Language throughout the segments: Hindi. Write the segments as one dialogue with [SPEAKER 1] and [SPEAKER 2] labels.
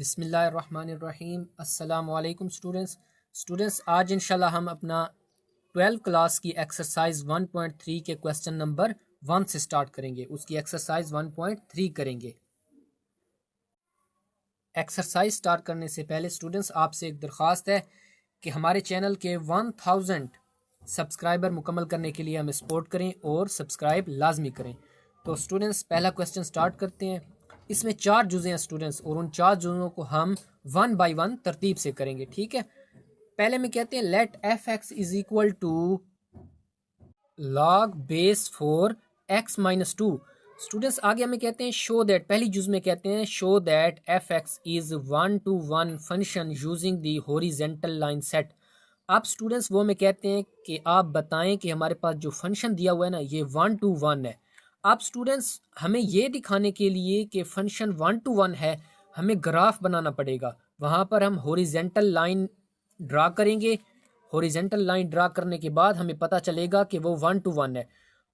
[SPEAKER 1] बिस्मिल्लाहिर्रहमानिर्रहीम। अस्सलामुअलैकुम स्टूडेंट्स, आज इंशाल्लाह हम अपना 12 क्लास की एक्सरसाइज 1.3 के क्वेश्चन नंबर 1 से स्टार्ट करेंगे। उसकी एक्सरसाइज 1.3 करेंगे। एक्सरसाइज स्टार्ट करने से पहले स्टूडेंट्स आपसे एक दरख्वास्त है कि हमारे चैनल के 1000 सब्सक्राइबर मुकम्मल करने के लिए हमें सपोर्ट करें और सब्सक्राइब लाजमी करें। तो स्टूडेंट्स पहला क्वेश्चन स्टार्ट करते हैं। इसमें 4 जुज़े हैं स्टूडेंट्स, और उन 4 जुज़ों को हम 1 बाई 1 तरतीब से करेंगे। ठीक है, पहले में कहते हैं let F X is equal to log base 4 X minus 2। Students आगे हमें कहते हैं शो दैट, पहली जुज में कहते हैं show that F X is 1 to 1 function using the horizontal line set. अब स्टूडेंट्स वो में कहते हैं कि आप बताएं कि हमारे पास जो फंक्शन दिया हुआ है ना ये 1 to 1 है। अब स्टूडेंट्स हमें ये दिखाने के लिए कि फंक्शन 1 to 1 है, हमें ग्राफ बनाना पड़ेगा। वहाँ पर हम हॉरिजेंटल लाइन ड्रा करेंगे। हॉरिजेंटल लाइन ड्रा करने के बाद हमें पता चलेगा कि वो 1 to 1 है।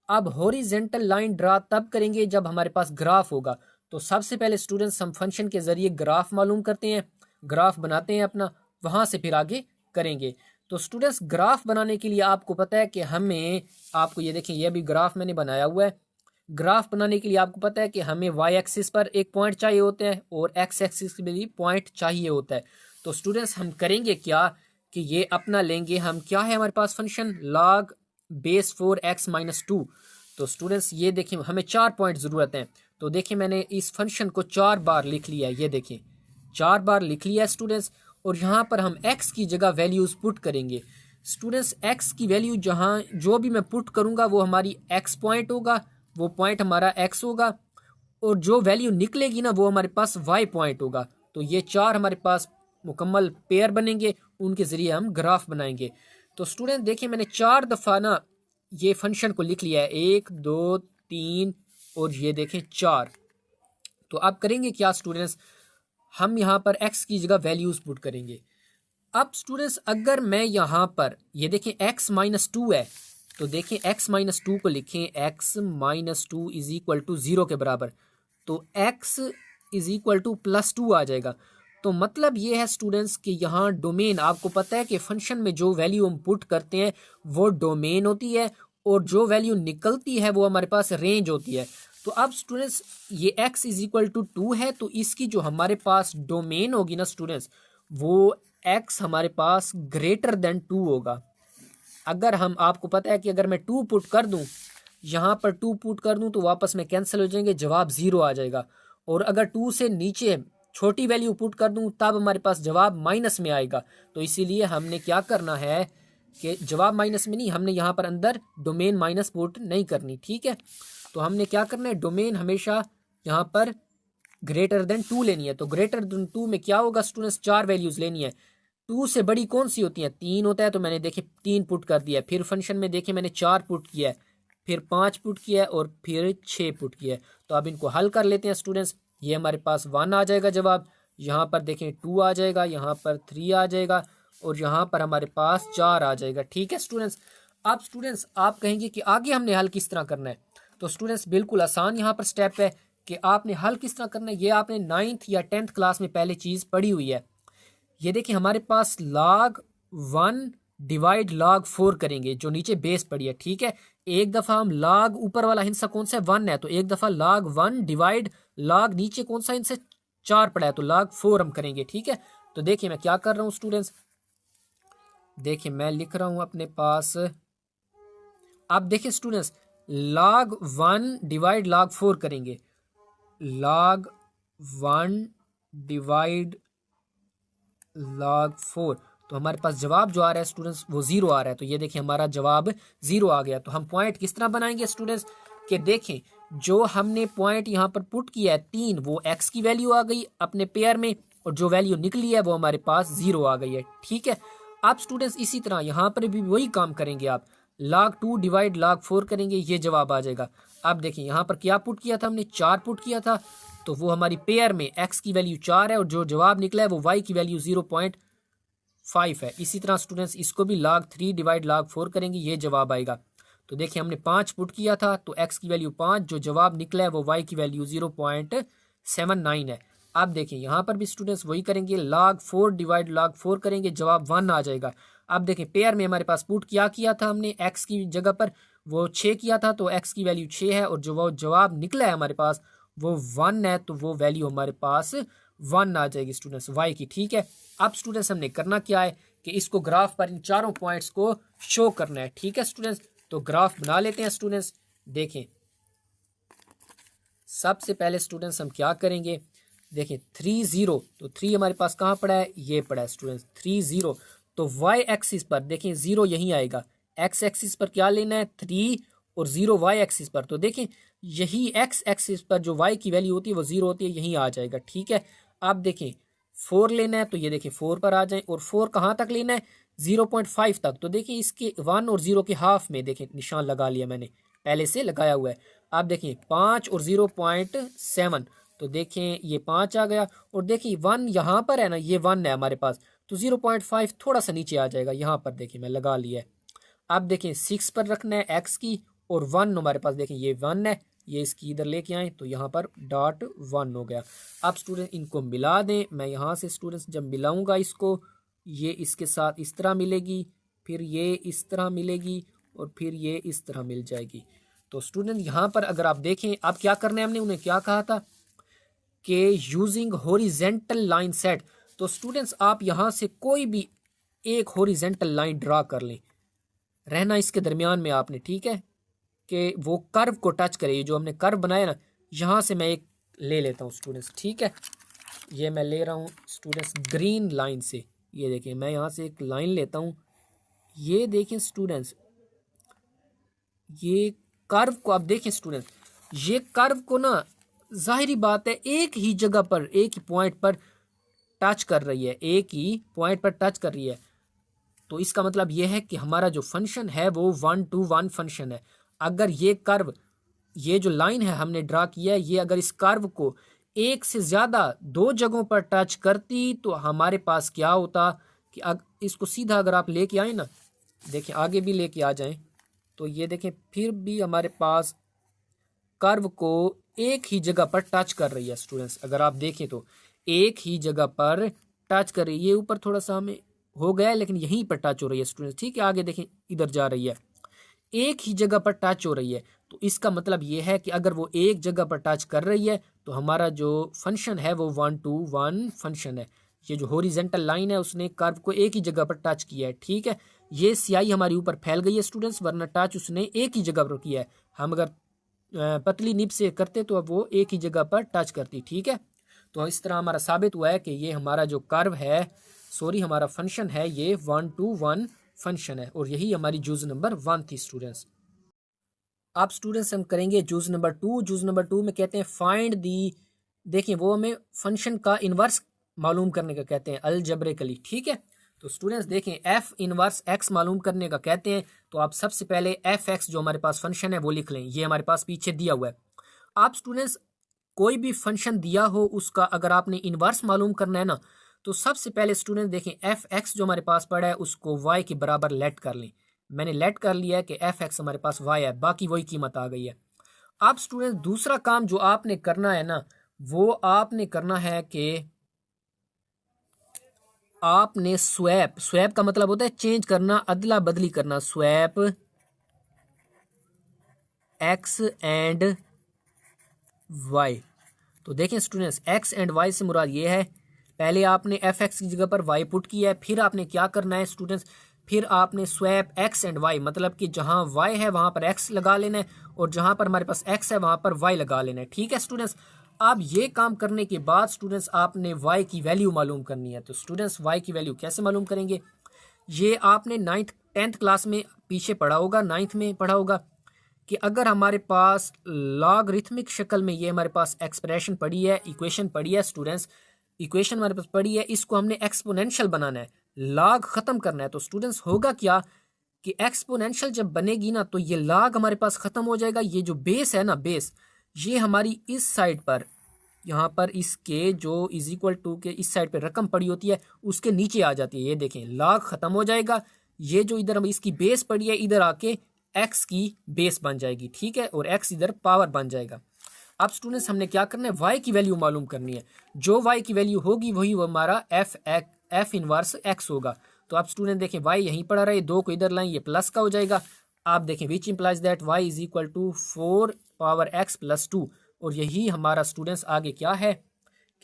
[SPEAKER 1] अब हॉरिजेंटल लाइन ड्रा तब करेंगे जब हमारे पास ग्राफ होगा। तो सबसे पहले स्टूडेंट्स हम फंक्शन के ज़रिए ग्राफ मालूम करते हैं, ग्राफ बनाते हैं अपना, वहाँ से फिर आगे करेंगे। तो स्टूडेंट्स ग्राफ बनाने के लिए आपको पता है कि हमें, आपको ये देखें ये भी ग्राफ मैंने बनाया हुआ है। ग्राफ बनाने के लिए आपको पता है कि हमें वाई एक्सिस पर एक पॉइंट चाहिए होता है और एक्स एक्सिस पे भी पॉइंट चाहिए होता है। तो स्टूडेंट्स हम करेंगे क्या कि ये अपना लेंगे हम, क्या है हमारे पास function log base 4 X minus 2। तो स्टूडेंट्स ये देखिए हमें 4 पॉइंट ज़रूरत है। तो देखिए मैंने इस फंक्शन को 4 बार लिख लिया है, ये देखिए 4 बार लिख लिया है स्टूडेंट्स। और यहाँ पर हम x की जगह वैल्यूज़ पुट करेंगे। स्टूडेंट्स x की वैल्यू जहाँ जो भी मैं पुट करूँगा वो हमारी x पॉइंट होगा, वो पॉइंट हमारा x होगा, और जो वैल्यू निकलेगी ना वो हमारे पास y पॉइंट होगा। तो ये 4 हमारे पास मुकम्मल पेयर बनेंगे, उनके ज़रिए हम ग्राफ बनाएंगे। तो स्टूडेंट देखिए मैंने 4 दफ़ा ना ये फंक्शन को लिख लिया है, 1 2 3 और ये देखें 4। तो अब करेंगे क्या स्टूडेंट्स, हम यहाँ पर x की जगह वैल्यूज़ पुट करेंगे। अब स्टूडेंट्स अगर मैं यहाँ पर ये देखें x माइनस 2 है, तो देखें x माइनस 2 को लिखें, x minus 2 is equal to 0 के बराबर। तो x is equal to plus 2 आ जाएगा। तो मतलब ये है स्टूडेंट्स कि यहाँ डोमेन, आपको पता है कि फंक्शन में जो वैल्यू हम पुट करते हैं वो डोमेन होती है, और जो वैल्यू निकलती है वो हमारे पास रेंज होती है। तो अब स्टूडेंट्स ये x इज इक्वल टू 2 है, तो इसकी जो हमारे पास डोमेन होगी ना स्टूडेंट्स, वो x हमारे पास ग्रेटर देन 2 होगा। अगर हम, आपको पता है कि अगर मैं 2 पुट कर दूं, यहाँ पर 2 पुट कर दूं तो वापस में कैंसिल हो जाएंगे, जवाब 0 आ जाएगा। और अगर 2 से नीचे छोटी वैल्यू पुट कर दूं तब हमारे पास जवाब माइनस में आएगा। तो इसीलिए हमने क्या करना है कि जवाब माइनस में नहीं, हमने यहाँ पर अंदर डोमेन माइनस पुट नहीं करनी। ठीक है, तो हमने क्या करना है, डोमेन हमेशा यहाँ पर ग्रेटर देन 2 लेनी है। तो ग्रेटर देन 2 में क्या होगा स्टूडेंट्स, 4 वैल्यूज लेनी है। 2 से बड़ी कौन सी होती है, 3 होता है, तो मैंने देखे 3 पुट कर दिया। फिर फंक्शन में देखे मैंने 4 पुट किया है, फिर 5 पुट किया है और फिर 6 पुट किया है। तो अब इनको हल कर लेते हैं स्टूडेंट्स। ये हमारे पास 1 आ जाएगा जवाब, यहाँ पर देखें 2 आ जाएगा, यहाँ पर 3 आ जाएगा, और यहाँ पर हमारे पास 4 आ जाएगा। ठीक है स्टूडेंट्स, अब स्टूडेंट्स आप कहेंगे कि आगे हमने हल किस तरह करना है। तो स्टूडेंट्स बिल्कुल आसान यहाँ पर स्टेप है कि आपने हल किस तरह करना है। ये आपने 9th या 10th क्लास में पहले चीज़ पढ़ी हुई है। ये देखिए हमारे पास log 1 डिवाइड log 4 करेंगे, जो नीचे बेस पड़ी है। ठीक है, एक दफ़ा हम log ऊपर वाला हिस्सा कौन सा है, 1 है, तो एक दफ़ा log 1 डिवाइड log नीचे कौन सा हिस्सा 4 पड़ा है, तो log 4 हम करेंगे। ठीक है, तो देखिए मैं क्या कर रहा हूँ स्टूडेंट्स, देखिए मैं लिख रहा हूँ अपने पास। अब देखिए स्टूडेंट्स log 1 डिवाइड log 4 करेंगे, log 1 डिवाइड log 4, तो हमारे पास जवाब जो आ रहा है स्टूडेंट्स वो 0 आ रहा है। तो ये देखिए हमारा जवाब 0 आ गया। तो हम पॉइंट किस तरह बनाएंगे स्टूडेंट्स, कि देखें जो हमने पॉइंट यहाँ पर पुट किया है 3, वो x की वैल्यू आ गई अपने पेयर में, और जो वैल्यू निकली है वो हमारे पास 0 आ गई है। ठीक है, अब स्टूडेंट्स इसी तरह यहाँ पर भी वही काम करेंगे आप, log 2 डिवाइड log 4 करेंगे, ये जवाब आ जाएगा। अब देखिए यहाँ पर क्या पुट किया था हमने, 4 पुट किया था, तो वो हमारी पेयर में x की वैल्यू 4 है, और जो जवाब निकला है वो y की वैल्यू 0.5 है। इसी तरह स्टूडेंट्स इसको भी log 3 डिवाइड log 4 करेंगे, ये जवाब आएगा। तो देखिए हमने 5 पुट किया था, तो x की वैल्यू 5, जो जवाब निकला है वो y की वैल्यू 0.79 है। आप देखिए यहाँ पर भी स्टूडेंट्स वही करेंगे, log 4 डिवाइड log 4 करेंगे, जवाब 1 आ जाएगा। अब देखें पेयर में हमारे पास पुट क्या किया था हमने, x की जगह पर वो 6 किया था, तो x की वैल्यू 6 है, और जो वो जवाब निकला है हमारे पास वो 1 है, तो वो वैल्यू हमारे पास 1 आ जाएगी स्टूडेंट्स y की। ठीक है, अब स्टूडेंट्स हमने करना क्या है कि इसको ग्राफ पर इन चारों पॉइंट्स को शो करना है। ठीक है स्टूडेंट्स, तो ग्राफ बना लेते हैं स्टूडेंट्स। देखें सबसे पहले स्टूडेंट्स हम क्या करेंगे, देखें 3 0, तो 3 हमारे पास कहाँ पड़ा है, ये पड़ा है स्टूडेंट्स 3 0। तो y एक्सिस पर देखें 0 यहीं आएगा, x एक्सिस पर क्या लेना है 3 और 0 y एक्सिस पर, तो देखें यही x एक्सिस पर जो y की वैल्यू होती है वो 0 होती है, यहीं आ जाएगा। ठीक है, अब देखें 4 लेना है, तो ये देखें 4 पर आ जाए, और 4 कहाँ तक लेना है 0.5 तक, तो देखिए इसके 1 और 0 के हाफ में देखें निशान लगा लिया मैंने, पहले से लगाया हुआ है। आप देखिए 5 और 0.7, तो देखें ये 5 आ गया, और देखिए 1 यहाँ पर है ना, ये 1 है हमारे पास, तो 0.5 थोड़ा सा नीचे आ जाएगा, यहाँ पर देखिए मैं लगा लिया है। अब देखें 6 पर रखना है x की, और 1 हमारे पास देखें ये 1 है, ये इसकी इधर लेके आए, तो यहाँ पर डॉट 1 हो गया। अब स्टूडेंट इनको मिला दें, मैं यहाँ से स्टूडेंट्स जब मिलाऊंगा इसको, ये इसके साथ इस तरह मिलेगी, फिर ये इस तरह मिलेगी, और फिर ये इस तरह मिल जाएगी। तो स्टूडेंट यहाँ पर अगर आप देखें अब क्या करना है, हमने उन्हें क्या कहा था कि यूजिंग हॉरिजेंटल लाइन सेट, तो स्टूडेंट्स आप यहाँ से कोई भी एक हॉरिजेंटल लाइन ड्रा कर लें, रहना इसके दरमियान में आपने, ठीक है, कि वो कर्व को टच करे। ये जो हमने कर्व बनाया ना, यहाँ से मैं एक ले लेता हूँ स्टूडेंट्स, ठीक है, ये मैं ले रहा हूँ स्टूडेंट्स ग्रीन लाइन से, ये देखिए मैं यहाँ से एक लाइन लेता हूँ, ये देखें स्टूडेंट्स, ये कर्व को आप देखें स्टूडेंट्स, ये कर्व को ना जाहिरी बात है एक ही जगह पर, एक ही पॉइंट पर टच कर रही है, एक ही पॉइंट पर टच कर रही है, तो इसका मतलब यह है कि हमारा जो फंक्शन है वो 1 to 1 फंक्शन है। अगर ये कर्व, ये जो लाइन है हमने ड्रा किया है, ये अगर इस कर्व को एक से ज़्यादा 2 जगहों पर टच करती तो हमारे पास क्या होता कि इसको सीधा अगर आप लेके आए ना, देखें आगे भी लेके आ जाएं, तो ये देखें फिर भी हमारे पास कर्व को एक ही जगह पर टच कर रही है स्टूडेंट्स। अगर आप देखें तो एक ही जगह पर टच कर रही है, ये ऊपर थोड़ा सा हमें हो गया है लेकिन यहीं पर टच हो रही है स्टूडेंट्स, ठीक है, आगे देखें इधर जा रही है, एक ही जगह पर टच हो रही है, तो इसका मतलब ये है कि अगर वो एक जगह पर टच कर रही है तो हमारा जो फंक्शन है वो 1 to 1 फंक्शन है। ये जो हॉरिजेंटल लाइन है उसने कर्व को एक ही जगह पर टच किया है, ठीक है, ये स्याही हमारी ऊपर फैल गई है स्टूडेंट्स, वरना टच उसने एक ही जगह पर किया है। हम अगर पतली निब से करते तो अब वो एक ही जगह पर टच करती, ठीक है। तो इस तरह हमारा साबित हुआ है कि ये हमारा जो कर्व है, सॉरी हमारा फंक्शन है, ये 1 to 1 फंक्शन है, और यही हमारी जूज नंबर 1 थी स्टूडेंट्स। अब स्टूडेंट्स हम करेंगे जूज नंबर 2। जूज नंबर 2 में कहते हैं फाइंड दी, देखिए वो हमें फंक्शन का इन्वर्स मालूम करने का कहते हैं अलजबरिकली, ठीक है। तो स्टूडेंट्स देखें एफ इनवर्स एक्स मालूम करने का कहते हैं, तो आप सबसे पहले एफ एक्स जो हमारे पास फंक्शन है वो लिख लें, ये हमारे पास पीछे दिया हुआ है। आप स्टूडेंट्स कोई भी फंक्शन दिया हो उसका अगर आपने इनवर्स मालूम करना है ना, तो सबसे पहले स्टूडेंट देखें एफ एक्स जो हमारे पास पड़ा है उसको वाई के बराबर लेट कर लें। मैंने लेट कर लिया है कि एफ एक्स हमारे पास वाई है, बाकी वही कीमत आ गई है। अब स्टूडेंट दूसरा काम जो आपने करना है ना, वो आपने करना है कि आपने स्वैप, स्वैप का मतलब होता है चेंज करना, अदला बदली करना, स्वैप एक्स एंड वाई। तो देखें स्टूडेंट्स एक्स एंड वाई से मुराद ये है, पहले आपने एफ एक्स की जगह पर वाई पुट किया है, फिर आपने क्या करना है स्टूडेंट्स, फिर आपने स्वैप एक्स एंड वाई, मतलब कि जहां वाई है वहां पर एक्स लगा लेना है, और जहां पर हमारे पास एक्स है वहां पर वाई लगा लेना है, ठीक है स्टूडेंट्स। अब ये काम करने के बाद स्टूडेंट्स आपने वाई की वैल्यू मालूम करनी है। तो स्टूडेंट्स वाई की वैल्यू कैसे मालूम करेंगे, ये आपने 9th 10th क्लास में पीछे पढ़ा होगा, 9th में पढ़ा होगा कि अगर हमारे पास लॉगरिथमिक शक्ल में ये हमारे पास एक्सप्रेशन पड़ी है, इक्वेशन पड़ी है स्टूडेंट्स, इक्वेशन हमारे पास पड़ी है, इसको हमने एक्सपोनेंशियल बनाना है, लॉग खत्म करना है। तो स्टूडेंट्स होगा क्या कि एक्सपोनेंशियल जब बनेगी ना तो ये लॉग हमारे पास खत्म हो जाएगा, ये जो बेस है ना, बेस ये हमारी इस साइड पर, यहाँ पर इसके जो इज इक्वल टू के इस साइड पर रकम पड़ी होती है उसके नीचे आ जाती है, ये देखें लॉग खत्म हो जाएगा, ये जो इधर इसकी बेस पड़ी है इधर आके एक्स की बेस बन जाएगी, ठीक है, और एक्स इधर पावर बन जाएगा। अब स्टूडेंट्स हमने क्या करना है, y की वैल्यू मालूम करनी है। जो y की वैल्यू होगी वही वो हमारा f इनवर्स x होगा। तो आप स्टूडेंट देखें y यहीं पड़ा रहे, 2 को इधर लाएं, ये प्लस का हो जाएगा। आप देखें which implies that y is equal to 4 power x plus 2। और यही हमारा स्टूडेंट्स आगे क्या है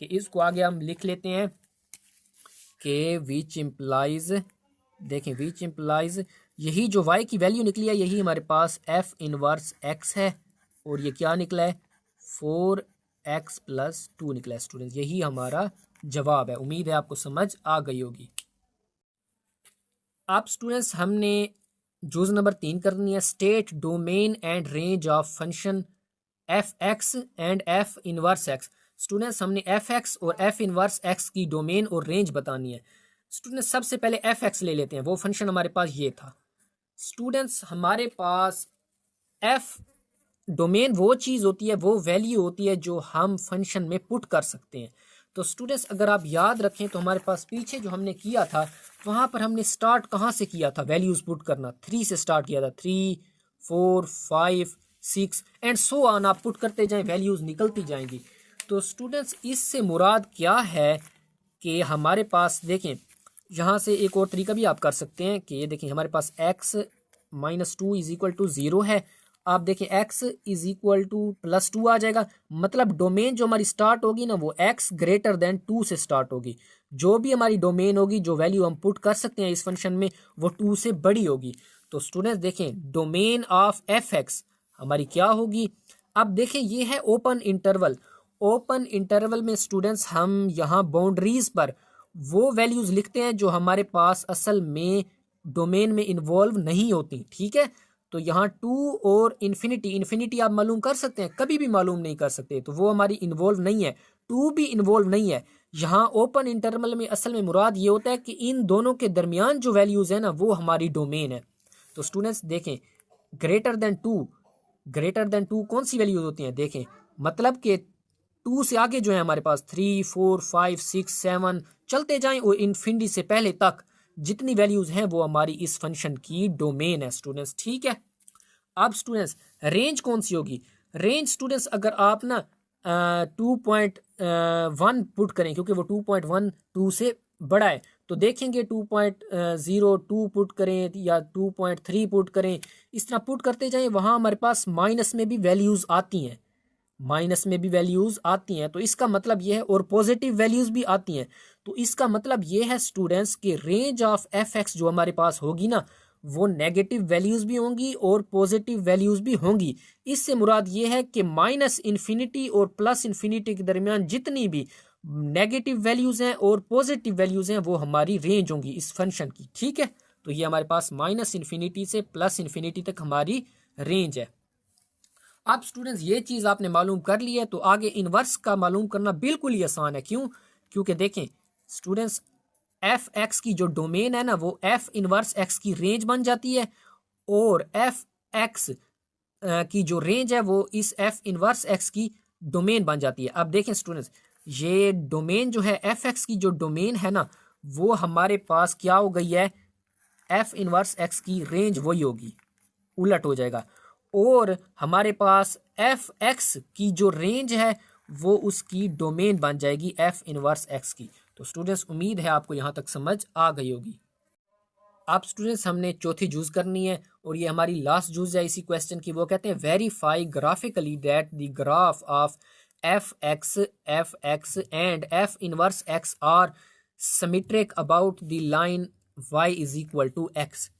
[SPEAKER 1] कि इसको आगे हम लिख लेते हैं कि विच इम्प्लाइज, देखें विच इम्प्लाइज, यही जो y की वैल्यू निकली है यही हमारे पास f इनवर्स x है। और ये क्या निकला है, 4x प्लस 2 निकला है स्टूडेंट्स। यही हमारा जवाब है। उम्मीद है आपको समझ आ गई होगी। अब स्टूडेंट्स हमने जूज नंबर 3 करनी है, state domain and range of function F X and F inverse x. Students हमने एफ एक्स और एफ इनवर्स एक्स की डोमेन और रेंज बतानी है। स्टूडेंट्स सबसे पहले एफ एक्स ले लेते हैं, वो फंक्शन हमारे पास ये था। स्टूडेंट्स हमारे पास एफ डोमेन वो चीज़ होती है, वो वैल्यू होती है जो हम फंक्शन में पुट कर सकते हैं। तो स्टूडेंट्स अगर आप याद रखें तो हमारे पास पीछे जो हमने किया था वहाँ पर हमने स्टार्ट कहाँ से किया था, वैल्यूज़ पुट करना 3 से स्टार्ट किया था। 3 4 5 6 एंड सो ऑन, आप पुट करते जाएं, वैल्यूज़ निकलती जाएंगी। तो स्टूडेंट्स इससे मुराद क्या है कि हमारे पास देखें, यहाँ से एक और तरीका भी आप कर सकते हैं कि ये देखें हमारे पास x minus 2 is equal to 0 है। आप देखें x is equal to plus 2 आ जाएगा, मतलब डोमेन जो हमारी स्टार्ट होगी ना वो x ग्रेटर देन 2 से स्टार्ट होगी। जो भी हमारी डोमेन होगी, जो वैल्यू हम पुट कर सकते हैं इस फंक्शन में, वो 2 से बड़ी होगी। तो स्टूडेंट्स देखें डोमेन ऑफ एफ एक्स हमारी क्या होगी। अब देखें ये है ओपन इंटरवल। ओपन इंटरवल में स्टूडेंट्स हम यहाँ बाउंड्रीज पर वो वैल्यूज लिखते हैं जो हमारे पास असल में डोमेन में इन्वॉल्व नहीं होती, ठीक है। तो यहाँ 2 और इन्फिनिटी आप मालूम कर सकते हैं, कभी भी मालूम नहीं कर सकते, तो वो हमारी इन्वॉल्व नहीं है। 2 भी इन्वॉल्व नहीं है। यहाँ ओपन इंटरवल में असल में मुराद ये होता है कि इन दोनों के दरमियान जो वैल्यूज है ना वो हमारी डोमेन है। तो स्टूडेंट्स देखें ग्रेटर देन टू कौन सी वैल्यूज होती हैं, देखें मतलब कि 2 से आगे जो है हमारे पास 3 4 5 6 7 चलते जाएं और इन्फिनिटी से पहले तक जितनी वैल्यूज हैं वो हमारी इस फंक्शन की डोमेन है स्टूडेंट्स, ठीक है। अब स्टूडेंट्स रेंज कौन सी होगी, रेंज स्टूडेंट्स अगर आप ना 2.1 पुट करें, क्योंकि वो 2.12 से बड़ा है, तो देखेंगे 2.02 पुट करें या 2.3 पुट करें, इस तरह पुट करते जाएं, वहाँ हमारे पास माइनस में भी वैल्यूज़ आती हैं, तो इसका मतलब ये है, और पॉजिटिव वैल्यूज़ भी आती हैं। तो इसका मतलब ये है स्टूडेंट्स कि रेंज ऑफ एफ एक्स जो हमारे पास होगी ना वो नेगेटिव वैल्यूज़ भी होंगी और पॉजिटिव वैल्यूज़ भी होंगी। इससे मुराद ये है कि माइनस इन्फिनिटी और प्लस इन्फिनिटी के दरमियान जितनी भी नेगेटिव वैल्यूज़ हैं और पॉजिटिव वैल्यूज़ हैं वो हमारी रेंज होंगी इस फंक्शन की, ठीक है। तो ये हमारे पास माइनस इन्फिनिटी से प्लस इन्फिनिटी तक हमारी रेंज है। अब स्टूडेंट्स ये चीज़ आपने मालूम कर ली है, तो आगे इनवर्स का मालूम करना बिल्कुल ही आसान है। क्यों, क्योंकि देखें स्टूडेंट्स एफ एक्स की जो डोमेन है ना वो एफ इनवर्स एक्स की रेंज बन जाती है, और एफ एक्स की जो रेंज है वो इस एफ इनवर्स एक्स की डोमेन बन जाती है। अब देखें स्टूडेंट्स ये डोमेन जो है एफ एक्स की जो डोमेन है ना वो हमारे पास क्या हो गई है, एफ इनवर्स एक्स की रेंज वही होगी, उलट हो जाएगा, और हमारे पास एफ एक्स की जो रेंज है वो उसकी डोमेन बन जाएगी एफ इनवर्स एक्स की। तो स्टूडेंट्स उम्मीद है आपको यहाँ तक समझ आ गई होगी। अब स्टूडेंट्स हमने चौथी जूज करनी है और ये हमारी लास्ट जूज है इसी क्वेश्चन की। वो कहते हैं verify graphically that the graph of F X and F inverse X are symmetric about the line y is equal to X.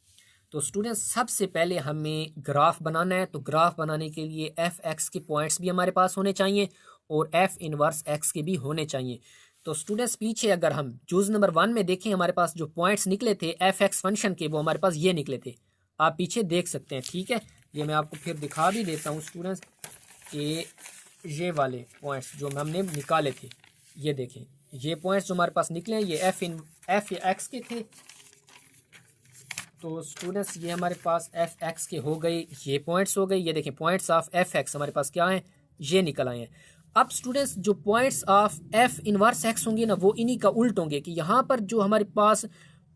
[SPEAKER 1] तो स्टूडेंट्स सबसे पहले हमें ग्राफ बनाना है, तो ग्राफ बनाने के लिए एफ एक्स के पॉइंट्स भी हमारे पास होने चाहिए और एफ इनवर्स एक्स के भी होने चाहिए। तो स्टूडेंट्स पीछे अगर हम जूज नंबर 1 में देखें हमारे पास जो पॉइंट्स निकले थे एफ एक्स फंक्शन के वो हमारे पास ये निकले थे, आप पीछे देख सकते हैं, ठीक है। ये मैं आपको फिर दिखा भी देता हूँ स्टूडेंट्स कि ये वाले पॉइंट्स जो हमने निकाले थे, ये देखें ये पॉइंट्स जो हमारे पास निकले हैं ये एफ एक्स के थे। तो स्टूडेंट्स ये हमारे पास एफ एक्स के हो गए, ये पॉइंट्स हो गए, ये देखें पॉइंट्स ऑफ एफ एक्स हमारे पास क्या हैं, ये निकल आए हैं। अब स्टूडेंट्स जो points of F inverse x होंगे ना वो इन्हीं का उल्ट होंगे, कि यहाँ पर जो हमारे पास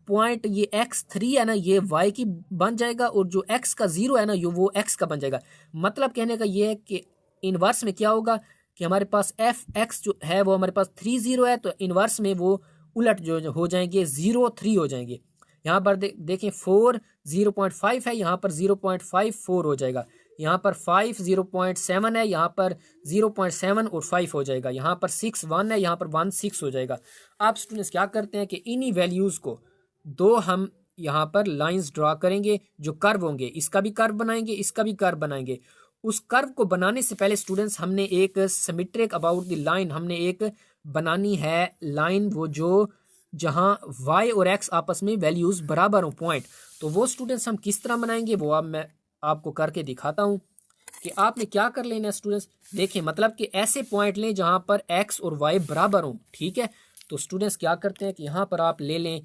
[SPEAKER 1] पॉइंट ये x3 है ना ये y की बन जाएगा, और जो x का 0 है ना ये वो x का बन जाएगा। मतलब कहने का ये है कि इनवर्स में क्या होगा कि हमारे पास एफ एक्स जो है वो हमारे पास 3 0 है, तो इनवर्स में वो उलट जो हो जाएंगे 0 3 हो जाएंगे। यहाँ पर देखें 4 0.5 है, यहाँ पर 0.54 हो जाएगा, यहाँ पर 5 0.7 है, यहाँ पर 0.7 और 5 हो जाएगा, यहाँ पर 6 1 है, यहाँ पर 1 6 हो जाएगा। आप स्टूडेंट्स क्या करते हैं कि इन्हीं वैल्यूज़ को दो हम यहाँ पर लाइंस ड्रा करेंगे जो कर्व होंगे, इसका भी कर्व बनाएंगे, इसका भी कर्व बनाएंगे। उस कर्व को बनाने से पहले स्टूडेंट्स हमने एक सिमेट्रिक अबाउट द लाइन हमने एक बनानी है लाइन, वो जो जहां y और x आपस में वैल्यूज बराबर हो पॉइंट। तो वो स्टूडेंट्स हम किस तरह बनाएंगे वो अब मैं आपको करके दिखाता हूं कि आपने क्या कर लेना है स्टूडेंट्स। देखें मतलब कि ऐसे पॉइंट लें जहां पर x और y बराबर हो, ठीक है। तो स्टूडेंट्स क्या करते हैं कि यहाँ पर आप ले लें,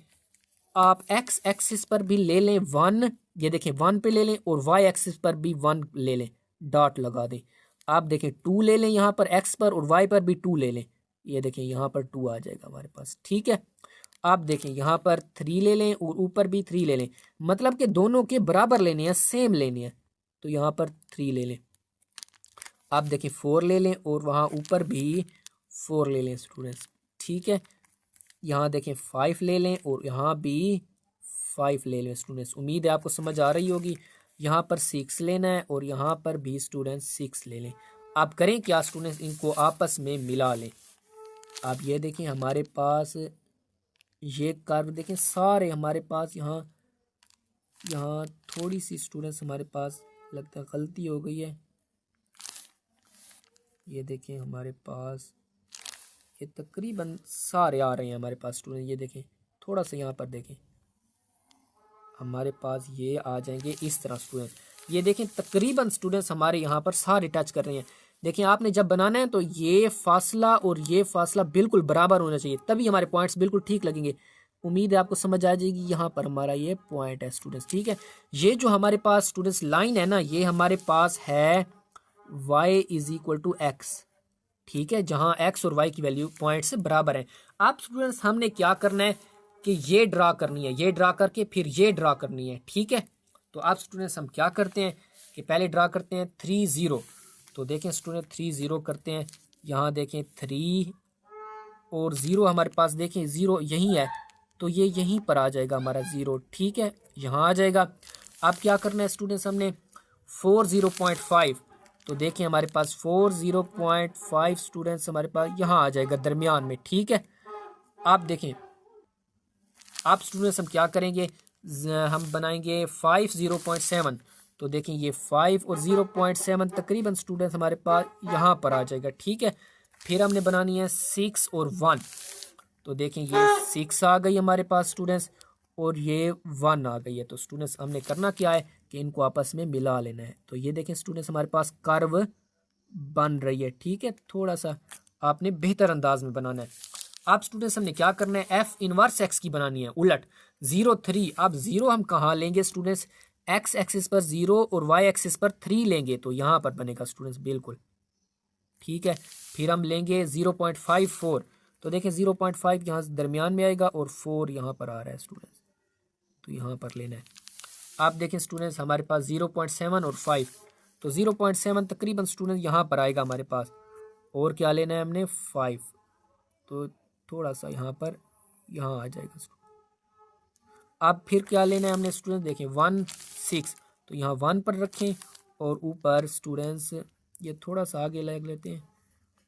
[SPEAKER 1] आप x एक्सिस पर भी ले लें 1, ये देखें 1 पे ले लें, और y एक्सिस पर भी 1 ले लें, डॉट लगा दें। आप देखें 2 ले लें यहाँ पर x पर, और y पर भी 2 ले लें, ये देखें यहाँ पर 2 आ जाएगा हमारे पास, ठीक है। आप देखें यहाँ पर 3 ले लें और ऊपर भी 3 ले लें, मतलब कि दोनों के बराबर लेने हैं, सेम लेने हैं। तो यहाँ पर 3 ले लें, आप देखें 4 ले लें और वहाँ ऊपर भी 4 ले लें स्टूडेंट्स, ठीक है। यहाँ देखें 5 ले लें और यहाँ भी 5 ले लें स्टूडेंट्स। उम्मीद है आपको समझ आ रही होगी। यहाँ पर 6 लेना है और यहाँ पर भी स्टूडेंट्स 6 ले लें। आप करें क्या स्टूडेंट्स, इनको आपस में मिला लें। आप ये देखें हमारे पास ये कर्व देखें सारे हमारे पास यहाँ थोड़ी सी स्टूडेंट्स हमारे पास लगता है गलती हो गई है। ये देखें हमारे पास ये तकरीबन सारे आ रहे हैं हमारे पास स्टूडेंट। ये देखें थोड़ा सा यहाँ पर देखें हमारे पास ये आ जाएंगे इस तरह स्टूडेंट। ये देखें तकरीबन स्टूडेंट्स हमारे यहाँ पर सारे टच कर रहे हैं। देखें आपने जब बनाना है तो ये फासला और ये फासला बिल्कुल बराबर होना चाहिए, तभी हमारे पॉइंट्स बिल्कुल ठीक लगेंगे। उम्मीद है आपको समझ आ जाएगी। यहाँ पर हमारा ये पॉइंट है स्टूडेंट्स, ठीक है। ये जो हमारे पास स्टूडेंट्स लाइन है ना, ये हमारे पास है y is equal to X, ठीक है, जहां x और y की वैल्यू पॉइंट से बराबर है। आप स्टूडेंट्स हमने क्या करना है कि ये ड्रा करनी है, ये ड्रा करके फिर ये ड्रा करनी है, ठीक है। तो आप स्टूडेंट्स हम क्या करते हैं कि पहले ड्रा करते हैं 3 0। तो देखें स्टूडेंट 3 0 करते हैं, यहाँ देखें 3 और 0 हमारे पास देखें 0 यहीं है, तो ये यहीं पर आ जाएगा हमारा 0, ठीक है, यहाँ आ जाएगा। अब क्या करना है स्टूडेंट्स हमने 4 0.5, तो देखिए हमारे पास 4 0.5 स्टूडेंट्स हमारे पास यहाँ आ जाएगा दरमियान में, ठीक है। आप देखें आप स्टूडेंट्स हम क्या करेंगे, हम बनाएंगे 5 0.7। तो देखें ये 5 और 0.7 तकरीबन स्टूडेंट्स हमारे पास यहाँ पर आ जाएगा, ठीक है। फिर हमने बनानी है 6 और 1। तो देखें ये 6 आ गई हमारे पास स्टूडेंट्स और ये 1 आ गई है। तो स्टूडेंट्स हमने करना क्या है कि इनको आपस में मिला लेना है। तो ये देखें स्टूडेंट्स हमारे पास कर्व बन रही है, ठीक है। थोड़ा सा आपने बेहतर अंदाज में बनाना है। आप स्टूडेंट्स हमने क्या करना है, एफ इनवर्स एक्स की बनानी है उलट 0 3। अब 0 हम कहाँ लेंगे स्टूडेंट्स, एक्स एक्सिस पर 0 और वाई एक्सिस पर 3 लेंगे, तो यहाँ पर बनेगा स्टूडेंट्स बिल्कुल, ठीक है। फिर हम लेंगे 0.54। तो देखें 0.5 यहाँ दरमियान में आएगा और 4 यहाँ पर आ रहा है स्टूडेंट्स, तो यहाँ पर लेना है। आप देखें स्टूडेंट्स हमारे पास 0.7 और 5, तो 0.7 तकरीबन स्टूडेंट यहाँ पर आएगा हमारे पास, और क्या लेना है हमने 5, तो थोड़ा सा यहाँ पर यहाँ आ जाएगा। अब फिर क्या लेना है हमने स्टूडेंट, देखें 1 6, तो यहाँ 1 पर रखें और ऊपर स्टूडेंट्स ये थोड़ा सा आगे लग लेते हैं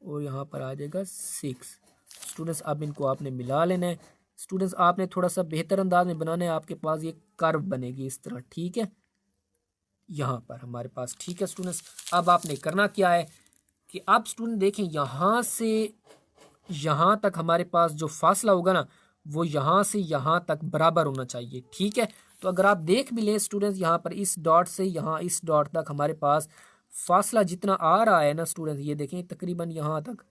[SPEAKER 1] और यहाँ पर आ जाएगा 6 स्टूडेंट्स। अब इनको आपने मिला लेना है स्टूडेंट्स, आपने थोड़ा सा बेहतर अंदाज में बनाना है। आपके पास ये कर्व बनेगी इस तरह, ठीक है, यहाँ पर हमारे पास, ठीक है स्टूडेंट्स। अब आपने करना क्या है कि आप स्टूडेंट देखें यहाँ से यहाँ तक हमारे पास जो फासला होगा ना, वो यहाँ से यहाँ तक बराबर होना चाहिए, ठीक है। तो अगर आप देख भी लें स्टूडेंट्स, यहाँ पर इस डॉट से यहाँ इस डॉट तक हमारे पास फासला जितना आ रहा है ना स्टूडेंट्स, ये देखें तकरीबन यहाँ तक,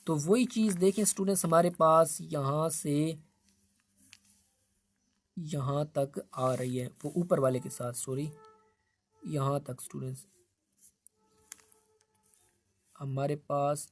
[SPEAKER 1] तो वही चीज़ देखें स्टूडेंट्स हमारे पास यहाँ से यहाँ तक आ रही है, वो ऊपर वाले के साथ, सॉरी, यहाँ तक स्टूडेंट्स हमारे पास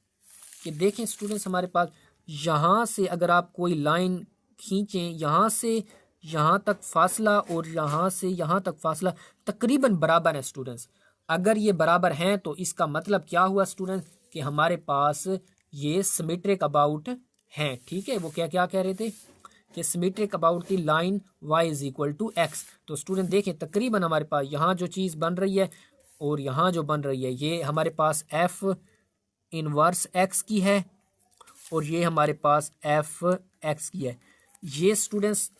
[SPEAKER 1] ये देखें स्टूडेंट्स हमारे पास यहाँ से अगर आप कोई लाइन खींचें, यहाँ से यहाँ तक फासला और यहाँ से यहाँ तक फासला तकरीबन बराबर है स्टूडेंट्स। अगर ये बराबर हैं तो इसका मतलब क्या हुआ स्टूडेंट कि हमारे पास ये सिमेट्रिक अबाउट हैं। ठीक है, वो क्या क्या कह रहे थे कि symmetric about the line y is equal to X. तो स्टूडेंट देखें तकरीबन हमारे पास यहाँ जो चीज़ बन रही है और यहाँ जो बन रही है ये हमारे पास एफ इनवर्स एक्स की है और ये हमारे पास एफ एक्स की है। ये स्टूडेंट्स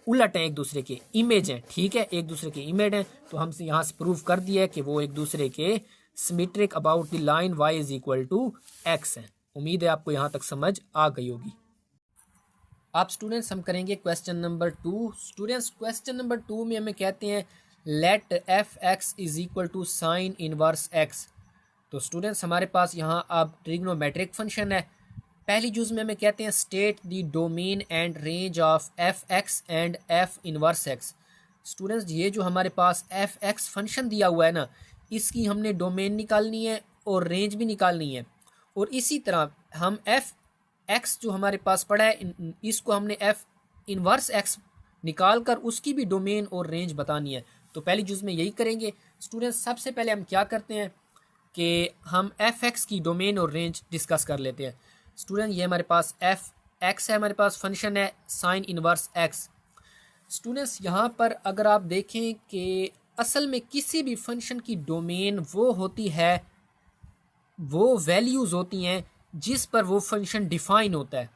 [SPEAKER 1] उलट हैं, एक दूसरे के इमेज हैं। ठीक है, एक दूसरे के इमेज हैं, तो हमसे यहाँ से प्रूव कर दिया है कि वो एक दूसरे के symmetric about the line y is equal to X है। उम्मीद है आपको यहाँ तक समझ आ गई होगी। आप स्टूडेंट्स हम करेंगे question number 2। Students question number 2 में हमें कहते हैं let F X is equal to sine inverse X. तो स्टूडेंट्स हमारे पास यहाँ अब ट्रिग्नोमेट्रिक फंक्शन है। पहली जुज में हमें कहते हैं state the domain and range of F X and F inverse x. Students ये जो हमारे पास एफ एक्स फंक्शन दिया हुआ है ना, इसकी हमने डोमेन निकालनी है और रेंज भी निकालनी है। और इसी तरह हम एफ एक्स जो हमारे पास पड़ा है इसको हमने एफ इनवर्स एक्स निकाल कर उसकी भी डोमेन और रेंज बतानी है। तो पहली जुज में यही करेंगे। स्टूडेंट्स सबसे पहले हम क्या करते हैं कि हम एफ एक्स की डोमेन और रेंज डिस्कस कर लेते हैं। स्टूडेंट ये हमारे पास एफ एक्स है, हमारे पास फंक्शन है साइन इनवर्स एक्स। स्टूडेंट्स यहाँ पर अगर आप देखें कि असल में किसी भी फंक्शन की डोमेन वो होती है, वो वैल्यूज़ होती हैं जिस पर वो फंक्शन डिफ़ाइन होता है।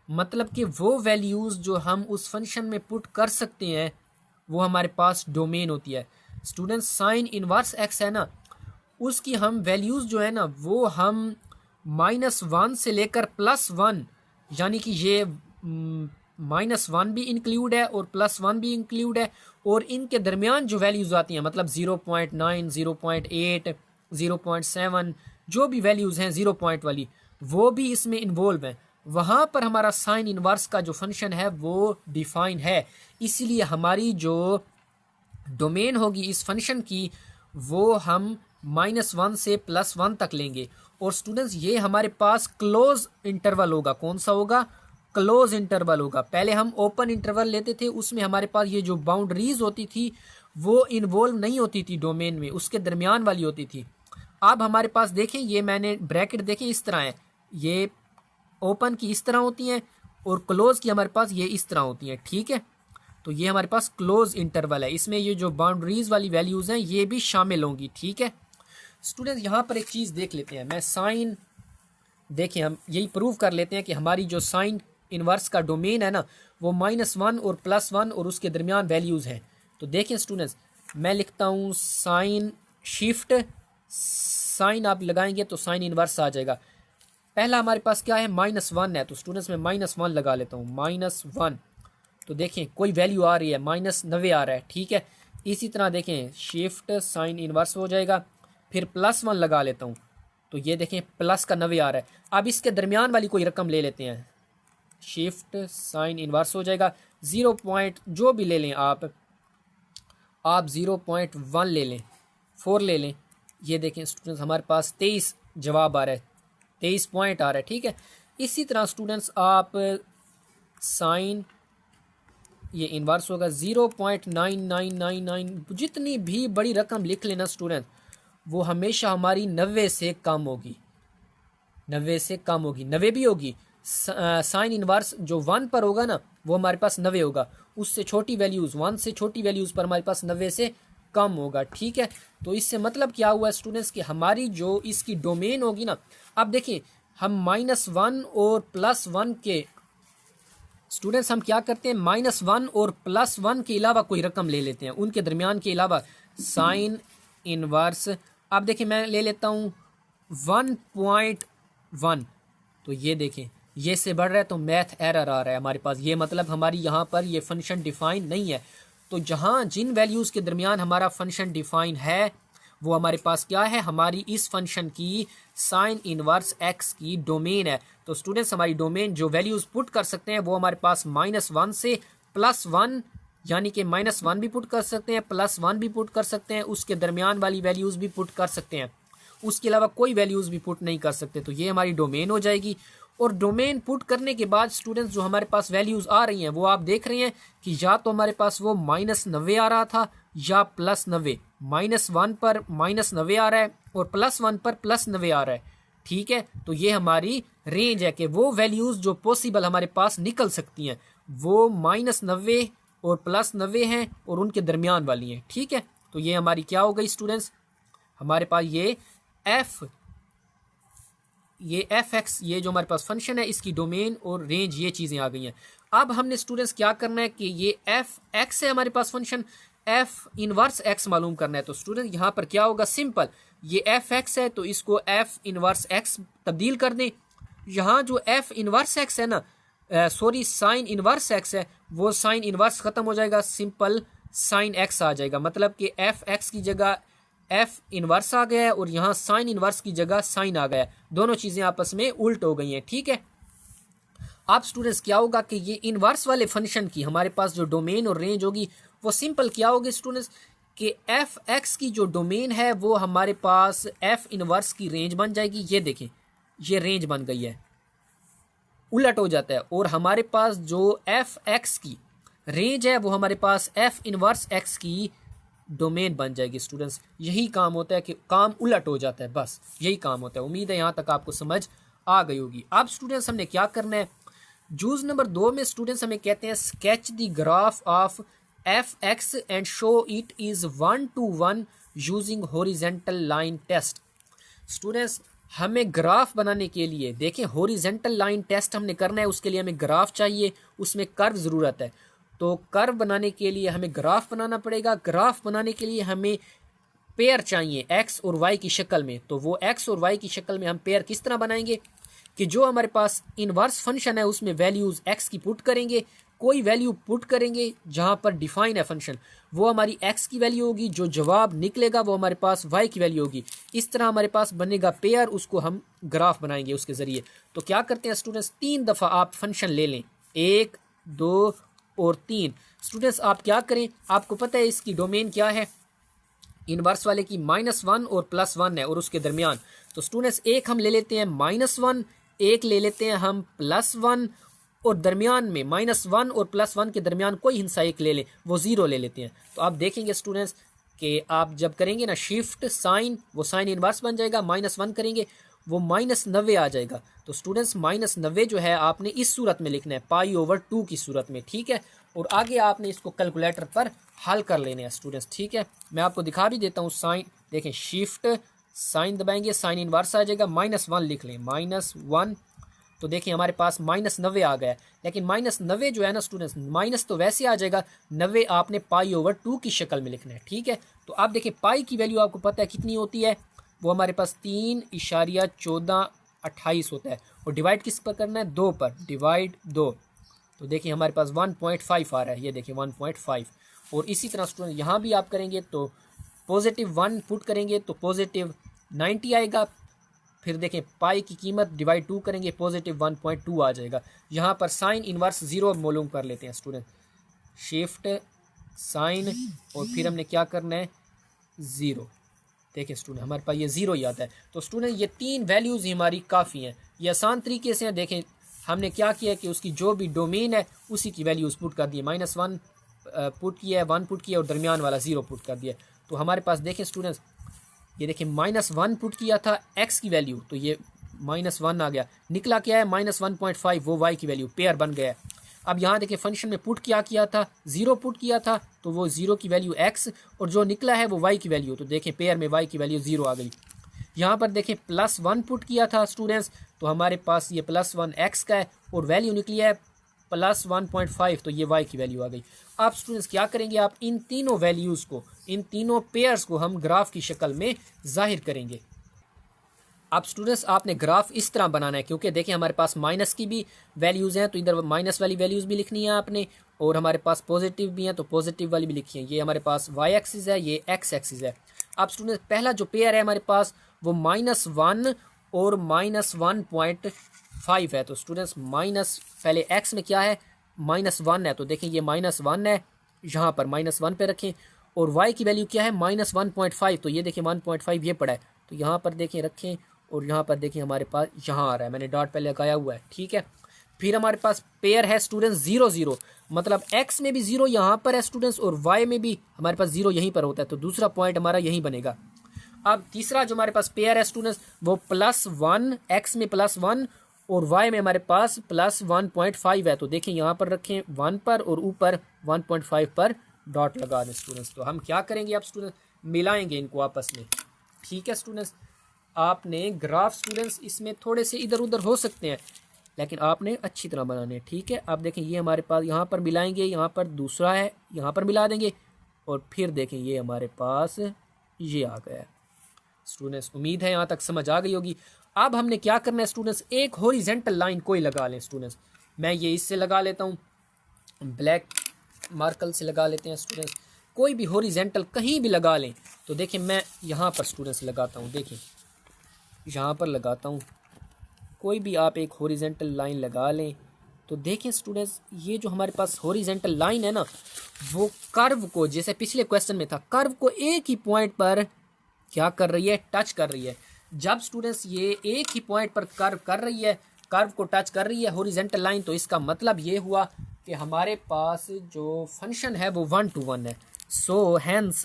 [SPEAKER 1] मतलब कि वो वैल्यूज़ जो हम उस फंक्शन में पुट कर सकते हैं वो हमारे पास डोमेन होती है। स्टूडेंट्स साइन इनवर्स एक्स है ना, उसकी हम वैल्यूज़ जो है ना वो हम -1 से लेकर +1, यानी कि ये -1 भी इंक्लूड है और +1 भी इंक्लूड है, और इनके दरमियान जो वैल्यूज़ आती हैं मतलब 0.9, 0.8, 0.7 जो भी वैल्यूज़ हैं 0 पॉइंट वाली वो भी इसमें इन्वॉल्व हैं। वहाँ पर हमारा साइन इनवर्स का जो फंक्शन है वो डिफाइन है। इसीलिए हमारी जो डोमेन होगी इस फंक्शन की वो हम -1 से +1 तक लेंगे। और स्टूडेंट्स ये हमारे पास क्लोज इंटरवल होगा। कौन सा होगा? क्लोज इंटरवल होगा। पहले हम ओपन इंटरवल लेते थे, उसमें हमारे पास ये जो बाउंड्रीज होती थी वो इन्वॉल्व नहीं होती थी डोमेन में, उसके दरमियान वाली होती थी। अब हमारे पास देखें ये मैंने ब्रैकेट देखें इस तरह है, ये ओपन की इस तरह होती हैं और क्लोज की हमारे पास ये इस तरह होती हैं। ठीक है, तो ये हमारे पास क्लोज इंटरवल है, इसमें ये जो बाउंड्रीज वाली वैल्यूज़ हैं ये भी शामिल होंगी। ठीक है स्टूडेंट, यहाँ पर एक चीज़ देख लेते हैं। मैं साइन देखें, हम यही प्रूव कर लेते हैं कि हमारी जो साइन इनवर्स का डोमेन है ना वो -1 और +1 और उसके दरमियान वैल्यूज़ हैं। तो देखें स्टूडेंट्स, मैं लिखता हूँ साइन शिफ्ट, साइन आप लगाएंगे तो साइन इनवर्स आ जाएगा। पहला हमारे पास क्या है? -1 है, तो स्टूडेंट्स मैं -1 लगा लेता हूँ, -1। तो देखें कोई वैल्यू आ रही है, -90 आ रहा है। ठीक है, इसी तरह देखें शिफ्ट साइन इनवर्स हो जाएगा, फिर +1 लगा लेता हूँ तो ये देखें प्लस का 90 आ रहा है। अब इसके दरमियान वाली कोई रकम ले लेते हैं, शिफ्ट साइन इनवर्स हो जाएगा 0 पॉइंट जो भी ले लें आप 0.1 ले लें, 4 ले लें। ये देखें स्टूडेंट्स हमारे पास 23 जवाब आ रहा है, 23 पॉइंट आ रहा है। ठीक है, इसी तरह स्टूडेंट्स आप साइन ये इनवर्स होगा 0.9999, जितनी भी बड़ी रकम लिख लेना स्टूडेंट वो हमेशा हमारी 90 से कम होगी, 90 से कम होगी, 90 भी होगी। साइन इनवर्स जो 1 पर होगा ना वो हमारे पास 90 होगा, उससे छोटी वैल्यूज़ 1 से छोटी वैल्यूज़ पर हमारे पास 90 से कम होगा। ठीक है, तो इससे मतलब क्या हुआ स्टूडेंट्स कि हमारी जो इसकी डोमेन होगी ना, अब देखिए हम -1 और +1 के स्टूडेंट्स हम क्या करते हैं, -1 और +1 के अलावा कोई रकम ले लेते हैं, उनके दरमियान के अलावा साइन इनवर्स। अब देखिए मैं ले लेता हूँ 1.1, तो ये देखें ये से बढ़ रहा है तो मैथ एरर आ रहा है हमारे पास, ये मतलब हमारी यहाँ पर ये फंक्शन डिफाइन नहीं है। तो जहाँ जिन वैल्यूज़ के दरमियान हमारा फंक्शन डिफाइन है वो हमारे पास क्या है, हमारी इस फंक्शन की साइन इनवर्स एक्स की डोमेन है। तो स्टूडेंट्स हमारी डोमेन जो वैल्यूज़ पुट कर सकते हैं वो हमारे पास -1 से +1, यानी कि -1 भी पुट कर सकते हैं, +1 भी पुट कर सकते हैं, उसके दरमियान वाली वैल्यूज़ भी पुट कर सकते हैं, उसके अलावा कोई वैल्यूज़ भी पुट नहीं कर सकते। तो ये हमारी डोमेन हो जाएगी। और डोमेन पुट करने के बाद स्टूडेंट्स जो हमारे पास वैल्यूज़ आ रही हैं वो आप देख रहे हैं कि या तो हमारे पास वो -90 आ रहा था या +90। -1 पर -90 आ रहा है और +1 पर +90 आ रहा है। ठीक है, तो ये हमारी रेंज है कि वो वैल्यूज़ जो पॉसिबल हमारे पास निकल सकती हैं वो -90 और +90 हैं और उनके दरमियान वाली हैं। ठीक है, तो ये हमारी क्या हो गई स्टूडेंट्स, हमारे पास ये एफ एक्स ये जो हमारे पास फंक्शन है इसकी डोमेन और रेंज ये चीज़ें आ गई हैं। अब हमने स्टूडेंट्स क्या करना है कि ये एफ एक्स है हमारे पास फंक्शन, एफ इनवर्स एक्स मालूम करना है। तो स्टूडेंट यहाँ पर क्या होगा, सिंपल, ये एफ एक्स है तो इसको एफ इनवर्स एक्स तब्दील कर दें। यहाँ जो एफ इनवर्स एक्स है ना, सॉरी साइन इनवर्स एक्स है, वो साइन इनवर्स ख़त्म हो जाएगा, सिंपल साइन एक्स आ जाएगा। मतलब कि एफ एक्स की जगह एफ इनवर्स आ गया है और यहाँ साइन इनवर्स की जगह साइन आ गया है, दोनों चीज़ें आपस में उल्ट हो गई हैं। ठीक है, अब स्टूडेंट्स क्या होगा कि ये इनवर्स वाले फंक्शन की हमारे पास जो डोमेन और रेंज होगी वो सिंपल क्या होगी स्टूडेंट्स कि एफ एक्स की जो डोमेन है वो हमारे पास एफ इनवर्स की रेंज बन जाएगी। ये देखें, ये रेंज बन गई है, उलट हो जाता है, और हमारे पास जो एफ एक्स की रेंज है वो हमारे पास एफ इनवर्स एक्स की डोमेन बन जाएगी। स्टूडेंट्स यही काम होता है कि काम उलट हो जाता है, बस यही काम होता है। उम्मीद है यहाँ तक आपको समझ आ गई होगी। अब स्टूडेंट्स हमने क्या करना है, जूज नंबर 2 में स्टूडेंट्स हमें कहते हैं sketch the graph of F X and show it is 1:1 using horizontal line test. Students हमें ग्राफ बनाने के लिए देखें, हॉरिजेंटल लाइन टेस्ट हमने करना है, उसके लिए हमें ग्राफ चाहिए, उसमें कर्व ज़रूरत है। तो कर्व बनाने के लिए हमें ग्राफ बनाना पड़ेगा। ग्राफ बनाने के लिए हमें पेयर चाहिए एक्स और वाई की शक्ल में। तो वो एक्स और वाई की शक्ल में हम पेयर किस तरह बनाएंगे कि जो हमारे पास इनवर्स फंक्शन है उसमें वैल्यूज़ एक्स की पुट करेंगे, कोई वैल्यू पुट करेंगे जहाँ पर डिफाइन है फंक्शन, वो हमारी एक्स की वैल्यू होगी, जो जवाब निकलेगा वो हमारे पास वाई की वैल्यू होगी। इस तरह हमारे पास बनेगा पेयर, उसको हम ग्राफ बनाएंगे उसके ज़रिए। तो क्या करते हैं स्टूडेंट्स, 3 दफ़ा आप फंक्शन ले लें, 1, 2 और 3। स्टूडेंट्स आप क्या करें, आपको पता है इसकी डोमेन क्या है, इनवर्स वाले की -1 और +1 है और उसके दरमियान। तो स्टूडेंट्स एक हम ले लेते हैं -1, एक ले लेते हैं हम +1 और दरमियान में -1 और +1 के दरमियान कोई हिस्सा एक ले लें, वो 0 ले लेते हैं। तो आप देखेंगे स्टूडेंट्स कि आप जब करेंगे ना शिफ्ट साइन, वो साइन इनवर्स बन जाएगा, -1 करेंगे वो -90 आ जाएगा। तो स्टूडेंट्स -90 जो है आपने इस सूरत में लिखना है, π/2 की सूरत में। ठीक है, और आगे आपने इसको कैलकुलेटर पर हल कर लेने हैं स्टूडेंट्स। ठीक है, मैं आपको दिखा भी देता हूँ। साइन देखें, शिफ्ट साइन दबाएंगे, साइन इनवर्स आ जाएगा, -1 लिख लें, -1। तो देखिए हमारे पास -90 आ गया है, लेकिन -90 जो है ना स्टूडेंट्स, माइनस तो वैसे आ जाएगा, 90 आपने π/2 की शक्ल में लिखना है। ठीक है, तो आप देखिए पाई की वैल्यू आपको पता है कितनी होती है, वो हमारे पास 3.1428 होता है, और डिवाइड किस पर करना है, 2 पर, डिवाइड 2। तो देखिए हमारे पास 1.5 आ रहा है, ये देखिए 1.5। और इसी तरह स्टूडेंट यहाँ भी आप करेंगे तो +1 पुट करेंगे तो +90 आएगा। फिर देखें पाई की कीमत डिवाइड 2 करेंगे, +1.2 आ जाएगा। यहाँ पर साइन इनवर्स 0 मालूम कर लेते हैं स्टूडेंट, शिफ्ट साइन और फिर हमने क्या करना है 0। देखिए स्टूडेंट हमारे पास ये 0 ही आता है। तो स्टूडेंट ये 3 वैल्यूज़ ही हमारी काफ़ी हैं, ये आसान तरीके से हैं। देखें हमने क्या किया कि उसकी जो भी डोमेन है उसी की वैल्यूज़ पुट कर दी, -1 पुट किया है, 1 पुट किया और दरमियान वाला 0 पुट कर दिया। तो हमारे पास देखें स्टूडेंट्स, ये देखिए -1 पुट किया था एक्स की वैल्यू, तो ये -1 आ गया, निकला क्या है -1.5, वो वाई की वैल्यू, पेयर बन गया है। अब यहाँ देखिए फंक्शन में पुट क्या किया था, 0 पुट किया था, तो वो 0 की वैल्यू एक्स, और जो निकला है वो वाई की वैल्यू, तो देखें पेयर में वाई की वैल्यू 0 आ गई। यहाँ पर देखें +1 पुट किया था स्टूडेंट्स, तो हमारे पास ये +1 एक्स का है और वैल्यू निकली है +1.5, तो ये वाई की वैल्यू आ गई। अब स्टूडेंट्स क्या करेंगे, आप इन तीनों वैल्यूज़ को, इन तीनों पेयर्स को हम ग्राफ की शक्ल में जाहिर करेंगे। अब स्टूडेंट्स आपने ग्राफ इस तरह बनाना है, क्योंकि देखिए हमारे पास माइनस की भी वैल्यूज़ हैं, तो इधर माइनस वाली वैल्यूज़ भी लिखनी है आपने, और हमारे पास पॉजिटिव भी हैं तो पॉजिटिव वाली भी लिखी है। ये हमारे पास वाई एक्सिस है, ये एक्स एक्सिस है। अब स्टूडेंट्स पहला जो पेयर है हमारे पास वो -1 और -1.5 है। तो स्टूडेंट्स माइनस पहले एक्स में क्या है, -1 है, तो देखें ये -1 है, यहाँ पर -1 पे रखें, और वाई की वैल्यू क्या है -1.5, तो ये देखिए 1.5 ये पड़ा है, तो यहाँ पर देखें रखें, और यहाँ पर देखिए हमारे पास यहाँ आ रहा है, मैंने डॉट पहले लगाया हुआ है। ठीक है, फिर हमारे पास पेयर है स्टूडेंट्स 0 0, मतलब x में भी 0 यहाँ पर है स्टूडेंट्स और y में भी हमारे पास 0 यहीं पर होता है, तो दूसरा पॉइंट हमारा यहीं बनेगा। अब तीसरा जो हमारे पास पेयर है स्टूडेंट्स वो +1, x में +1 और y में हमारे पास +1.5 है, तो देखें यहाँ पर रखें 1 पर और ऊपर 1.5 पर डॉट लगा दें स्टूडेंट्स। तो हम क्या करेंगे अब स्टूडेंट्स, मिलाएंगे इनको आपस में। ठीक है स्टूडेंट्स, आपने ग्राफ स्टूडेंट्स इसमें थोड़े से इधर उधर हो सकते हैं, लेकिन आपने अच्छी तरह बनाने हैं। ठीक है, आप देखें ये हमारे पास यहाँ पर मिलाएंगे, यहाँ पर दूसरा है यहाँ पर मिला देंगे और फिर देखें ये हमारे पास ये आ गया है। स्टूडेंट्स उम्मीद है यहाँ तक समझ आ गई होगी। अब हमने क्या करना है स्टूडेंट्स, एक हॉरिजेंटल लाइन कोई लगा लें स्टूडेंट्स। मैं ये इससे लगा लेता हूँ, ब्लैक मार्कर से लगा लेते हैं स्टूडेंट्स। कोई भी हॉरिजेंटल कहीं भी लगा लें, तो देखें मैं यहाँ पर स्टूडेंट्स लगाता हूँ, देखें यहाँ पर लगाता हूँ। कोई भी आप एक हॉरिजेंटल लाइन लगा लें तो देखें स्टूडेंट्स ये जो हमारे पास हॉरिजेंटल लाइन है ना, वो कर्व को, जैसे पिछले क्वेश्चन में था, कर्व को एक ही पॉइंट पर क्या कर रही है, टच कर रही है। जब स्टूडेंट्स ये एक ही पॉइंट पर कर्व कर रही है, कर्व को टच कर रही है हॉरिजेंटल लाइन, तो इसका मतलब ये हुआ कि हमारे पास जो फंक्शन है वो 1 to 1 है। So hence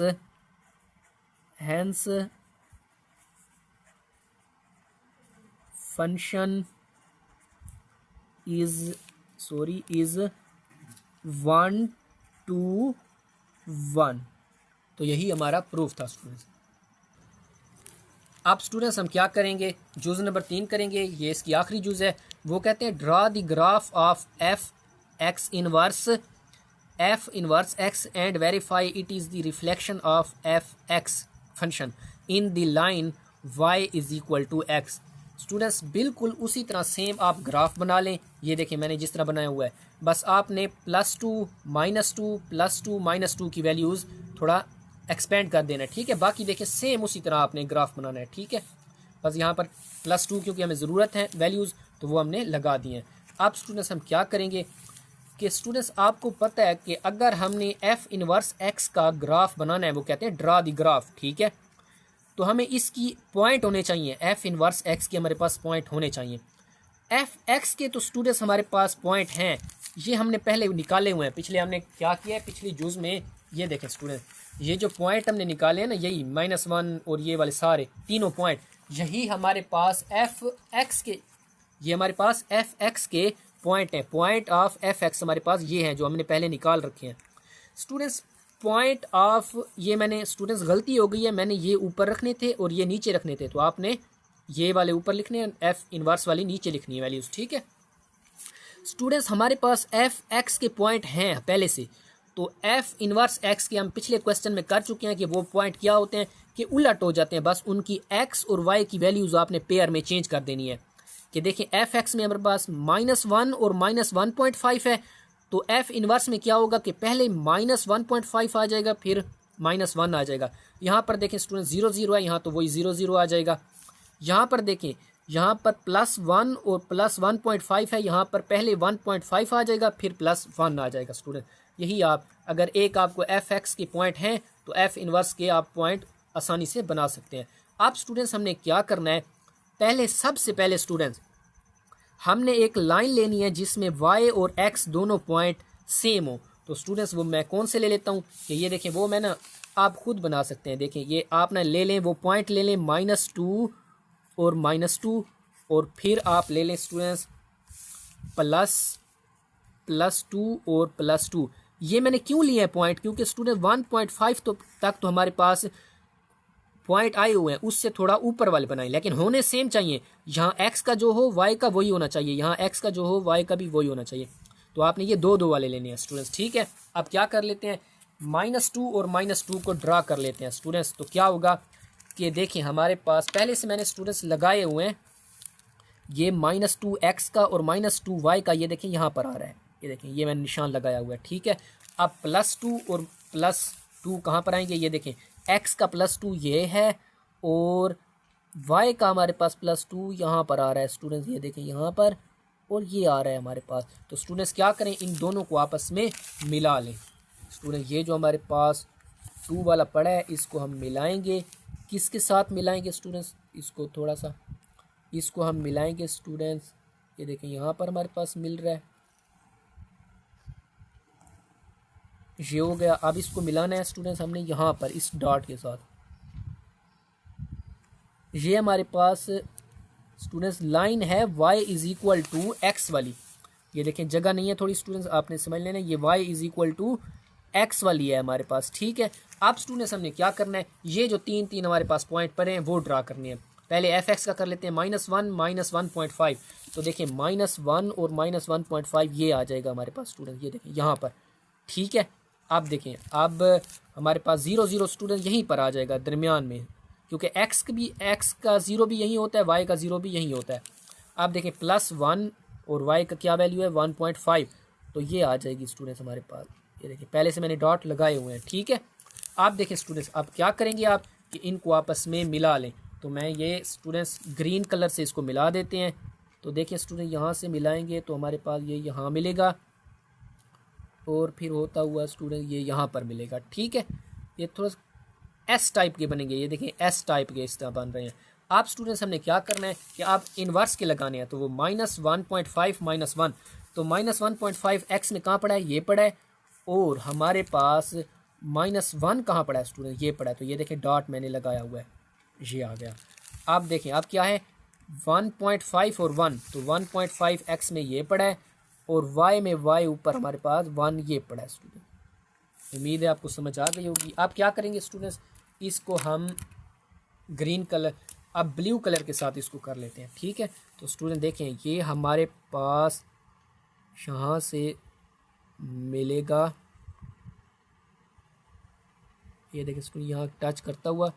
[SPEAKER 1] function is 1 to 1। तो यही हमारा प्रूफ था स्टूडेंट्स। अब स्टूडेंट्स हम क्या करेंगे, जुज नंबर 3 करेंगे, ये इसकी आखिरी जुज है। वो कहते हैं draw the graph of f inverse x and verify it is the reflection of f(x) function in the line y is equal to x। Students बिल्कुल उसी तरह सेम आप ग्राफ बना लें। ये देखें मैंने जिस तरह बनाया हुआ है, बस आपने +2 -2 +2 -2 की वैल्यूज़ थोड़ा एक्सपेंड कर देना है। ठीक है, बाकी देखिए सेम उसी तरह आपने ग्राफ बनाना है। ठीक है, बस यहाँ पर +2 क्योंकि हमें ज़रूरत है वैल्यूज़, तो वो हमने लगा दी हैं। अब स्टूडेंट्स हम क्या करेंगे कि स्टूडेंट्स आपको पता है कि अगर हमने f इनवर्स x का ग्राफ बनाना है, वो कहते हैं ड्रा द ग्राफ। ठीक है, तो हमें इसकी पॉइंट होने चाहिए, f इनवर्स x के हमारे पास पॉइंट होने चाहिए। f(x) के तो स्टूडेंट्स हमारे पास पॉइंट हैं, ये हमने पहले निकाले हुए हैं। पिछले हमने क्या किया है, पिछली जुज में ये देखें स्टूडेंट, ये जो पॉइंट हमने निकाले हैं ना, यही -1 और ये वाले सारे तीनों पॉइंट, यही हमारे पास f(x) के, ये हमारे पास f(x) के पॉइंट हैं। पॉइंट ऑफ f(x) हमारे पास ये हैं जो हमने पहले निकाल रखे हैं स्टूडेंट्स। पॉइंट ऑफ, ये मैंने स्टूडेंट्स गलती हो गई है, मैंने ये ऊपर रखने थे और ये नीचे रखने थे, तो आपने ये वाले ऊपर लिखने हैं, f इनवर्स वाली नीचे लिखनी है वैल्यूज़। ठीक है स्टूडेंट्स, हमारे पास f(x) के पॉइंट हैं पहले से, तो f इनवर्स x के हम पिछले क्वेश्चन में कर चुके हैं कि वो पॉइंट क्या होते हैं कि उलट हो जाते हैं, बस उनकी x और y की वैल्यूज़ आपने पेयर में चेंज कर देनी है। कि देखिए f(x) में हमारे पास -1 और -1.5 है, तो f इनवर्स में क्या होगा कि पहले -1.5 आ जाएगा, फिर -1 आ जाएगा। यहाँ पर देखें स्टूडेंट 0 0 है, यहाँ तो वही 0 0 आ जाएगा। यहाँ पर देखें, यहाँ पर +1 और +1.5 है, यहाँ पर पहले 1.5 आ जाएगा, फिर +1 आ जाएगा स्टूडेंट। यही आप, अगर एक आपको f(x) के पॉइंट हैं तो f इनवर्स के आप पॉइंट आसानी से बना सकते हैं। अब स्टूडेंट्स हमने क्या करना है, पहले सबसे पहले स्टूडेंट्स हमने एक लाइन लेनी है जिसमें y और x दोनों पॉइंट सेम हो। तो स्टूडेंट्स वो मैं कौन से ले लेता हूँ कि ये देखें, वो मैं ना आप खुद बना सकते हैं। देखें ये आप ना ले लें, वो पॉइंट ले लें -2 और -2, और फिर आप ले लें स्टूडेंट्स +2 और +2। ये मैंने क्यों लिए हैं पॉइंट, क्योंकि स्टूडेंट 1.5 तक तो हमारे पास पॉइंट आए हुए हैं, उससे थोड़ा ऊपर वाले बनाए, लेकिन होने सेम चाहिए। यहाँ x का जो हो y का वही होना चाहिए, यहाँ x का जो हो y का भी वही होना चाहिए। तो आपने ये दो वाले लेने हैं स्टूडेंट्स। ठीक है, अब क्या कर लेते हैं, -2 और -2 को ड्रा कर लेते हैं स्टूडेंट्स। तो क्या होगा कि देखिए हमारे पास पहले से मैंने स्टूडेंट्स लगाए हुए हैं, ये -2x का और -2y का, ये देखें यहाँ पर आ रहा है, ये देखें ये मैंने निशान लगाया हुआ है। ठीक है, अब +2 और +2 कहाँ पर आएंगे, ये देखें x का +2 ये है और y का हमारे पास +2 यहाँ पर आ रहा है स्टूडेंट्स, ये देखें यहाँ पर, और ये आ रहा है हमारे पास। तो स्टूडेंट्स क्या करें, इन दोनों को आपस में मिला लें स्टूडेंट। ये जो हमारे पास 2 वाला पड़ा है इसको हम मिलाएंगे, किसके साथ मिलाएंगे स्टूडेंट्स, इसको थोड़ा सा, इसको हम मिलाएंगे स्टूडेंट्स ये देखें यहाँ पर हमारे पास मिल रहा है, ये हो गया। अब इसको मिलाना है स्टूडेंट्स हमने यहाँ पर इस डॉट के साथ। ये हमारे पास स्टूडेंट्स लाइन है y is equal to X वाली। ये देखें जगह नहीं है थोड़ी स्टूडेंट्स, आपने समझ लेना, ये y is equal to X वाली है हमारे पास, ठीक है। अब स्टूडेंट्स हमने क्या करना है, ये जो तीन तीन हमारे पास पॉइंट पड़े हैं वो ड्रा करने हैं। पहले एफ एक्स का कर लेते हैं -1 -1.5। तो देखिए -1 और -1.5 ये आ जाएगा हमारे पास स्टूडेंट, ये देखें यहाँ पर, ठीक है। अब देखें अब हमारे पास 0 0 स्टूडेंट यहीं पर आ जाएगा दरमियान में, क्योंकि x का 0 भी यहीं होता है, y का 0 भी यहीं होता है। अब देखें +1 और y का क्या वैल्यू है 1.5, तो ये आ जाएगी स्टूडेंट्स हमारे पास। ये देखिए पहले से मैंने डॉट लगाए हुए हैं, ठीक है। आप देखें स्टूडेंट्स अब क्या करेंगे आप कि इनको आपस में मिला लें। तो मैं ये स्टूडेंट्स ग्रीन कलर से इसको मिला देते हैं। तो देखिए स्टूडेंट यहाँ से मिलाएंगे तो हमारे पास ये यहाँ मिलेगा और फिर होता हुआ स्टूडेंट ये यहाँ पर मिलेगा, ठीक है। ये थोड़ा एस टाइप के बनेंगे, ये देखें एस टाइप के इस तरह बन रहे हैं। आप स्टूडेंट्स हमने क्या करना है कि आप इन्वर्स के लगाने हैं, तो वो -1.5 -1, तो -1.5 एक्स में कहाँ पड़ा है, ये पड़ा है, और हमारे पास -1 कहाँ पड़ा है स्टूडेंट, ये पड़ा है। तो ये देखें डॉट मैंने लगाया हुआ है, ये आ गया। आप देखें अब क्या है 1.5 और 1, तो 1.5 एक्स में ये पड़ा है और y में y ऊपर हमारे पास 1 ये पड़ा है स्टूडेंट। उम्मीद है आपको समझ आ गई होगी। आप क्या करेंगे स्टूडेंट्स, इसको हम ग्रीन कलर अब ब्लू कलर के साथ इसको कर लेते हैं, ठीक है। तो स्टूडेंट देखें ये हमारे पास यहाँ से मिलेगा, ये देखें स्टूडेंट यहाँ टच करता हुआ,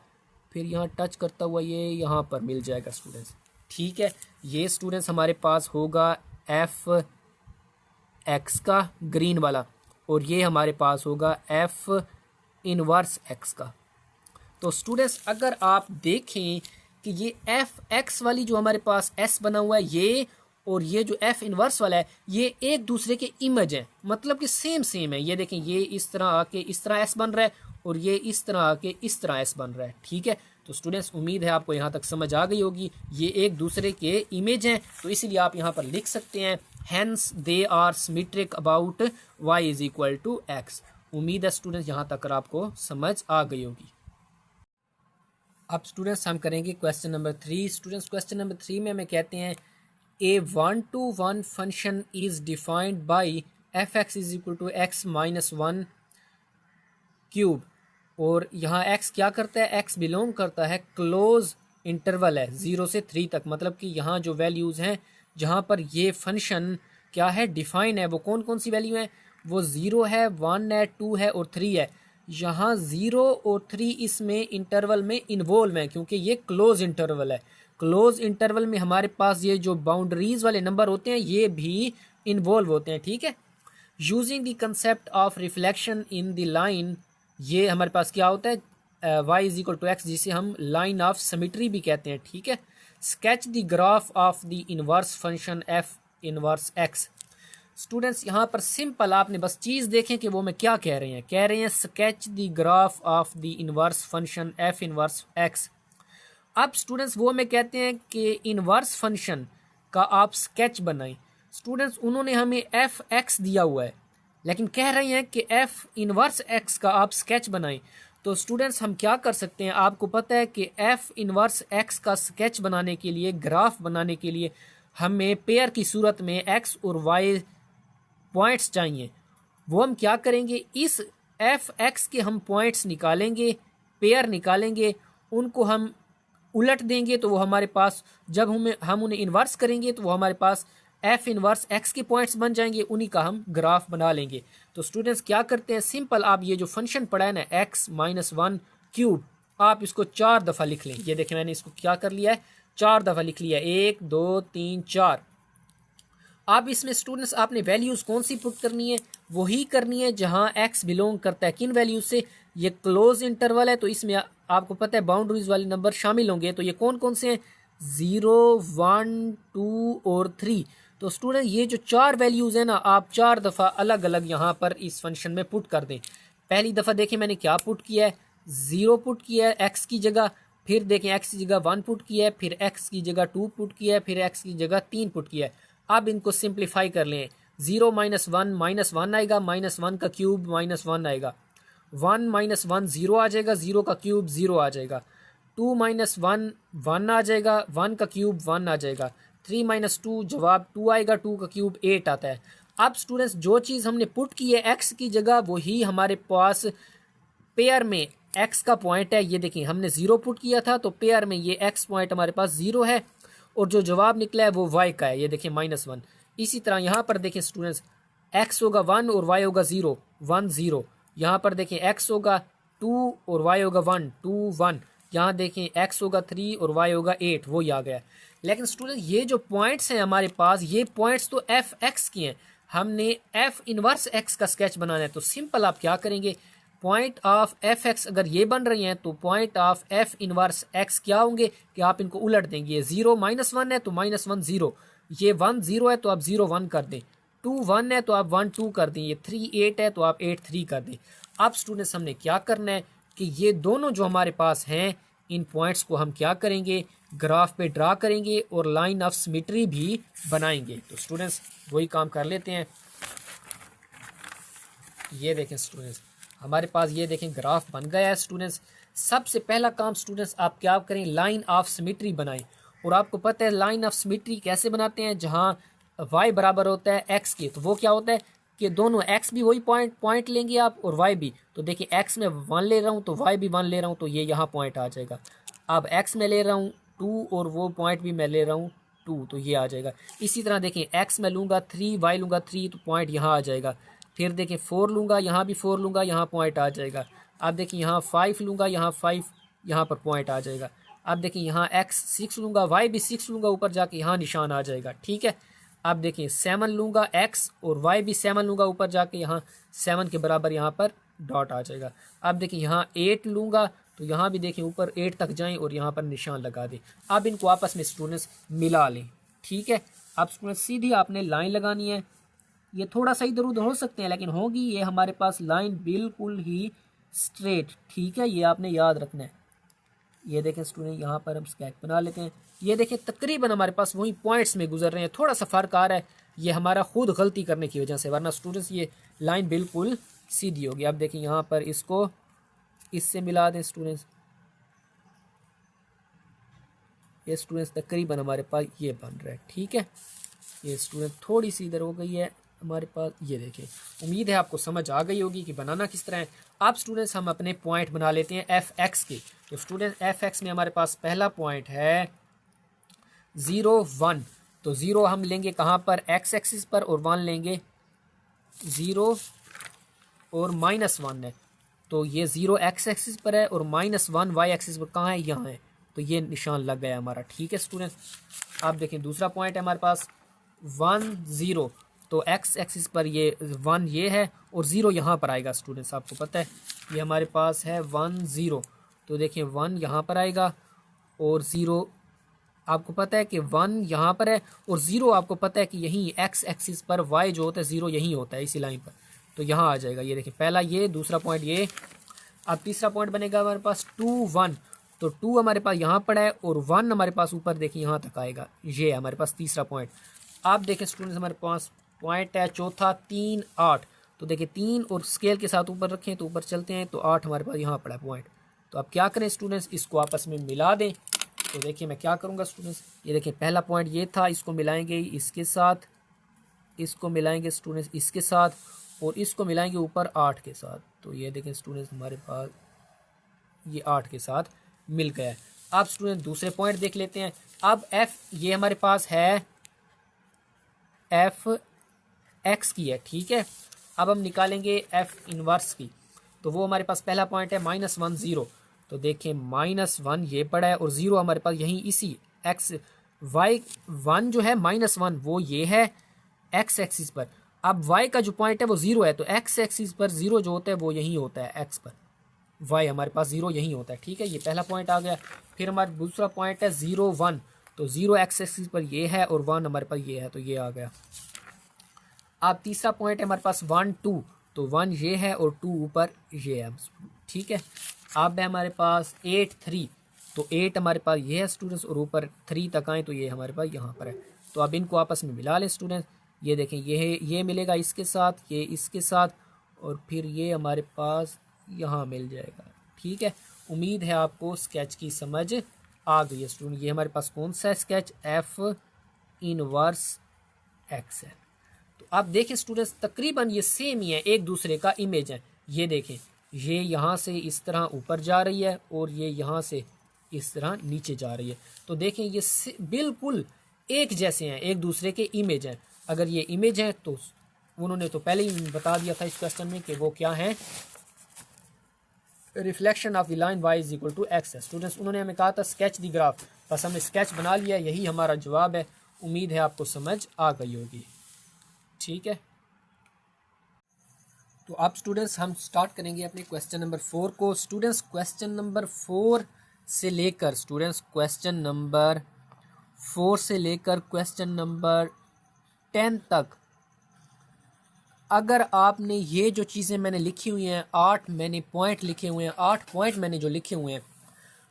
[SPEAKER 1] फिर यहाँ टच करता हुआ ये यहाँ पर मिल जाएगा स्टूडेंट्स, ठीक है। ये स्टूडेंट्स हमारे पास होगा एफ एक्स का ग्रीन वाला, और ये हमारे पास होगा एफ इनवर्स एक्स का। तो स्टूडेंट्स अगर आप देखें कि ये एफ एक्स वाली जो हमारे पास एस बना हुआ है ये, और ये जो एफ इनवर्स वाला है ये एक दूसरे के इमेज है, मतलब कि सेम है। ये देखें ये इस तरह आके इस तरह एस बन रहा है और ये इस तरह आके इस तरह एस बन रहा है, ठीक है। तो स्टूडेंट्स उम्मीद है आपको यहाँ तक समझ आ गई होगी, ये एक दूसरे के इमेज हैं, तो इसीलिए आप यहाँ पर लिख सकते हैं hence they are symmetric about y is equal to X. उम्मीद है स्टूडेंट्स यहाँ तक आपको समझ आ गई होगी। अब स्टूडेंट्स हम करेंगे question number 3। Students question number 3 में हमें कहते हैं A 1-to-1 function is defined by F X is equal to X -1 cube, और यहाँ x क्या करता है, x बिलोंग करता है क्लोज इंटरवल है 0 से 3 तक, मतलब कि यहाँ जो वैल्यूज़ हैं जहाँ पर ये फंक्शन क्या है डिफाइन है, वो कौन कौन सी वैल्यू है, वो 0 है, 1 है, 2 है और 3 है। यहाँ 0 और 3 इसमें इंटरवल में इन्वॉल्व है, क्योंकि ये क्लोज इंटरवल है। क्लोज इंटरवल में हमारे पास ये जो बाउंड्रीज वाले नंबर होते हैं ये भी इन्वॉल्व होते हैं, ठीक है। Using the concept of reflection in the line, ये हमारे पास क्या होता है y is equal to X, जिसे हम लाइन ऑफ सिमेट्री भी कहते हैं, ठीक है। Sketch the graph of the inverse function f inverse x। Students यहाँ पर सिंपल आपने बस चीज़ देखें कि वो मैं क्या कह रहे हैं sketch the graph of the inverse function f inverse x। अब स्टूडेंट्स वो हमें कहते हैं कि इनवर्स फंक्शन का आप स्केच बनाएं। स्टूडेंट्स उन्होंने हमें एफ एक्स दिया हुआ है, लेकिन कह रहे हैं कि एफ इनवर्स एक्स का आप स्केच बनाएं। तो स्टूडेंट्स हम क्या कर सकते हैं, आपको पता है कि एफ इनवर्स एक्स का स्केच बनाने के लिए, ग्राफ बनाने के लिए हमें पेयर की सूरत में एक्स और वाई पॉइंट्स चाहिए। वो हम क्या करेंगे, इस एफ एक्स के हम पॉइंट्स निकालेंगे, पेयर निकालेंगे, उनको हम उलट देंगे तो वो हमारे पास, जब हम उन्हें इन्वर्स करेंगे तो वो हमारे पास एफ इनवर्स एक्स के पॉइंट्स बन जाएंगे, उन्हीं का हम ग्राफ बना लेंगे। तो स्टूडेंट्स क्या करते हैं, सिंपल आप ये जो फंक्शन पढ़ा है ना एक्स -1 क्यूब, आप इसको 4 दफ़ा लिख लें। ये देखें मैंने इसको क्या कर लिया है, 4 दफ़ा लिख लिया, 1 2 3 4। अब इसमें स्टूडेंट्स आपने वैल्यूज़ कौन सी पुट करनी है, वही करनी है जहां एक्स बिलोंग करता है किन वैल्यूज से, ये क्लोज इंटरवल है तो इसमें आपको पता है बाउंड्रीज वाले नंबर शामिल होंगे। तो ये कौन कौन से हैं, 0 1 2 और 3। तो स्टूडेंट ये जो 4 वैल्यूज़ हैं ना, आप 4 दफ़ा अलग अलग यहाँ पर इस फंक्शन में पुट कर दें। पहली दफ़ा देखें मैंने क्या पुट किया है, 0 पुट किया है एक्स की जगह, फिर देखें एक्स की जगह 1 पुट किया है, फिर एक्स की जगह 2 पुट किया है, फिर एक्स की जगह 3 पुट किया है। अब इनको सिंप्लीफाई कर लें, 0 माइनस वन आएगा, माइनस वन का क्यूब माइनस वन आएगा, 1 माइनस वन 0 आ जाएगा, 0 का क्यूब 0 आ जाएगा, 2 माइनस वन 1 आ जाएगा, 1 का क्यूब 1 आ जाएगा, 3 माइनस टू जवाब 2 आएगा, 2 का क्यूब 8 आता है। अब स्टूडेंट्स जो चीज़ हमने पुट की है एक्स की जगह वही हमारे पास पेयर में एक्स का पॉइंट है। ये देखिए हमने 0 पुट किया था तो पेयर में ये एक्स पॉइंट हमारे पास 0 है और जो जवाब निकला है वो वाई का है, ये देखिए -1। इसी तरह यहाँ पर देखें स्टूडेंट्स एक्स होगा 1 और वाई होगा 0, 1 0। यहाँ पर देखें एक्स होगा 2 और वाई होगा 1, 2 1। यहाँ देखें एक्स होगा 3 और वाई होगा 8, वो ही आ गया। लेकिन स्टूडेंट ये जो पॉइंट्स हैं हमारे पास, ये पॉइंट्स तो एफ एक्स की हैं, हमने एफ इनवर्स एक्स का स्केच बनाना है। तो सिंपल आप क्या करेंगे, पॉइंट ऑफ एफ एक्स अगर ये बन रही हैं तो point of F inverse x क्या होंगे कि आप इनको उलट देंगे। ये 0 -1 है तो -1 0, ये 1 0 है तो आप 0 1 कर दें, 2 1 है तो आप 1 2 कर दें, ये 3 8 है तो आप 8 3 कर दें। अब स्टूडेंट्स हमने क्या करना है कि ये दोनों जो हमारे पास हैं इन पॉइंट्स को हम क्या करेंगे, ग्राफ पे ड्रा करेंगे और लाइन ऑफ सिमेट्री भी बनाएंगे। तो स्टूडेंट्स वही काम कर लेते हैं। ये देखें स्टूडेंट्स हमारे पास ये देखें ग्राफ बन गया है। स्टूडेंट्स सबसे पहला काम स्टूडेंट्स आप क्या करें, लाइन ऑफ सिमेट्री बनाएं। और आपको पता है लाइन ऑफ सिमेट्री कैसे बनाते हैं, जहां y बराबर होता है x के, तो वो क्या होता है कि दोनों x भी वही पॉइंट लेंगे आप और y भी। तो देखिए x में 1 ले रहा हूँ तो y भी 1 ले रहा हूँ तो ये यहाँ पॉइंट आ जाएगा। अब x में ले रहा हूँ 2 और वो पॉइंट भी मैं ले रहा हूँ 2, तो ये आ जाएगा। इसी तरह देखें x में लूँगा 3, y लूँगा 3 तो पॉइंट यहाँ आ जाएगा। फिर देखें 4 लूँगा, यहाँ भी 4 लूँगा, यहाँ पॉइंट आ जाएगा। अब देखिए यहाँ 5 लूँगा, यहाँ 5 यहाँ पर पॉइंट आ जाएगा। अब देखिए यहाँ x 6 लूँगा, y भी 6 लूँगा, ऊपर जाके यहाँ निशान आ जाएगा। ठीक है। अब देखिए 7 लूँगा x और y भी 7 लूँगा, ऊपर जाके यहाँ 7 के बराबर यहाँ पर डॉट आ जाएगा। अब देखिए यहाँ 8 लूँगा तो यहाँ भी देखिए ऊपर 8 तक जाएं और यहाँ पर निशान लगा दें। अब इनको आपस में स्टूडेंट्स मिला लें। ठीक है। अब स्टूडेंट्स सीधी आपने लाइन लगानी है। ये थोड़ा सा इधर उधर हो सकते हैं लेकिन होगी ये हमारे पास लाइन बिल्कुल ही स्ट्रेट। ठीक है, ये आपने याद रखना है। ये देखें स्टूडेंट यहाँ पर हम स्केच बना लेते हैं। ये देखें तकरीबन हमारे पास वही पॉइंट्स में गुजर रहे हैं, थोड़ा सा फर्क आ रहा है, ये हमारा खुद गलती करने की वजह से, वरना स्टूडेंट्स ये लाइन बिल्कुल सीधी होगी। अब देखें यहाँ पर इसको इससे मिला दें स्टूडेंट्स, ये स्टूडेंट्स तकरीबन हमारे पास ये बन रहा है। ठीक है, ये स्टूडेंट थोड़ी सी इधर हो गई है हमारे पास। ये देखें, उम्मीद है आपको समझ आ गई होगी कि बनाना किस तरह है। अब स्टूडेंट्स हम अपने पॉइंट बना लेते हैं एफ एक्स के। तो स्टूडेंट एफ एक्स में हमारे पास पहला पॉइंट है 0 1, तो 0 हम लेंगे कहाँ पर, एक्स एक्सिस पर, और 1 लेंगे 0 और -1 है, तो ये 0 एक्स एक्सिस पर है और -1 वाई एक्सिस पर कहाँ है, यहाँ है, तो ये निशान लग गया हमारा। ठीक है स्टूडेंट। आप देखें दूसरा पॉइंट है हमारे पास 1 0, तो एक्स एक्सिस पर ये 1 ये है और 0 यहाँ पर आएगा। स्टूडेंट्स आपको पता है ये हमारे पास है 1 0, तो देखिए 1 यहाँ पर आएगा और 0 आपको पता है कि 1 यहाँ पर है और 0 आपको पता है कि यहीं एक्स एक्सिस पर y जो होता है 0 यहीं होता है इसी लाइन पर, तो यहाँ आ जाएगा। ये देखिए पहला ये, दूसरा पॉइंट ये। अब तीसरा पॉइंट बनेगा हमारे पास 2 1, तो 2 हमारे पास यहाँ पर है और 1 हमारे पास ऊपर देखिए यहाँ तक आएगा, ये है हमारे पास तीसरा पॉइंट। आप देखें स्टूडेंट्स हमारे पास पॉइंट है चौथा 3 8, तो देखिए 3 और स्केल के साथ ऊपर रखें तो ऊपर चलते हैं तो 8 हमारे पास यहाँ पड़ा पॉइंट। तो अब क्या करें स्टूडेंट्स, इसको आपस में मिला दें। तो देखिए मैं क्या करूँगा स्टूडेंट्स, ये देखिए पहला पॉइंट ये था, इसको मिलाएंगे इसके साथ, इसको मिलाएंगे स्टूडेंट्स इसके साथ, और इसको मिलाएंगे ऊपर 8 के साथ। तो ये देखें स्टूडेंट्स हमारे पास ये 8 के साथ मिल गया है। अब स्टूडेंट दूसरे पॉइंट देख लेते हैं। अब एफ ये हमारे पास है एफ एक्स की है। ठीक है, अब हम निकालेंगे एफ इनवर्स की, तो वो हमारे पास पहला पॉइंट है -1 0, तो देखें -1 ये पड़ा है और 0 हमारे पास यहीं इसी एक्स वाई 1 जो है -1 वो ये है एक्स एक्सिस पर। अब y का जो पॉइंट है वो 0 है, तो एक्स एक्सिस पर 0 जो होता है वो यहीं होता है एक्स पर, y हमारे पास 0 यहीं होता है। ठीक है, ये पहला पॉइंट आ गया। फिर हमारा दूसरा पॉइंट है 0 1, तो 0 एक्स एक्सिस पर ये है और 1 हमारे पास ये है, तो ये आ गया। अब तीसरा पॉइंट है हमारे पास 1 2, तो 1 ये है और 2 ऊपर ये है। ठीक है, अब है हमारे पास 8 3, तो 8 हमारे पास ये है स्टूडेंट्स और ऊपर 3 तक आए तो ये हमारे पास यहाँ पर है। तो अब इनको आपस में मिला लें स्टूडेंट्स। ये देखें, ये मिलेगा इसके साथ, ये इसके साथ, और फिर ये हमारे पास यहाँ मिल जाएगा। ठीक है, उम्मीद है आपको स्केच की समझ आ गई है स्टूडेंट। ये हमारे पास कौन सा है स्केच, एफ इनवर्स एक्स है। तो आप देखें स्टूडेंट्स, तकरीबन ये सेम ही है, एक दूसरे का इमेज है। ये देखें, ये यहाँ से इस तरह ऊपर जा रही है और ये यहाँ से इस तरह नीचे जा रही है। तो देखें ये बिल्कुल एक जैसे हैं, एक दूसरे के इमेज हैं। अगर ये इमेज है तो उन्होंने तो पहले ही बता दिया था इस क्वेश्चन में कि वो क्या है, reflection of the line y is equal to X है। स्टूडेंट्स उन्होंने हमें कहा था स्केच दी ग्राफ, बस हमने स्केच बना लिया, यही हमारा जवाब है। उम्मीद है आपको समझ आ गई होगी। ठीक है, तो अब स्टूडेंट्स हम स्टार्ट करेंगे अपने क्वेश्चन नंबर 4 को। स्टूडेंट्स क्वेश्चन नंबर 4 से लेकर क्वेश्चन नंबर 10 तक अगर आपने ये जो चीज़ें मैंने लिखी हुई हैं, 8 मैंने पॉइंट लिखे हुए हैं, 8 पॉइंट मैंने जो लिखे हुए हैं,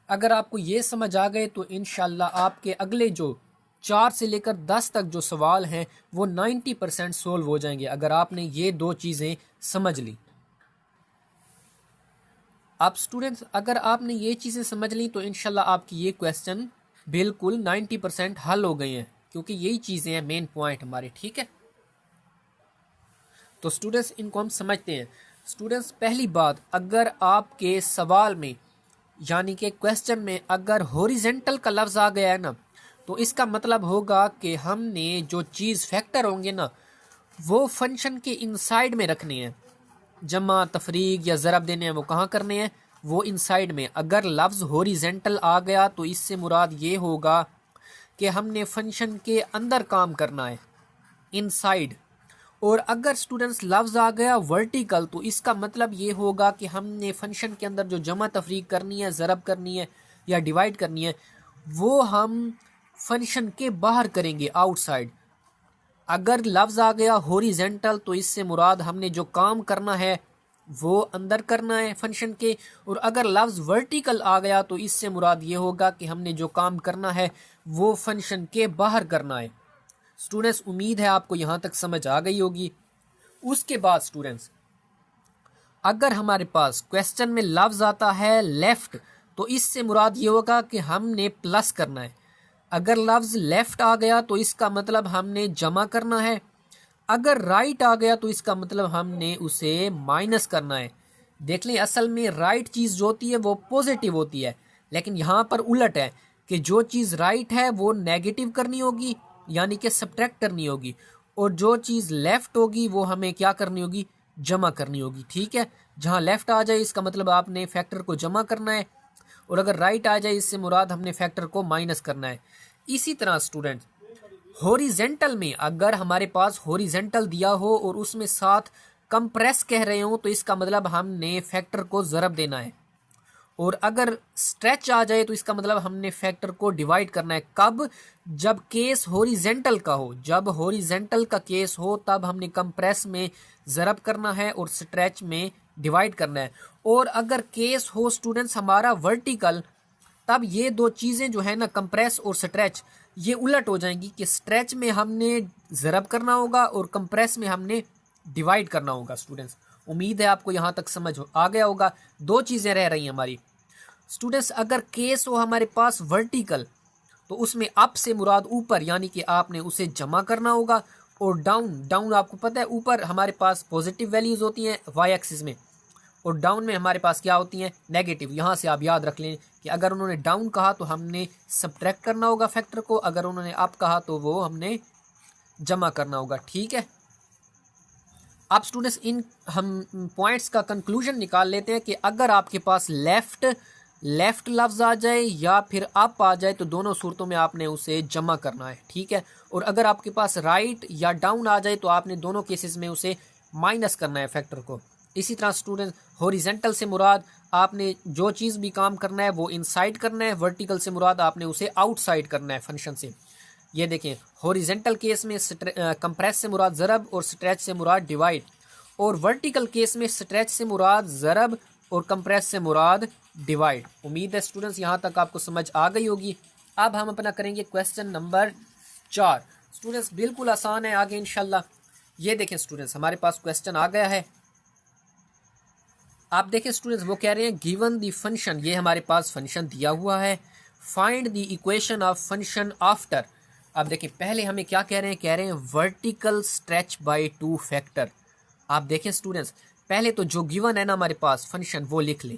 [SPEAKER 1] अगर आपको ये समझ आ गए तो इंशाल्लाह आपके अगले जो 4 से लेकर 10 तक जो सवाल हैं वो 90% सोल्व हो जाएंगे, अगर आपने ये दो चीज़ें समझ ली। अब स्टूडेंट्स अगर आपने ये चीज़ें समझ ली तो इंशाल्लाह आपकी ये क्वेश्चन बिल्कुल 90% हल हो गए हैं, क्योंकि यही चीज़ें हैं मेन पॉइंट हमारे। ठीक है, तो स्टूडेंट्स इनको हम समझते हैं। स्टूडेंट्स पहली बात, अगर आपके सवाल में यानी कि क्वेश्चन में अगर हॉरिजेंटल का लफ्ज़ आ गया है ना, तो इसका मतलब होगा कि हमने जो चीज़ फैक्टर होंगे ना वो फंक्शन के इनसाइड में रखने हैं। जमा, तफरीक या ज़रब देने हैं वो कहाँ करने हैं, वो इनसाइड में। अगर लफ्ज़ हॉरिजेंटल आ गया तो इससे मुराद ये होगा कि हमने फंक्शन के अंदर काम करना है, इनसाइड। और अगर स्टूडेंट्स लफ्ज़ आ गया वर्टिकल तो इसका मतलब ये होगा कि हमने फंक्शन के अंदर जो जमा तफरीक करनी है, ज़रब करनी है या डिवाइड करनी है, वो हम फंक्शन के बाहर करेंगे, आउटसाइड। अगर लफ्ज़ आ गया हॉरिजेंटल तो इससे मुराद हमने जो काम करना है वो अंदर करना है फंक्शन के। और अगर लफ्ज़ वर्टिकल आ गया तो इससे मुराद ये होगा कि हमने जो काम करना है वो फंक्शन के बाहर करना है। स्टूडेंट्स उम्मीद है आपको यहाँ तक समझ आ गई होगी। उसके बाद स्टूडेंट्स अगर हमारे पास क्वेश्चन में लफ्ज़ आता है लेफ्ट तो इससे मुराद ये होगा कि हमने प्लस करना है। अगर लफ्ज़ लेफ्ट आ गया तो इसका मतलब हमने जमा करना है। अगर राइट आ गया तो इसका मतलब हमने उसे माइनस करना है। देख लें, असल में राइट चीज़ जो होती है वो पॉजिटिव होती है, लेकिन यहाँ पर उलट है कि जो चीज़ राइट है वो नेगेटिव करनी होगी, यानी कि सब्ट्रैक्ट करनी होगी, और जो चीज़ लेफ्ट होगी वो हमें क्या करनी होगी, जमा करनी होगी। ठीक है, जहाँ लेफ्ट आ जाए इसका मतलब आपने फैक्टर को जमा करना है, और अगर राइट आ जाए इससे मुराद हमने फैक्टर को माइनस करना है। इसी तरह स्टूडेंट हॉरिजेंटल में अगर हमारे पास हॉरिजेंटल दिया हो और उसमें साथ कंप्रेस कह रहे हो तो इसका मतलब हमने फैक्टर को ज़रब देना है। और अगर स्ट्रेच आ जाए तो इसका मतलब हमने फैक्टर को डिवाइड करना है। कब? जब केस हॉरिजेंटल का हो। जब हॉरिजेंटल का केस हो तब हमने कंप्रेस में ज़रब करना है और स्ट्रेच में डिवाइड करना है। और अगर केस हो स्टूडेंट्स हमारा वर्टिकल, तब ये दो चीज़ें जो है ना, कंप्रेस और स्ट्रेच, ये उलट हो जाएंगी कि स्ट्रेच में हमने ज़रब करना होगा और कंप्रेस में हमने डिवाइड करना होगा। स्टूडेंट्स उम्मीद है आपको यहाँ तक समझ आ गया होगा। दो चीज़ें रह रही हैं हमारी। स्टूडेंट्स अगर केस हो हमारे पास वर्टिकल तो उसमें अप से मुराद ऊपर, यानी कि आपने उसे जमा करना होगा। और डाउन आपको पता है ऊपर हमारे पास पॉजिटिव वैल्यूज़ होती हैं वाई एक्सिस में, और डाउन में हमारे पास क्या होती हैं, नेगेटिव। यहाँ से आप याद रख लें कि अगर उन्होंने डाउन कहा तो हमने सब्ट्रैक्ट करना होगा फैक्टर को, अगर उन्होंने अप कहा तो वो हमने जमा करना होगा। ठीक है, अब स्टूडेंट्स इन हम पॉइंट्स का कंक्लूजन निकाल लेते हैं कि अगर आपके पास लेफ्ट लफ्ज़ आ जाए या फिर अप आ जाए तो दोनों सूरतों में आपने उसे जमा करना है। ठीक है, और अगर आपके पास राइट या डाउन आ जाए तो आपने दोनों केसेस में उसे माइनस करना है फैक्टर को। इसी तरह स्टूडेंट हॉरिजेंटल से मुराद आपने जो चीज़ भी काम करना है वो इनसाइड करना है, वर्टिकल से मुराद आपने उसे आउटसाइड करना है फंक्शन से। ये देखें, हॉरिजेंटल केस में कंप्रेस से मुराद ज़रब और स्ट्रेच से मुराद डिवाइड, और वर्टिकल केस में स्ट्रेच से मुराद ज़रब और कंप्रेस से मुराद डिवाइड। उम्मीद है स्टूडेंट्स यहाँ तक आपको समझ आ गई होगी। अब हम अपना करेंगे क्वेश्चन नंबर 4। स्टूडेंट्स बिल्कुल आसान है। आगे इंशाल्लाह ये देखें स्टूडेंट्स, हमारे पास क्वेश्चन आ गया है। आप देखें स्टूडेंट्स, वो कह रहे हैं गिवन द फंक्शन, ये हमारे पास फंक्शन दिया हुआ है, find the equation of function after. आप देखें पहले हमें क्या कह रहे हैं, कह रहे हैं वर्टिकल स्ट्रेच बाय 2 फैक्टर। आप देखें स्टूडेंट्स, पहले तो जो गिवन है ना हमारे पास फंक्शन वो लिख ले।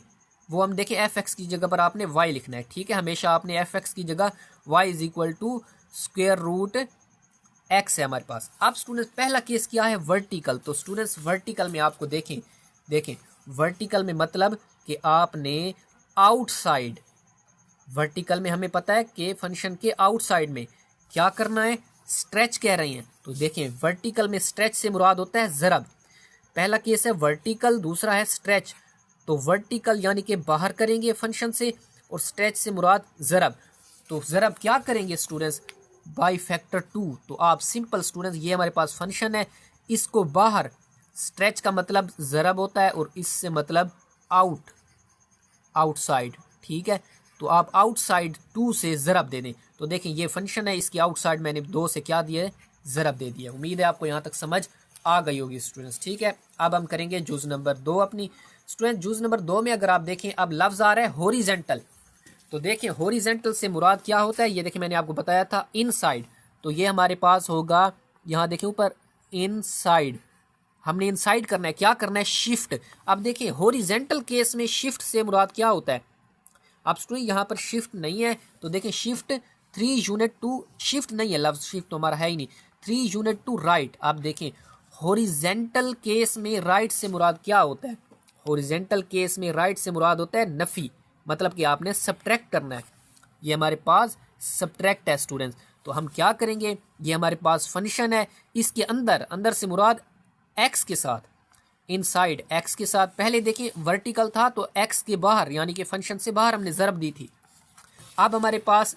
[SPEAKER 1] वो हम देखें एफ एक्स की जगह पर आपने वाई लिखना है, ठीक है। हमेशा आपने एफ एक्स की जगह Y is equal to square root X है हमारे पास। अब स्टूडेंट्स पहला केस क्या है, वर्टिकल। तो स्टूडेंट्स वर्टिकल में आपको देखें वर्टिकल में मतलब कि आपने आउटसाइड, वर्टिकल में हमें पता है कि फंक्शन के आउटसाइड में क्या करना है, स्ट्रेच कह रही हैं। तो देखें वर्टिकल में स्ट्रेच से मुराद होता है ज़रब। पहला केस है वर्टिकल, दूसरा है स्ट्रेच। तो वर्टिकल यानी कि बाहर करेंगे फंक्शन से, और स्ट्रेच से मुराद ज़रब। तो ज़रब क्या करेंगे स्टूडेंट्स, बाई फैक्टर 2। तो आप सिंपल स्टूडेंट्स, ये हमारे पास फंक्शन है, इसको बाहर, स्ट्रेच का मतलब ज़रब होता है और इससे मतलब आउटसाइड, ठीक है। तो आप आउटसाइड 2 से ज़रब दे दें। तो देखें ये फंक्शन है, इसकी आउटसाइड मैंने 2 से क्या दिया है, ज़रब दे दिया। उम्मीद है आपको यहाँ तक समझ आ गई होगी स्टूडेंट्स, ठीक है। अब हम करेंगे जुज़ नंबर 2 अपनी। स्टूडेंट जुज़ नंबर 2 में अगर आप देखें, अब लफ्ज़ आ रहा है हॉरिजेंटल। तो देखें हॉरिजेंटल से मुराद क्या होता है, ये देखें मैंने आपको बताया था इनसाइड। तो ये हमारे पास होगा, यहाँ देखें ऊपर इनसाइड, हमने इनसाइड करना है, क्या करना है, शिफ्ट। अब देखिए हॉरिजेंटल केस में शिफ्ट से मुराद क्या होता है। अब स्टूडेंट यहाँ पर शिफ्ट नहीं है, तो देखिए शिफ्ट 3 यूनिट टू, शिफ्ट नहीं है लफ्ज, शिफ्ट तो हमारा है ही नहीं, 3 यूनिट टू राइट। आप देखें हॉरिजेंटल केस में राइट से मुराद क्या होता है, हॉरिजेंटल केस में राइट से मुराद होता है नफी, मतलब कि आपने सब्ट्रैक्ट करना है। ये हमारे पास सब्ट्रैक्ट है स्टूडेंट्स। तो हम क्या करेंगे, ये हमारे पास फंक्शन है, इसके अंदर से मुराद एक्स के साथ, इनसाइड एक्स के साथ। पहले देखिए वर्टिकल था तो एक्स के बाहर यानी कि फंक्शन से बाहर हमने ज़रब दी थी। अब हमारे पास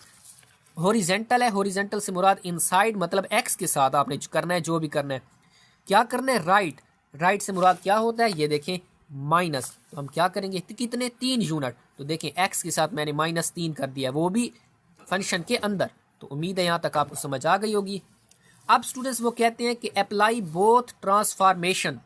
[SPEAKER 1] हॉरिजेंटल है, हॉरिजेंटल से मुराद इनसाइड मतलब एक्स के साथ आपने करना है, जो भी करना है। क्या करना है, राइट, राइट से मुराद क्या होता है, ये देखें माइनस। तो हम क्या करेंगे, कितने 3 यूनिट। तो देखें एक्स के साथ मैंने -3 कर दिया, वो भी फंक्शन के अंदर। तो उम्मीद है यहाँ तक आपको समझ आ गई होगी। अब स्टूडेंट्स वो कहते हैं कि अप्लाई बोथ ट्रांसफॉर्मेशन,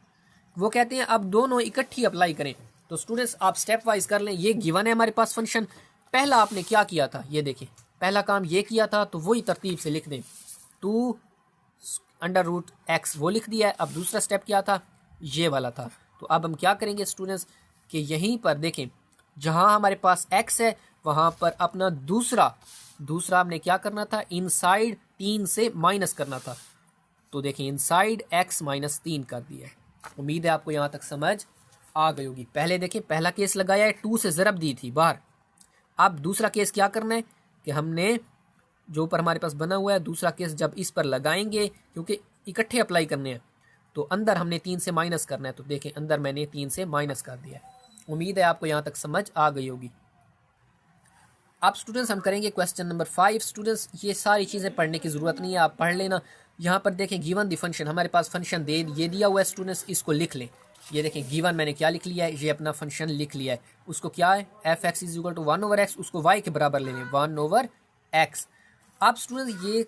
[SPEAKER 1] वो कहते हैं अब दोनों इकट्ठी अप्लाई करें। तो स्टूडेंट्स आप स्टेप वाइज कर लें। ये गिवन है हमारे पास फंक्शन, पहला आपने क्या किया था, ये देखें पहला काम ये किया था, तो वही तरतीब से लिख दें, 2 अंडर रूट एक्स वो लिख दिया है। अब दूसरा स्टेप क्या था, ये वाला था। तो अब हम क्या करेंगे स्टूडेंट्स कि यहीं पर देखें जहां हमारे पास एक्स है वहां पर अपना दूसरा हमने क्या करना था, इनसाइड 3 से माइनस करना था। तो देखिए इनसाइड एक्स -3 कर दिया। उम्मीद है आपको यहाँ तक समझ आ गई होगी। पहले देखें पहला केस लगाया है, 2 से ज़रब दी थी बाहर। अब दूसरा केस क्या करना है कि हमने जो ऊपर हमारे पास बना हुआ है, दूसरा केस जब इस पर लगाएंगे, क्योंकि इकट्ठे अप्लाई करने हैं, तो अंदर हमने 3 से माइनस करना है। तो देखें अंदर मैंने 3 से माइनस कर दिया है। उम्मीद है आपको यहाँ तक समझ आ गई होगी। अब स्टूडेंट्स हम करेंगे क्वेश्चन नंबर 5। स्टूडेंट्स ये सारी चीज़ें पढ़ने की ज़रूरत नहीं है, आप पढ़ लेना। यहाँ पर देखें गिवन द फंक्शन, हमारे पास फंक्शन ये दिया हुआ है स्टूडेंट्स, इसको लिख लें। ये देखें गिवन मैंने क्या लिख लिया है, ये अपना फंक्शन लिख लिया है। उसको क्या है, F X is equal to 1/x, उसको y के बराबर ले लें 1/x। अब स्टूडेंट्स ये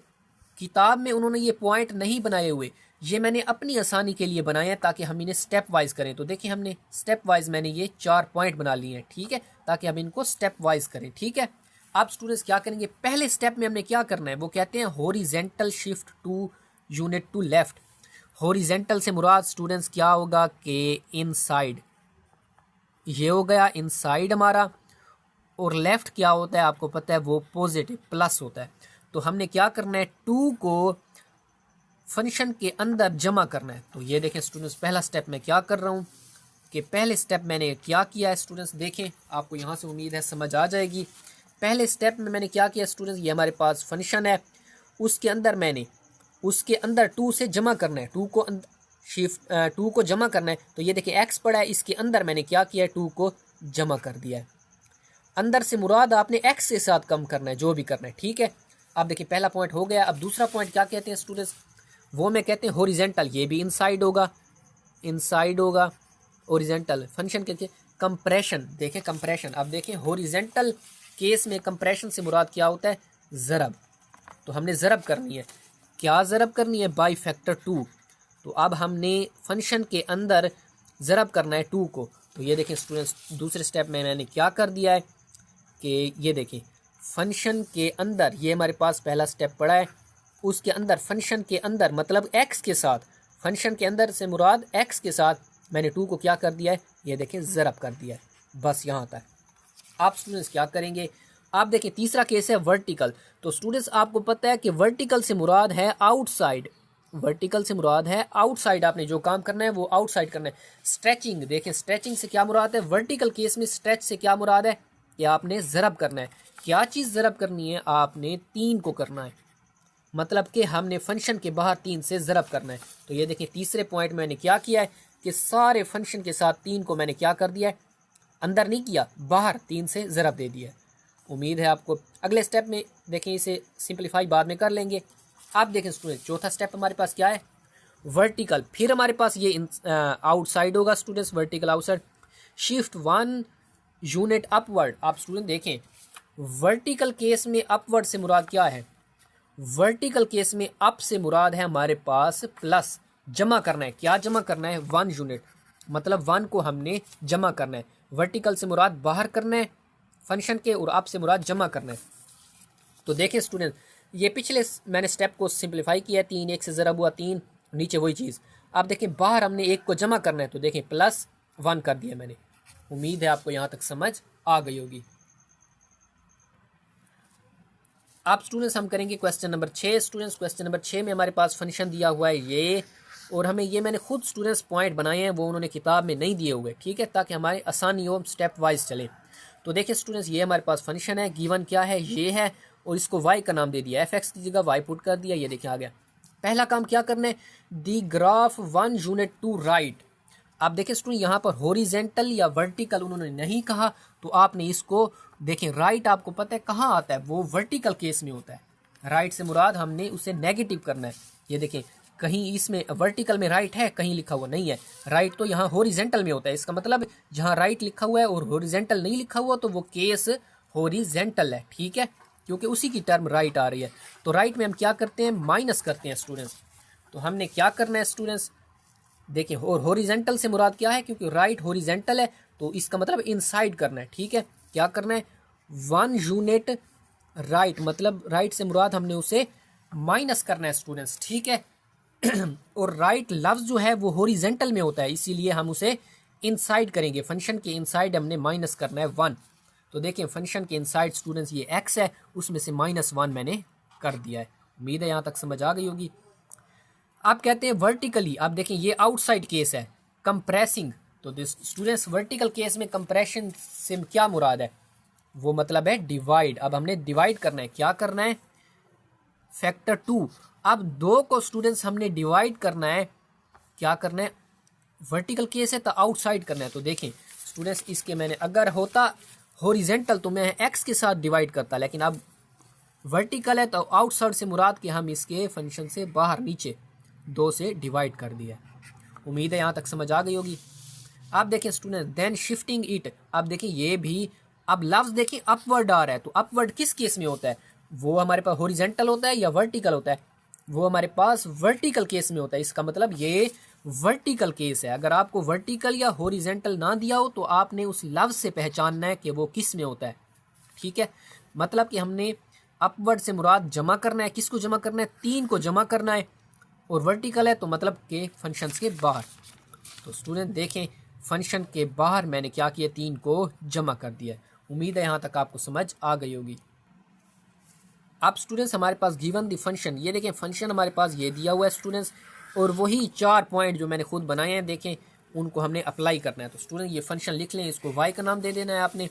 [SPEAKER 1] किताब में उन्होंने ये पॉइंट नहीं बनाए हुए, ये मैंने अपनी आसानी के लिए बनाए हैं ताकि हम इन्हें स्टेप वाइज करें। तो देखिए हमने स्टेप वाइज मैंने ये 4 पॉइंट बना लिए हैं, ठीक है, ताकि हम इनको स्टेप वाइज करें, ठीक है। अब स्टूडेंट्स क्या करेंगे, पहले स्टेप में हमने क्या करना है, वो कहते हैं horizontal shift 2 unit to left. Horizontal से मुराद स्टूडेंट्स क्या होगा कि इनसाइड, ये हो गया इनसाइड हमारा, और लेफ्ट क्या होता है आपको पता है, वो पॉजिटिव प्लस होता है। तो हमने क्या करना है, 2 को फंक्शन के अंदर जमा करना है। तो ये देखें स्टूडेंट्स पहला स्टेप मैं क्या कर रहा हूँ कि पहले स्टेप मैंने क्या किया है स्टूडेंट्स, देखें आपको यहाँ से उम्मीद है समझ आ जाएगी। पहले स्टेप में मैंने क्या किया स्टूडेंट्स, ये हमारे पास फंक्शन है, उसके अंदर मैंने उसके अंदर 2 से जमा करना है, 2 को शिफ्ट 2 को जमा करना है। तो ये देखिए एक्स पड़ा है, इसके अंदर मैंने क्या किया है, 2 को जमा कर दिया है। अंदर से मुराद आपने एक्स के साथ कम करना है, जो भी करना है, ठीक है। अब देखिए पहला पॉइंट हो गया। अब दूसरा पॉइंट क्या कहते हैं स्टूडेंट्स, वो मैं कहते हैं हॉरिजेंटल, ये भी इनसाइड होगा, इनसाइड होगा हॉरिजेंटल फंक्शन कहते हैं कंप्रेशन। देखें कंप्रेशन, अब देखें हॉरिजेंटल केस में कंप्रेशन से मुराद क्या होता है, ज़रब। तो हमने ज़रब करनी है, क्या ज़रब करनी है, बाई फैक्टर 2। तो अब हमने फंक्शन के अंदर ज़रब करना है 2 को। तो ये देखें स्टूडेंट्स, दूसरे स्टेप में मैंने क्या कर दिया है कि ये देखें फंक्शन के अंदर, ये हमारे पास पहला स्टेप पड़ा है, उसके अंदर फंक्शन के अंदर मतलब एक्स के साथ, फंक्शन के अंदर से मुराद एक्स के साथ मैंने 2 को क्या कर दिया है, ये देखें ज़रब कर दिया है। बस यहाँ तक। आप स्टूडेंट्स क्या करेंगे, आप देखें तीसरा केस है वर्टिकल। तो स्टूडेंट्स आपको पता है कि वर्टिकल से मुराद है आउटसाइड, वर्टिकल से मुराद है आउटसाइड। आपने जो काम करना है वो आउटसाइड करना है। स्ट्रेचिंग, देखें स्ट्रेचिंग से क्या मुराद है, वर्टिकल केस में स्ट्रेच से क्या मुराद है कि आपने ज़रब करना है। क्या चीज़ ज़रब करनी है, आपने 3 को करना है, मतलब कि हमने फंक्शन के बाहर 3 से ज़रब करना है। तो ये देखें तीसरे पॉइंट मैंने क्या किया है कि सारे फंक्शन के साथ 3 को मैंने क्या कर दिया है, अंदर नहीं किया, बाहर 3 से ज़रब दे दिया है। उम्मीद है आपको। अगले स्टेप में देखें, इसे सिंप्लीफाई बाद में कर लेंगे। आप देखें स्टूडेंट, चौथा स्टेप हमारे पास क्या है, वर्टिकल। फिर हमारे पास ये आउटसाइड होगा students, vertical outside. Shift 1 unit upward. आप स्टूडेंट देखें वर्टिकल केस में अपवर्ड से मुराद क्या है, वर्टिकल केस में अप से मुराद है हमारे पास प्लस, जमा करना है। क्या जमा करना है, 1 यूनिट, मतलब 1 को हमने जमा करना है। वर्टिकल से मुराद बाहर करना है फंक्शन के, और अप से मुराद जमा करना है। तो देखें स्टूडेंट, ये पिछले मैंने स्टेप को सिंप्लीफाई किया है, 3 1 से ज़रब हुआ 3, नीचे वही चीज़। आप देखें बाहर हमने 1 को जमा करना है, तो देखें +1 कर दिया मैंने। उम्मीद है आपको यहाँ तक समझ आ गई होगी। आप स्टूडेंट्स हम करेंगे question number 6। Students question number 6 में हमारे पास फंक्शन दिया हुआ है ये, और हमें ये मैंने खुद स्टूडेंट्स पॉइंट बनाए हैं, वो उन्होंने किताब में नहीं दिए हुए, ठीक है, ताकि हमारे आसानी हो, स्टेप वाइज चले। तो देखिए स्टूडेंट्स, ये हमारे पास फंक्शन है, गिवन क्या है, ये है, और इसको वाई का नाम दे दिया, एफ की जगह वाई पुट कर दिया। ये देखिए आ गया। पहला काम क्या करना है, दी ग्राफ 1 यूनिट टू राइट। आप देखें स्टूडेंट, यहाँ पर हॉरिजेंटल या वर्टिकल उन्होंने नहीं कहा, तो आपने इसको देखें, राइट आपको पता है कहाँ आता है, वो वर्टिकल केस में होता है। राइट से मुराद हमने उसे नेगेटिव करना है। ये देखें कहीं इसमें वर्टिकल में राइट है, कहीं लिखा हुआ नहीं है। राइट तो यहाँ हॉरिजेंटल में होता है, इसका मतलब जहाँ राइट लिखा हुआ है और हॉरिजेंटल नहीं लिखा हुआ, तो वो केस हॉरिजेंटल है, ठीक है, क्योंकि उसी की टर्म राइट आ रही है। तो राइट में हम क्या करते हैं, माइनस करते हैं स्टूडेंट्स। तो हमने क्या करना है स्टूडेंट्स, देखिए, और हॉरिजेंटल से मुराद क्या है, क्योंकि राइट हॉरिजेंटल है, तो इसका मतलब इनसाइड करना है, ठीक है। क्या करना है, 1 यूनिट राइट, मतलब राइट से मुराद हमने उसे माइनस करना है स्टूडेंट्स, ठीक है। और राइट लफ्ज जो है वो हॉरिजेंटल में होता है, इसीलिए हम उसे इनसाइड करेंगे। फंक्शन के इनसाइड हमने माइनस करना है 1। तो देखिए फंक्शन के इनसाइड स्टूडेंट्स ये x है, उसमें से -1 मैंने कर दिया है। उम्मीद है यहाँ तक समझ आ गई होगी। आप कहते हैं वर्टिकली, आप देखें ये आउटसाइड केस है, कंप्रेसिंग। तो स्टूडेंट्स वर्टिकल केस में कंप्रेशन से क्या मुराद है, वो मतलब है डिवाइड। अब हमने डिवाइड करना है, क्या करना है, फैक्टर 2। अब 2 को स्टूडेंट्स हमने डिवाइड करना है, क्या करना है, वर्टिकल केस है तो आउटसाइड करना है। तो देखें स्टूडेंट्स, इसके मैंने अगर होता हॉरिजेंटल तो मैं x के साथ डिवाइड करता, लेकिन अब वर्टिकल है तो आउटसाइड से मुराद कि हम इसके फंक्शन से बाहर नीचे 2 से डिवाइड कर दिया। उम्मीद है यहाँ तक समझ आ गई होगी। आप देखें स्टूडेंट, देन शिफ्टिंग इट। अब देखें ये भी, अब लफ्ज देखें अपवर्ड आ रहा है, तो अपवर्ड किस केस में होता है, वो हमारे पास हॉरिजेंटल होता है या वर्टिकल होता है, वो हमारे पास वर्टिकल केस में होता है। इसका मतलब ये वर्टिकल केस है। अगर आपको वर्टिकल या हॉरिजेंटल ना दिया हो तो आपने उस लफ्ज से पहचानना है कि वो किस में होता है, ठीक है। मतलब कि हमने अपवर्ड से मुराद जमा करना है, किसको जमा करना है, 3 को जमा करना है, और वर्टिकल है तो मतलब के फंक्शंस के बाहर। तो स्टूडेंट देखें फंक्शन के बाहर मैंने क्या किया, 3 को जमा कर दिया। उम्मीद है यहाँ तक आपको समझ आ गई होगी। अब स्टूडेंट्स हमारे पास गिवन द फंक्शन, ये देखें फंक्शन हमारे पास ये दिया हुआ है स्टूडेंट्स, और वही 4 पॉइंट जो मैंने खुद बनाए हैं देखें उनको हमने अप्लाई करना है। तो स्टूडेंट ये फंक्शन लिख लें, इसको y का नाम दे देना है आपने।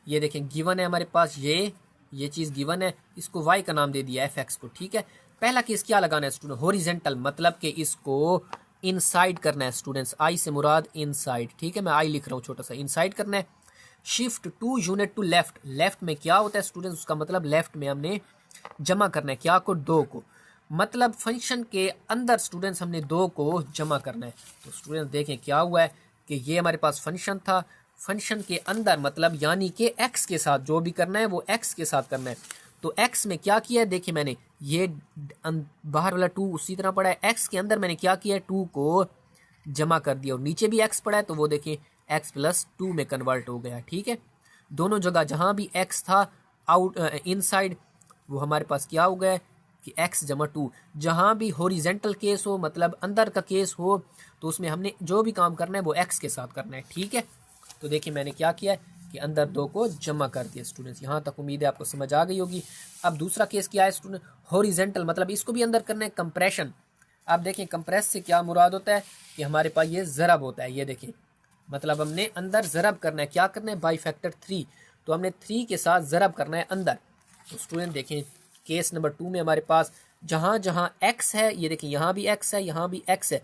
[SPEAKER 1] ये देखें गिवन है हमारे पास, ये चीज़ गिवन है, इसको y का नाम दे दिया f(x) को, ठीक है। पहला केस क्या लगाना है स्टूडेंट, हॉरिजेंटल, मतलब कि इसको इनसाइड करना है स्टूडेंट्स, आई से मुराद इनसाइड, ठीक है, मैं आई लिख रहा हूँ छोटा सा, इनसाइड करना है। Shift 2 unit to left, left में क्या होता है स्टूडेंट्स, उसका मतलब लेफ्ट में हमने जमा करना है, क्या को, 2 को, मतलब फंक्शन के अंदर स्टूडेंट्स हमने 2 को जमा करना है। तो स्टूडेंट्स देखें क्या हुआ है कि ये हमारे पास फंक्शन था, फंक्शन के अंदर मतलब यानी कि x के साथ जो भी करना है वो x के साथ करना है। तो x में क्या किया है, देखिए मैंने ये बाहर वाला 2 उसी तरह पड़ा है, x के अंदर मैंने क्या किया है 2 को जमा कर दिया और नीचे भी x पड़ा है तो वो देखिए x+2 में कन्वर्ट हो गया। ठीक है, दोनों जगह जहाँ भी x था आउट इनसाइड वो हमारे पास क्या हो गया कि x+2। जहाँ भी हॉरिजेंटल केस हो मतलब अंदर का केस हो तो उसमें हमने जो भी काम करना है वो x के साथ करना है। ठीक है, तो देखिए मैंने क्या किया है कि अंदर 2 को जमा कर दिया। स्टूडेंट्स यहाँ तक उम्मीद है आपको समझ आ गई होगी। अब दूसरा केस क्या है स्टूडेंट, हॉरिजेंटल मतलब इसको भी अंदर करना है कंप्रेशन। आप देखें कंप्रेस से क्या मुराद होता है कि हमारे पास ये ज़रब होता है, ये देखें मतलब हमने अंदर ज़रब करना है, क्या करना है बाई फैक्टर 3, तो हमने 3 के साथ ज़रब करना है अंदर। तो स्टूडेंट देखें केस नंबर 2 में हमारे पास जहाँ जहाँ x है, ये देखें यहाँ भी x है यहाँ भी x है,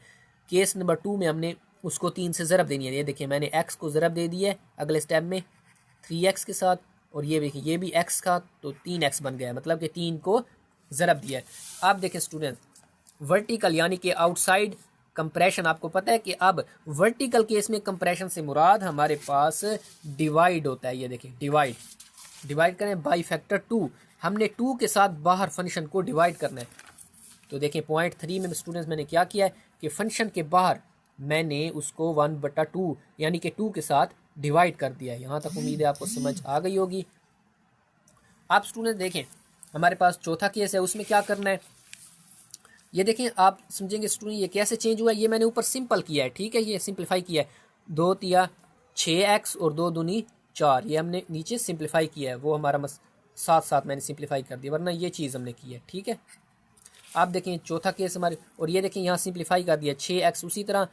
[SPEAKER 1] केस नंबर 2 में हमने उसको 3 से ज़रब देनी है। ये देखिए मैंने x को ज़रब दे दी है अगले स्टेप में 3x के साथ, और ये देखिए ये भी x का तो 3x बन गया, मतलब कि 3 को ज़रब दिया है। आप देखें स्टूडेंट वर्टिकल यानी कि आउटसाइड कंप्रेशन, आपको पता है कि अब वर्टिकल केस में कंप्रेशन से मुराद हमारे पास डिवाइड होता है। ये देखिए डिवाइड करें बाई फैक्टर 2, हमने 2 के साथ बाहर फंक्शन को डिवाइड करना है। तो देखिए पॉइंट 3 में स्टूडेंट्स मैंने क्या किया है कि फंक्शन के बाहर मैंने उसको 1/2 यानी कि 2 के साथ डिवाइड कर दिया है। यहाँ तक उम्मीद है आपको समझ आ गई होगी। आप स्टूडेंट देखें हमारे पास चौथा केस है, उसमें क्या करना है ये देखें, आप समझेंगे स्टूडेंट ये कैसे चेंज हुआ है। ये मैंने ऊपर सिंपल किया है, ठीक है, ये सिंप्लीफाई किया है 2 तिया 6x और 2 दूनी 4, ये हमने नीचे सिंप्लीफाई किया है, वो हमारा साथ साथ मैंने सिंप्लीफाई कर दिया, वरना ये चीज़ हमने की है। ठीक है, आप देखें चौथा केस हमारे, और ये देखें यहाँ सिंप्लीफाई कर दिया 6x, उसी तरह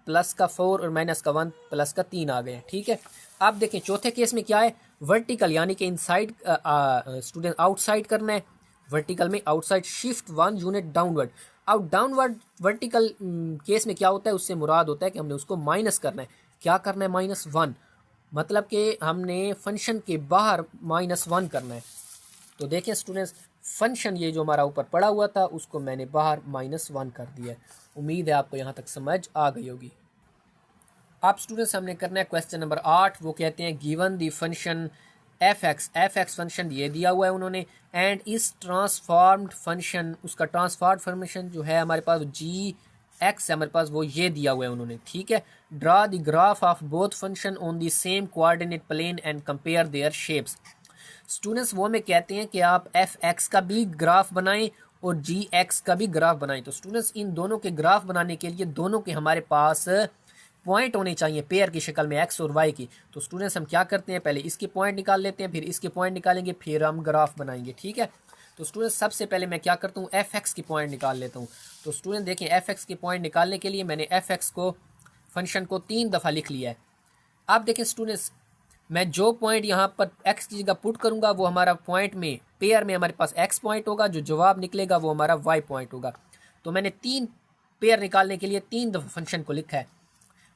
[SPEAKER 1] प्लस का 4 और माइनस का 1 प्लस का 3 आ गए। ठीक है, आप देखें चौथे केस में क्या है वर्टिकल यानी कि इनसाइड स्टूडेंट आउटसाइड करना है। वर्टिकल में आउटसाइड शिफ्ट 1 यूनिट डाउनवर्ड। अब डाउनवर्ड वर्टिकल केस में क्या होता है, उससे मुराद होता है कि हमने उसको माइनस करना है। क्या करना है -1, मतलब कि हमने फंक्शन के बाहर -1 करना है। तो देखें स्टूडेंट्स फंक्शन ये जो हमारा ऊपर पड़ा हुआ था उसको मैंने बाहर -1 कर दिया है। उम्मीद है आपको यहाँ तक समझ आ गई होगी। आप स्टूडेंट्स हमने करना है क्वेश्चन नंबर 8। वो कहते हैं given the function F x function ये दिया हुआ है उन्होंने, एंड इस ट्रांसफॉर्म्ड फंक्शन उसका ट्रांसफॉर्म्ड फंक्शन जो है हमारे पास जी एक्स है हमारे पास, वो ये दिया हुआ है उन्होंने। ठीक है, draw the graph of both function on the same coordinate plane and compare their shapes. Students वो हमें कहते हैं कि आप एफ एक्स का भी ग्राफ बनाएं और जी एक्स का भी ग्राफ बनाएं। तो स्टूडेंट्स इन दोनों के ग्राफ बनाने के लिए दोनों के हमारे पास पॉइंट होने चाहिए पेयर की शक्ल में एक्स और वाई की। तो स्टूडेंट्स हम क्या करते हैं पहले इसके पॉइंट निकाल लेते हैं, फिर इसके पॉइंट निकालेंगे, फिर हम ग्राफ बनाएंगे। ठीक है, तो स्टूडेंट सबसे पहले मैं क्या करता हूँ एफ एक्स की पॉइंट निकाल लेता हूँ। तो स्टूडेंट देखें एफ एक्स की पॉइंट निकालने के लिए मैंने एफ एक्स को फंक्शन को 3 दफ़ा लिख लिया है। आप देखें स्टूडेंट्स मैं जो पॉइंट यहाँ पर एक्स की जगह पुट करूँगा वो हमारा पॉइंट में पेयर में हमारे पास एक्स पॉइंट होगा, जो जवाब निकलेगा वो हमारा वाई पॉइंट होगा। तो मैंने 3 पेयर निकालने के लिए 3 दफ़ा फंक्शन को लिखा है।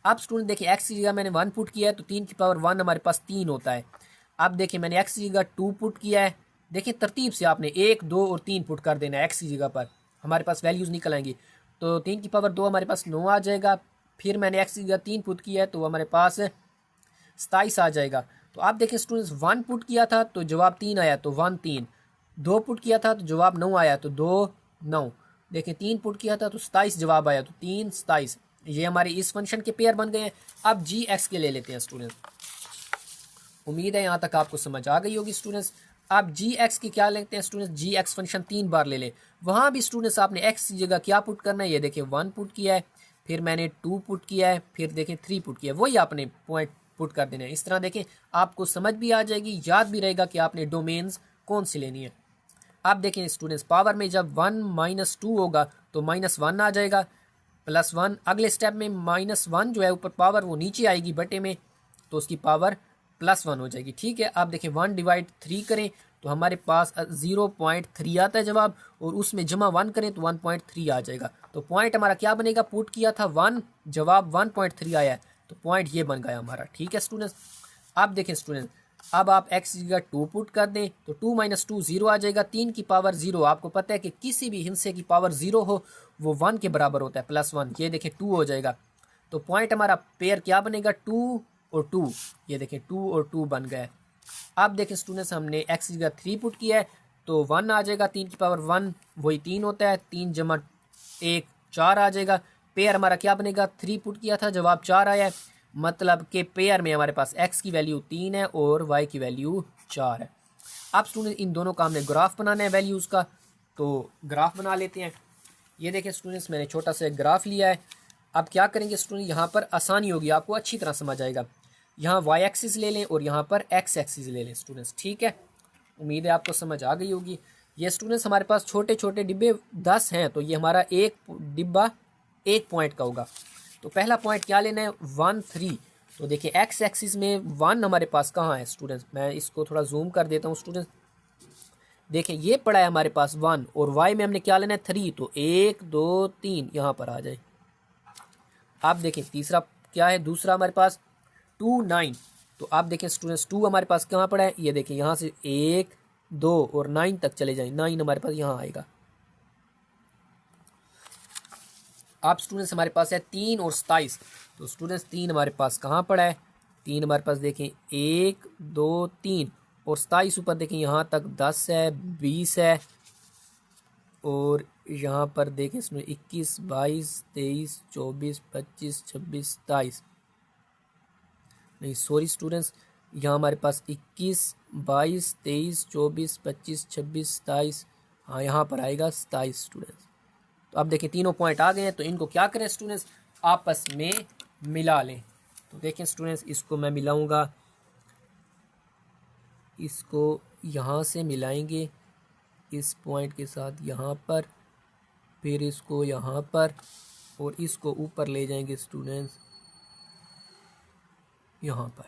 [SPEAKER 1] आप स्टूडेंट देखिए एक्स की जगह मैंने 1 पुट किया है तो 3 की पावर 1 हमारे पास 3 होता है। अब देखिए मैंने एक्स की जगह 2 पुट किया है, देखिए तरतीब से आपने 1 2 और 3 पुट कर देना है एक्स की जगह पर, हमारे पास वैल्यूज़ निकल आएंगी। तो 3 की पावर 2 हमारे पास 9 आ जाएगा। फिर मैंने एक्स की जगह 3 पुट किया है तो हमारे पास 27 आ जाएगा। तो आप देखें स्टूडेंट्स 1 पुट किया था तो जवाब 3 आया तो 1 3, 2 पुट किया था तो जवाब 9 आया तो 2 9, देखें 3 पुट किया था तो 27 जवाब आया तो 3 27। ये हमारे इस फंक्शन के पेयर बन गए हैं। अब जी एक्स के ले लेते हैं स्टूडेंट्स, उम्मीद है यहाँ तक आपको समझ आ गई होगी। स्टूडेंट्स आप जी एक्स की क्या लेते हैं स्टूडेंट्स, जी एक्स फंक्शन 3 बार ले लें। वहाँ भी स्टूडेंट्स आपने एक्स की जगह क्या पुट करना है, ये देखिए 1 पुट किया है, फिर मैंने 2 पुट किया है, फिर देखें 3 पुट किया है, वही आपने पॉइंट पुट कर देना है। इस तरह देखें आपको समझ भी आ जाएगी, याद भी रहेगा कि आपने डोमेन्स कौन सी लेनी है। आप देखें स्टूडेंट्स पावर में जब 1 - 2 होगा तो -1 आ जाएगा, +1 अगले स्टेप में -1 जो है ऊपर पावर वो नीचे आएगी बटे में तो उसकी पावर +1 हो जाएगी। ठीक है, आप देखें 1/3 करें तो हमारे पास 0.3 आता है जवाब, और उसमें जमा 1 करें तो 1.3 आ जाएगा। तो पॉइंट हमारा क्या बनेगा, पुट किया था 1 जवाब 1.3 आया है तो पॉइंट ये बन गया हमारा। ठीक है स्टूडेंट्स, आप देखें स्टूडेंट अब आप एक्स की जगह 2 पुट कर दें तो 2 - 2 0 आ जाएगा। 3 की पावर 0, आपको पता है कि किसी भी हिस्से की पावर 0 हो वो 1 के बराबर होता है, +1, ये देखें 2 हो जाएगा। तो पॉइंट हमारा पेयर क्या बनेगा 2 और 2, ये देखें 2 और 2 बन गया। अब देखें स्टूडेंट्स हमने एक्स की जगह 3 पुट किया है, तो 1 आ जाएगा, 3 की पावर 1 वही 3 होता है, 3 जमा 1 4 आ जाएगा। पेयर हमारा क्या बनेगा, 3 पुट किया था, जवाब 4 आया है, मतलब कि पेयर में हमारे पास x की वैल्यू 3 है और y की वैल्यू 4 है। अब स्टूडेंट इन दोनों का हमने ग्राफ बनाना है वैल्यूज़ का, तो ग्राफ बना लेते हैं। ये देखें स्टूडेंट्स, मैंने छोटा सा एक ग्राफ लिया है। अब क्या करेंगे स्टूडेंट, यहाँ पर आसानी होगी, आपको अच्छी तरह समझ आएगा। यहाँ y एक्सिस ले लें और यहाँ पर x एक्सिस ले लें स्टूडेंट्स, ठीक है। उम्मीद है आपको समझ आ गई होगी। ये स्टूडेंट्स हमारे पास छोटे छोटे डिब्बे 10 हैं, तो ये हमारा एक डिब्बा 1 पॉइंट का होगा। तो पहला पॉइंट क्या लेना है, 1 3। तो देखिए x एक्सिस में 1 हमारे पास कहाँ है स्टूडेंट्स, मैं इसको थोड़ा जूम कर देता हूँ स्टूडेंट्स। देखें ये पड़ा है हमारे पास 1 और y में हमने क्या लेना है 3, तो 1 2 3 यहाँ पर आ जाए। आप देखें तीसरा क्या है, दूसरा हमारे पास 2 9। तो आप देखें स्टूडेंट्स 2 हमारे पास कहाँ पड़ा है, ये देखें यहाँ से 1 2 और 9 तक चले जाएं, 9 हमारे पास यहाँ आएगा। आप स्टूडेंट्स हमारे पास है 3 और 27। तो स्टूडेंट्स 3 हमारे पास कहाँ पड़ा है, 3 हमारे पास देखें 1 2 3 और 27 ऊपर देखें यहाँ तक 10 है 20 है और यहाँ पर देखें इसमें 21 22 23 24 25 26 27, नहीं सॉरी स्टूडेंट्स, यहाँ हमारे पास 21 22 23 24 25 26 27, हाँ यहाँ पर आएगा 27 स्टूडेंट्स। तो अब देखें तीनों पॉइंट आ गए हैं, तो इनको क्या करें स्टूडेंट्स, आपस में मिला लें। तो देखें स्टूडेंट्स, इसको मैं मिलाऊंगा, इसको यहाँ से मिलाएंगे इस पॉइंट के साथ यहाँ पर, फिर इसको यहाँ पर और इसको ऊपर ले जाएंगे स्टूडेंट्स यहाँ पर।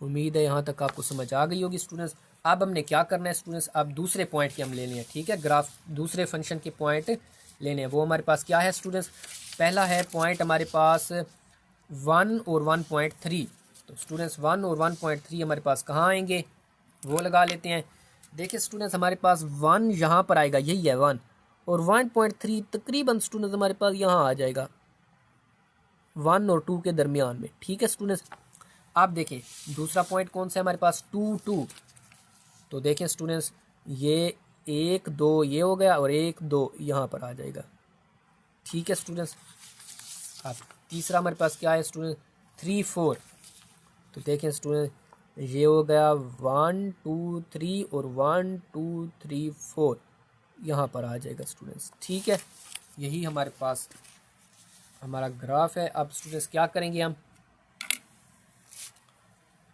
[SPEAKER 1] उम्मीद है यहाँ तक आपको समझ आ गई होगी स्टूडेंट्स। अब हमने क्या करना है स्टूडेंट्स, अब दूसरे पॉइंट के हम ले लें, ठीक है, ग्राफ दूसरे फंक्शन के पॉइंट लेने हैं। वो हमारे पास क्या है स्टूडेंट्स, पहला है पॉइंट हमारे पास 1 और 1.3। तो स्टूडेंट्स 1 और 1.3 हमारे पास कहाँ आएंगे, वो लगा लेते हैं। देखिए स्टूडेंट्स हमारे पास 1 यहाँ पर आएगा, यही है 1, और 1.3 तकरीबन स्टूडेंट्स हमारे पास यहाँ आ जाएगा 1 और 2 के दरमियान में, ठीक है स्टूडेंट्स। आप देखें दूसरा पॉइंट कौन सा है हमारे पास, 2 2। तो देखें स्टूडेंट्स ये 1 2 ये हो गया और 1 2 यहाँ पर आ जाएगा, ठीक है स्टूडेंट्स। अब तीसरा हमारे पास क्या है स्टूडेंट, 3 4। तो देखें स्टूडेंट ये हो गया 1 2 3 और 1 2 3 4 यहाँ पर आ जाएगा स्टूडेंट्स, ठीक है। यही हमारे पास हमारा ग्राफ है। अब स्टूडेंट्स क्या करेंगे हम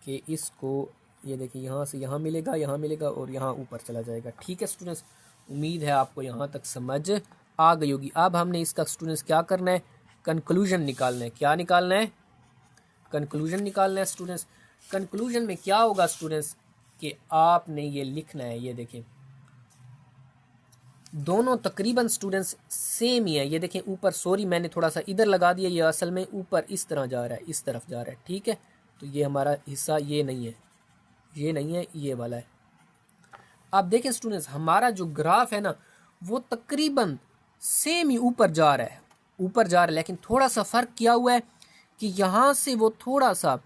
[SPEAKER 1] कि इसको ये देखिए यहाँ से यहाँ मिलेगा और यहाँ ऊपर चला जाएगा, ठीक है स्टूडेंट्स। उम्मीद है आपको यहाँ तक समझ आ गई होगी। अब हमने इसका स्टूडेंट्स क्या करना है, कंक्लूजन निकालना है। क्या निकालना है, कंक्लूजन निकालना है स्टूडेंट्स। कंक्लूजन में क्या होगा स्टूडेंट्स कि आपने ये लिखना है, ये देखें दोनों तकरीबन स्टूडेंट्स सेम ही है। ये देखें ऊपर, सॉरी मैंने थोड़ा सा इधर लगा दिया, ये असल में ऊपर इस तरह जा रहा है, इस तरफ जा रहा है, ठीक है। तो ये हमारा हिस्सा ये नहीं है, ये नहीं है, ये वाला है। आप देखें स्टूडेंट्स हमारा जो ग्राफ है ना वो तकरीबन सेम ही ऊपर जा रहा है, ऊपर जा रहा है, लेकिन थोड़ा सा फ़र्क किया हुआ है कि यहाँ से वो थोड़ा सा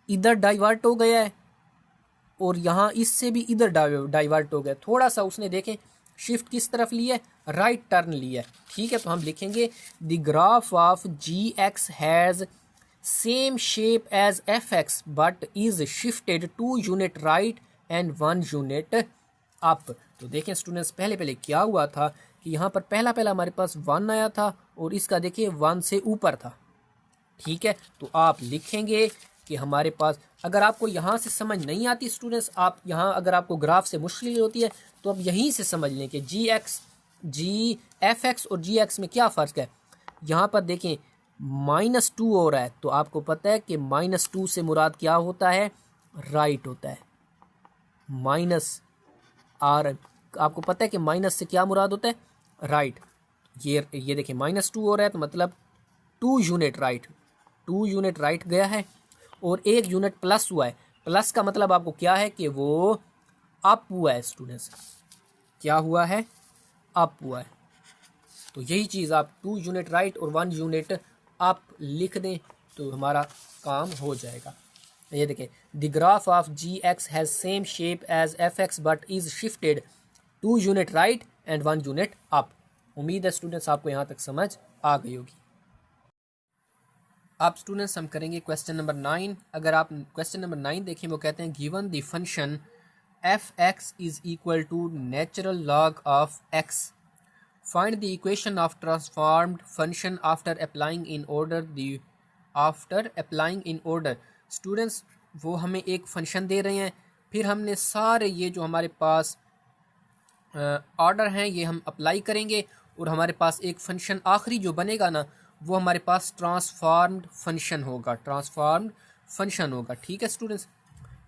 [SPEAKER 1] इधर डाइवर्ट हो गया है और यहाँ इससे भी इधर डाइवर्ट हो गया, थोड़ा सा उसने देखें शिफ्ट किस तरफ लिया है, राइट टर्न लिया है, ठीक है। तो हम लिखेंगे the graph of G X has same shape as F X but is shifted 2 unit right and 1 unit up. तो देखें स्टूडेंट्स पहले क्या हुआ था कि यहाँ पर पहला हमारे पास 1 आया था और इसका देखिए 1 से ऊपर था, ठीक है। तो आप लिखेंगे कि हमारे पास, अगर आपको यहाँ से समझ नहीं आती स्टूडेंट्स, आप यहाँ अगर आपको ग्राफ से मुश्किल होती है तो आप यहीं से समझ लें कि जी एफ एक्स और जी एक्स में क्या फ़र्क है। यहाँ पर देखें -2 हो रहा है, तो आपको पता है कि -2 से मुराद क्या होता है, राइट होता है। माइनस आर, आपको पता है कि माइनस से क्या मुराद होता है, राइट। ये देखिए -2 हो रहा है तो मतलब 2 यूनिट राइट, 2 यूनिट राइट गया है और 1 यूनिट प्लस हुआ है। प्लस का मतलब आपको क्या है कि वो अप हुआ है स्टूडेंट्स, क्या हुआ है, अप हुआ है। तो यही चीज़ आप 2 यूनिट राइट और 1 यूनिट अप लिख दें तो हमारा काम हो जाएगा। ये देखें the graph of G X has same shape as F X but is shifted 2 unit right and 1 unit up. उम्मीद है स्टूडेंट्स आपको यहाँ तक समझ आ गई होगी। अब स्टूडेंट्स हम करेंगे क्वेश्चन नंबर 9। अगर आप क्वेश्चन नंबर 9 देखें, वो कहते हैं given the function F X is equal to natural log of X, find the equation of transformed function after applying in order. Students वो हमें एक फंक्शन दे रहे हैं, फिर हमने सारे ये जो हमारे पास ऑर्डर हैं ये हम अप्लाई करेंगे, और हमारे पास एक फंक्शन आखिरी जो बनेगा ना वो हमारे पास ट्रांसफॉर्म्ड फंक्शन होगा। ठीक है स्टूडेंट्स,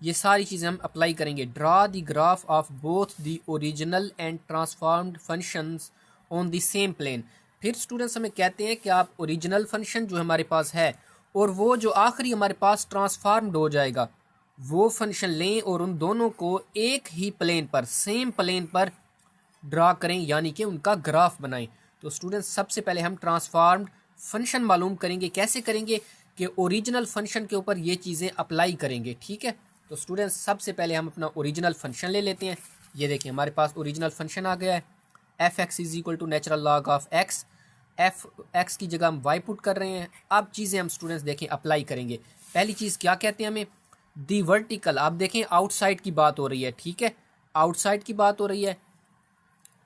[SPEAKER 1] ये सारी चीज़ें हम अप्लाई करेंगे। Draw the graph of both the original and transformed functions on the same plane. फिर स्टूडेंट्स हमें कहते हैं कि आप ओरिजिनल फंक्शन जो हमारे पास है और वो जो आखिरी हमारे पास ट्रांसफॉर्म्ड हो जाएगा वो फंक्शन लें और उन दोनों को एक ही प्लेन पर, सेम प्लेन पर ड्रा करें, यानी कि उनका ग्राफ बनाएं। तो स्टूडेंट्स सबसे पहले हम ट्रांसफॉर्म्ड फंक्शन मालूम करेंगे। कैसे करेंगे कि ओरिजिनल फंक्शन के ऊपर ये चीज़ें अप्लाई करेंगे। ठीक है, तो स्टूडेंट्स सबसे पहले हम अपना ओरिजिनल फंक्शन ले लेते हैं। ये देखिए हमारे पास ओरिजिनल फंक्शन आ गया है, F X is equal to natural log of X. F X की जगह हम वाई पुट कर रहे हैं। अब चीज़ें हम स्टूडेंट्स देखें अप्लाई करेंगे। पहली चीज़ क्या कहते हैं हमें, दी वर्टिकल। आप देखें आउटसाइड की बात हो रही है। ठीक है, आउटसाइड की बात हो रही है,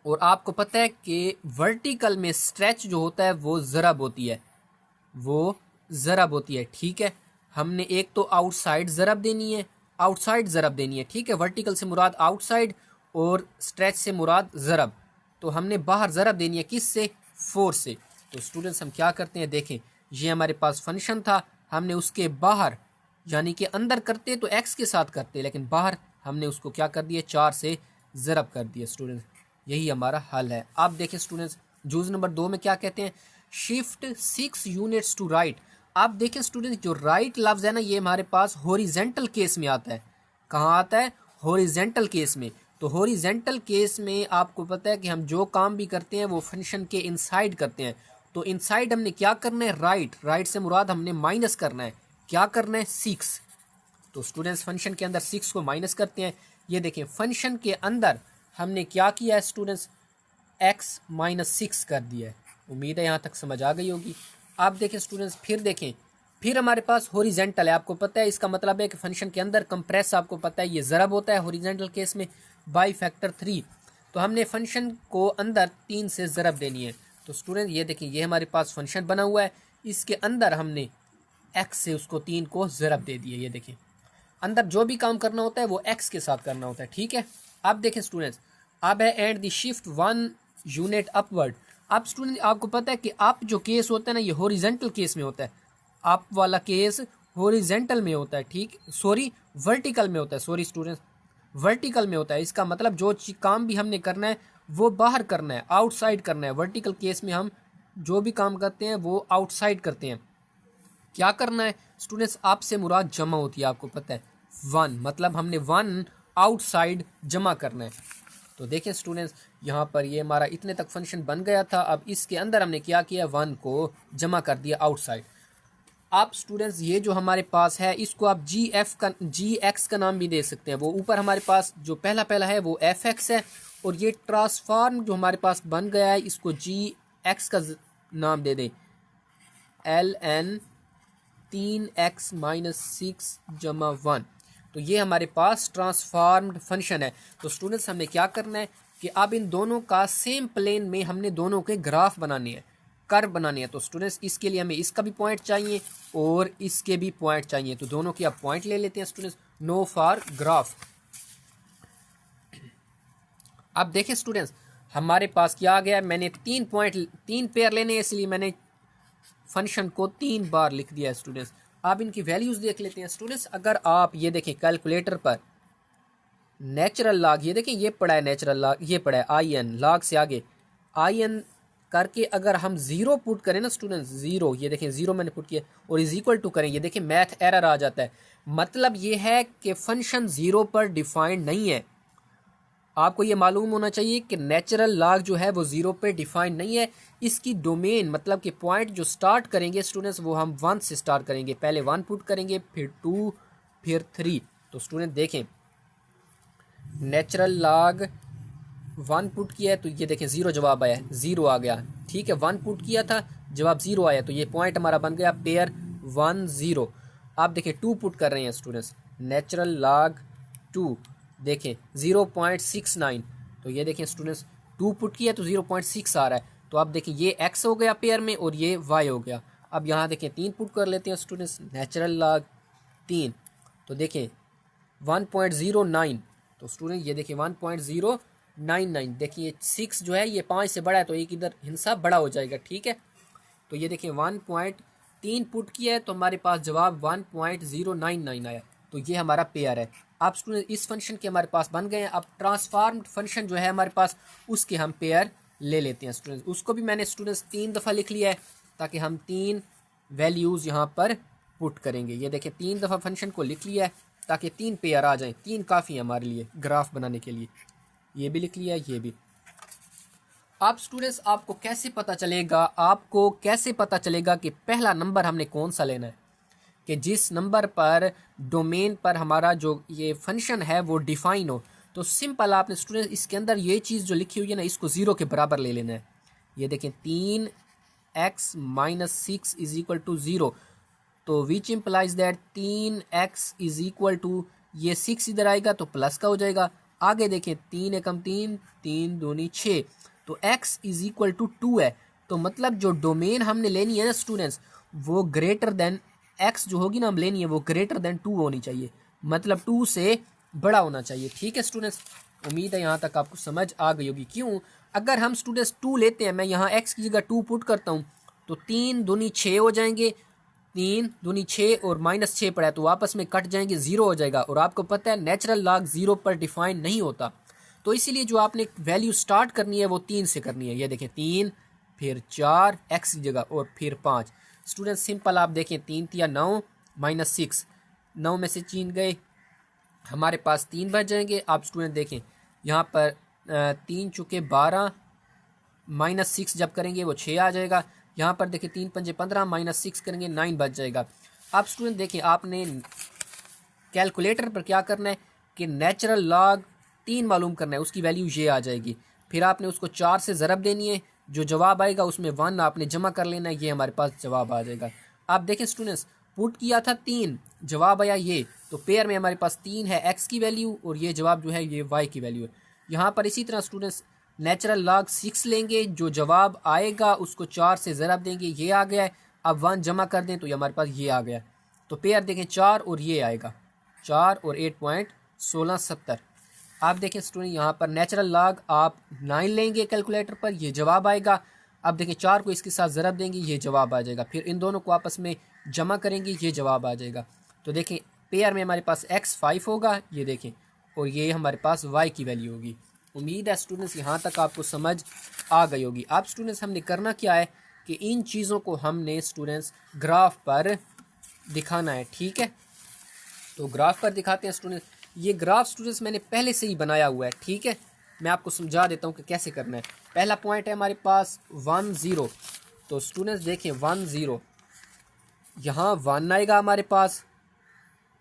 [SPEAKER 1] और आपको पता है कि वर्टिकल में स्ट्रेच जो होता है वो ज़रब होती है। ठीक है, हमने एक तो आउटसाइड ज़रब देनी है। ठीक है, वर्टिकल से मुराद आउटसाइड और स्ट्रेच से मुराद ज़रब। तो हमने बाहर ज़रब देनी है, किस से, 4 से। तो स्टूडेंट्स हम क्या करते हैं, देखें ये हमारे पास फंक्शन था, हमने उसके बाहर यानी कि अंदर करते तो x के साथ करते, लेकिन बाहर हमने उसको क्या कर दिया, 4 से ज़रब कर दिया। स्टूडेंट्स यही हमारा हल है। आप देखें स्टूडेंट्स जूज नंबर 2 में क्या कहते हैं, शिफ्ट 6 यूनिट्स टू राइट। आप देखें स्टूडेंट्स जो राइट लफ्ज़ है ना ये हमारे पास हॉरिजेंटल केस में आता है। कहाँ आता है, हॉरिजेंटल केस में। तो हॉरिजेंटल केस में आपको पता है कि हम जो काम भी करते हैं वो फंक्शन के इनसाइड करते हैं। तो इनसाइड हमने क्या करना है, राइट से मुराद हमने माइनस करना है, क्या करना है, 6। तो स्टूडेंट्स फंक्शन के अंदर 6 को माइनस करते हैं। ये देखें फंक्शन के अंदर हमने क्या किया है स्टूडेंट्स, x माइनस 6 कर दिया है। उम्मीद है यहाँ तक समझ आ गई होगी। आप देखें स्टूडेंट्स फिर हमारे पास हॉरिजेंटल है। आपको पता है इसका मतलब है कि फंक्शन के अंदर कंप्रेस, आपको पता है ये ज़रब होता है हॉरिजेंटल केस में बाई फैक्टर 3। तो हमने फंक्शन को अंदर 3 से ज़रब देनी है। तो स्टूडेंट ये देखें ये हमारे पास फंक्शन बना हुआ है, इसके अंदर हमने x से उसको 3 को ज़रब दे दिए। ये देखें अंदर जो भी काम करना होता है वो x के साथ करना होता है। ठीक है, अब देखें स्टूडेंट्स अब है and the shift 1 unit upward. अब स्टूडेंट आपको पता है कि अप जो केस होता है ना ये हॉरिजेंटल केस में होता है, अप वाला केस हॉरिजेंटल में होता है। ठीक, वर्टिकल में होता है। स्टूडेंट्स वर्टिकल में होता है। इसका मतलब जो काम भी हमने करना है वो बाहर करना है, आउटसाइड करना है। वर्टिकल केस में हम जो भी काम करते हैं वो आउटसाइड करते हैं। क्या करना है स्टूडेंट्स, आप से मुराद जमा होती है, आपको पता है 1, मतलब हमने 1 आउटसाइड जमा करना है। तो देखें स्टूडेंट्स यहाँ पर ये हमारा इतने तक फंक्शन बन गया था। अब इसके अंदर हमने क्या किया, 1 को जमा कर दिया आउटसाइड। अब स्टूडेंट्स ये जो हमारे पास है इसको आप जी एक्स का नाम भी दे सकते हैं। वो ऊपर हमारे पास जो पहला है वो एफ एक्स है, और ये ट्रांसफॉर्म जो हमारे पास बन गया है इसको जी एक्स का नाम दे दें, ln 3x माइनस 6 जमा 1। तो ये हमारे पास ट्रांसफॉर्म्ड फंक्शन है। तो स्टूडेंट्स हमें क्या करना है कि अब इन दोनों का सेम प्लेन में हमने दोनों के ग्राफ बनाने हैं, कर्व बनाने हैं। तो स्टूडेंट्स इसके लिए हमें इसका भी पॉइंट चाहिए और इसके भी पॉइंट चाहिए। तो दोनों की आप पॉइंट ले लेते हैं स्टूडेंट्स, नो फॉर ग्राफ। अब देखें स्टूडेंट्स हमारे पास क्या आ गया, मैंने 3 पेयर लेने हैं इसलिए मैंने फंक्शन को 3 बार लिख दिया है स्टूडेंट्स। आप इनकी वैल्यूज़ देख लेते हैं स्टूडेंट्स। अगर आप ये देखें कैलकुलेटर पर नेचुरल लॉग, ये देखें ये पड़ा है नेचुरल लॉग, ये पड़ा है IN, लॉग से आगे IN करके अगर हम 0 पुट करें ना स्टूडेंट्स, 0, ये देखें 0 मैंने पुट किया, और इज इक्वल टू करें, ये देखें मैथ एरर आ जाता है। मतलब ये है कि फंक्शन 0 पर डिफाइंड नहीं है। आपको ये मालूम होना चाहिए कि नेचुरल लॉग जो है वो 0 पे डिफाइंड नहीं है। इसकी डोमेन मतलब कि पॉइंट जो स्टार्ट करेंगे स्टूडेंट्स वो हम 1 से स्टार्ट करेंगे। पहले 1 पुट करेंगे, फिर 2, फिर 3। तो स्टूडेंट देखें नेचुरल लॉग 1 पुट किया है तो ये देखें 0 जवाब आया है, 0 आ गया। ठीक है, 1 पुट किया था, जवाब 0 आया, तो ये पॉइंट हमारा बन गया पेयर 1 0। आप देखें 2 पुट कर रहे हैं स्टूडेंट्स, नेचुरल लॉग 2 देखें 0.69, तो ये देखें स्टूडेंट्स 2 पुट किया तो 0.6 आ रहा है, तो आप देखें ये x हो गया पेयर में और ये y हो गया। अब यहाँ देखें 3 पुट कर लेते हैं स्टूडेंट्स, नेचुरल लॉग 3, तो देखें 1.09, तो स्टूडेंट ये देखिए 1.099, देखिए 6 जो है ये 5 से बड़ा है तो एक इधर हिस्सा बड़ा हो जाएगा। ठीक है, तो ये देखिए 1.3 पुट किया है तो हमारे पास जवाब 1.099 आया, तो ये हमारा पेयर है। अब स्टूडेंट इस फंक्शन के हमारे पास बन गए हैं। अब ट्रांसफॉर्म्ड फंक्शन जो है हमारे पास उसके हम पेयर ले लेते हैं स्टूडेंट्स। उसको भी मैंने स्टूडेंट्स 3 दफ़ा लिख लिया है ताकि हम 3 वैल्यूज़ यहाँ पर पुट करेंगे। ये देखिए 3 दफ़ा फंक्शन को लिख लिया है ताकि 3 पेयर आ जाएं, 3 काफ़ी है हमारे लिए ग्राफ बनाने के लिए। ये भी लिख लिया, ये भी। अब स्टूडेंट्स आपको कैसे पता चलेगा कि पहला नंबर हमने कौन सा लेना है, कि जिस नंबर पर डोमेन पर हमारा जो ये फंक्शन है वो डिफाइन हो। तो सिंपल आपने स्टूडेंट इसके अंदर ये चीज़ जो लिखी हुई है ना, इसको 0 के बराबर ले लेना है। ये देखें 3x - 6 = 0, तो विच इम्प्लाइज दैट 3x = ये 6 इधर आएगा तो प्लस का हो जाएगा। आगे देखें 3 एकम 3, 3 दूनी 6, तो x = 2 है, तो मतलब जो डोमेन हमने लेनी है ना स्टूडेंट्स, वो ग्रेटर देन x जो होगी ना हम लेनी है वो ग्रेटर देन 2 होनी चाहिए, मतलब 2 से बड़ा होना चाहिए। ठीक है स्टूडेंट्स, उम्मीद है यहाँ तक आपको समझ आ गई होगी। क्यों, अगर हम स्टूडेंट्स 2 लेते हैं, मैं यहाँ x की जगह 2 पुट करता हूँ तो 3 दूनी 6 हो जाएंगे, 3 दूनी 6 और -6 पड़ा है तो आपस में कट जाएंगे, 0 हो जाएगा। और आपको पता है नेचुरल लॉग 0 पर डिफाइन नहीं होता, तो इसीलिए जो आपने वैल्यू स्टार्ट करनी है वो 3 से करनी है। ये देखें 3 फिर 4 x की जगह और फिर 5। स्टूडेंट सिंपल आप देखें 3 तिया 9 -6, 9 में से 3 गए, हमारे पास 3 बच जाएंगे। आप स्टूडेंट देखें यहाँ पर 3 चुके 12, -6 जब करेंगे वो 6 आ जाएगा। यहाँ पर देखिए 3 पंजे 15, -6 करेंगे 9 बच जाएगा। अब स्टूडेंट देखें आपने कैलकुलेटर पर क्या करना है कि नेचुरल लॉग 3 मालूम करना है, उसकी वैल्यू ये आ जाएगी। फिर आपने उसको 4 से ज़रब देनी है, जो जवाब आएगा उसमें 1 आपने जमा कर लेना है, ये हमारे पास जवाब आ जाएगा। आप देखें स्टूडेंट्स पुट किया था 3, जवाब आया ये, तो पेयर में हमारे पास 3 है x की वैल्यू और ये जवाब जो है ये y की वैल्यू है। यहाँ पर इसी तरह स्टूडेंट्स नेचुरल लॉग 6 लेंगे, जो जवाब आएगा उसको 4 से ज़रब देंगे, ये आ गया है। अब 1 जमा कर दें तो ये हमारे पास ये आ गया, तो पेयर देखें 4 और ये आएगा, 4 और 8.1670। आप देखें स्टूडेंट यहाँ पर नेचुरल लॉग आप 9 लेंगे कैलकुलेटर पर, ये जवाब आएगा। अब देखें 4 को इसके साथ ज़रब देंगे, ये जवाब आ जाएगा। फिर इन दोनों को आपस में जमा करेंगे, ये जवाब आ जाएगा। तो देखें पेयर में हमारे पास x 5 होगा, ये देखें, और ये हमारे पास y की वैल्यू होगी। उम्मीद है स्टूडेंट्स यहाँ तक आपको समझ आ गई होगी। अब स्टूडेंट्स हमने करना क्या है कि इन चीज़ों को हमने स्टूडेंट्स ग्राफ पर दिखाना है। ठीक है, तो ग्राफ पर दिखाते हैं स्टूडेंट्स। ये ग्राफ स्टूडेंट्स मैंने पहले से ही बनाया हुआ है। ठीक है, मैं आपको समझा देता हूँ कि कैसे करना है। पहला पॉइंट है हमारे पास 1 0, तो स्टूडेंट्स देखें 1 0, यहाँ 1 आएगा हमारे पास,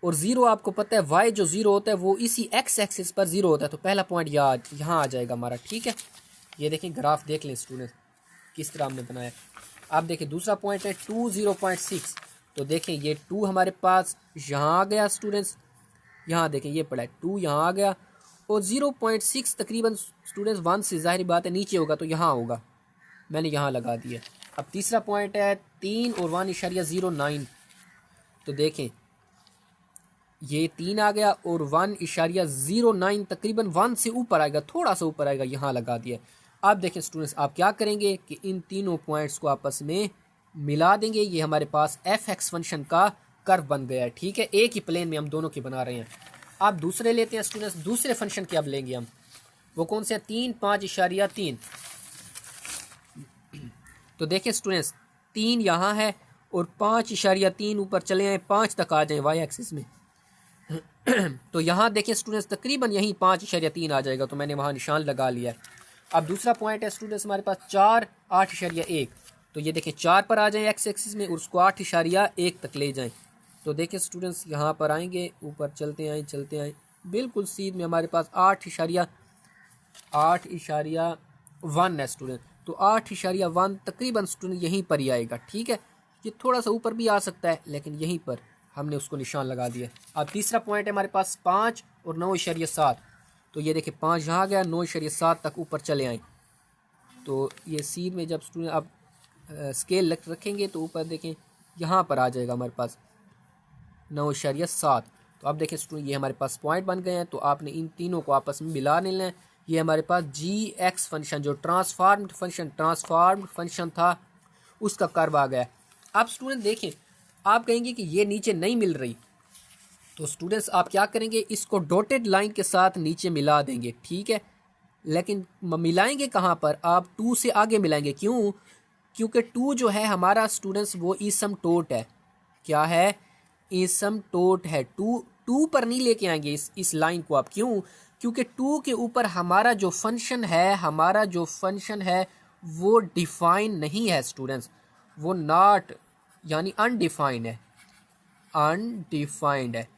[SPEAKER 1] और 0 आपको पता है y जो 0 होता है वो इसी x एक्सिस पर 0 होता है, तो पहला पॉइंट यहाँ आ जाएगा हमारा। ठीक है, ये देखें ग्राफ देख लें स्टूडेंट्स किस तरह हमने बनाया। आप देखें दूसरा पॉइंट है 2 0.6, तो देखें ये 2 हमारे पास यहाँ आ गया स्टूडेंट्स, यहाँ देखें ये पड़ा है 2 यहाँ आ गया, और 0.6 तकरीबन स्टूडेंट्स 1 से ज़ाहिर बात है नीचे होगा तो यहाँ होगा, मैंने यहाँ लगा दिया। अब तीसरा पॉइंट है 3 और 1.09, तो देखें ये 3 आ गया और 1.09 तकरीबन 1 से ऊपर आएगा, थोड़ा सा ऊपर आएगा, यहाँ लगा दिया। अब देखें स्टूडेंट्स आप क्या करेंगे कि इन तीनों पॉइंट्स को आपस में मिला देंगे, ये हमारे पास f(x) फंक्शन का कर्व बन गया है। ठीक है, एक ही प्लेन में हम दोनों की बना रहे हैं। अब दूसरे लेते हैं स्टूडेंट्स, दूसरे फंक्शन के अब लेंगे हम, वो कौन से 3 5.3। तो देखें स्टूडेंट्स 3 यहाँ है और 5.3 ऊपर चले आए, 5 तक आ जाए y एक्सिस में। तो यहाँ देखें स्टूडेंट्स तकरीबन यहीं 5.3 आ जाएगा, तो मैंने वहाँ निशान लगा लिया है। अब दूसरा पॉइंट है स्टूडेंट्स हमारे पास 4 8.1, तो ये देखें 4 पर आ जाएं x एक्सिस में और उसको 8.1 तक ले जाएं। तो देखें स्टूडेंट्स यहाँ पर आएंगे, ऊपर चलते आए बिल्कुल सीध में हमारे पास 8.1 है स्टूडेंट। तो 8.1 तकरीबन स्टूडेंट यहीं पर ही आएगा, ठीक है। ये थोड़ा सा ऊपर भी आ सकता है लेकिन यहीं पर हमने उसको निशान लगा दिया। अब तीसरा पॉइंट है हमारे पास 5 और 9.7। तो ये देखिए 5 यहाँ आ गया, 9.7 तक ऊपर चले आए। तो ये सी में जब स्टूडेंट आप स्केल रखेंगे तो ऊपर देखें यहाँ पर आ जाएगा हमारे पास 9.7। तो अब देखें स्टूडेंट ये हमारे पास पॉइंट बन गए हैं। तो आपने इन तीनों को आपस में मिला लेना है। ये हमारे पास जी एक्स फंक्शन जो ट्रांसफॉर्म्ड फंक्शन था उसका कर्व आ गया। अब स्टूडेंट देखें, आप कहेंगे कि ये नीचे नहीं मिल रही, तो स्टूडेंट्स आप क्या करेंगे, इसको डॉटेड लाइन के साथ नीचे मिला देंगे, ठीक है। लेकिन मिलाएंगे कहाँ पर, आप 2 से आगे मिलाएंगे। क्यों? क्योंकि 2 जो है हमारा स्टूडेंट्स वो इसमटोट है। क्या है? इसमटोट है। 2 पर नहीं लेके आएंगे इस लाइन को आप। क्यों? क्योंकि 2 के ऊपर हमारा जो फंक्शन है वो डिफाइन नहीं है स्टूडेंट्स, वो नॉट यानी अनडिफाइंड है।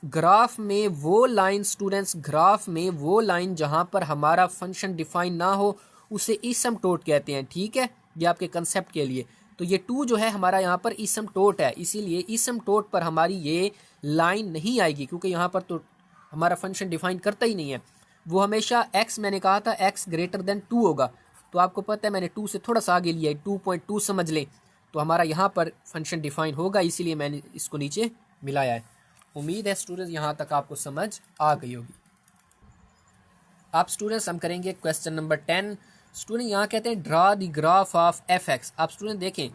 [SPEAKER 1] ग्राफ में वो लाइन स्टूडेंट्स, ग्राफ में वो लाइन जहां पर हमारा फंक्शन डिफाइन ना हो उसे इसमटोट कहते हैं, ठीक है। ये आपके कंसेप्ट के लिए। तो ये 2 जो है हमारा यहाँ पर इसमटोट है, इसीलिए इसमटोट पर हमारी ये लाइन नहीं आएगी, क्योंकि यहाँ पर तो हमारा फंक्शन डिफाइन करता ही नहीं है। वो हमेशा x, मैंने कहा था x ग्रेटर देन 2 होगा। तो आपको पता है मैंने 2 से थोड़ा सा आगे लिया है, 2.2 समझ लें। तो हमारा यहाँ पर फंक्शन डिफाइन होगा, इसीलिए मैंने इसको नीचे मिलाया है। उम्मीद है स्टूडेंट्स यहाँ तक आपको समझ आ गई होगी। अब स्टूडेंट्स हम करेंगे क्वेश्चन नंबर 10। स्टूडेंट यहाँ कहते हैं draw the graph of F x. अब स्टूडेंट देखें,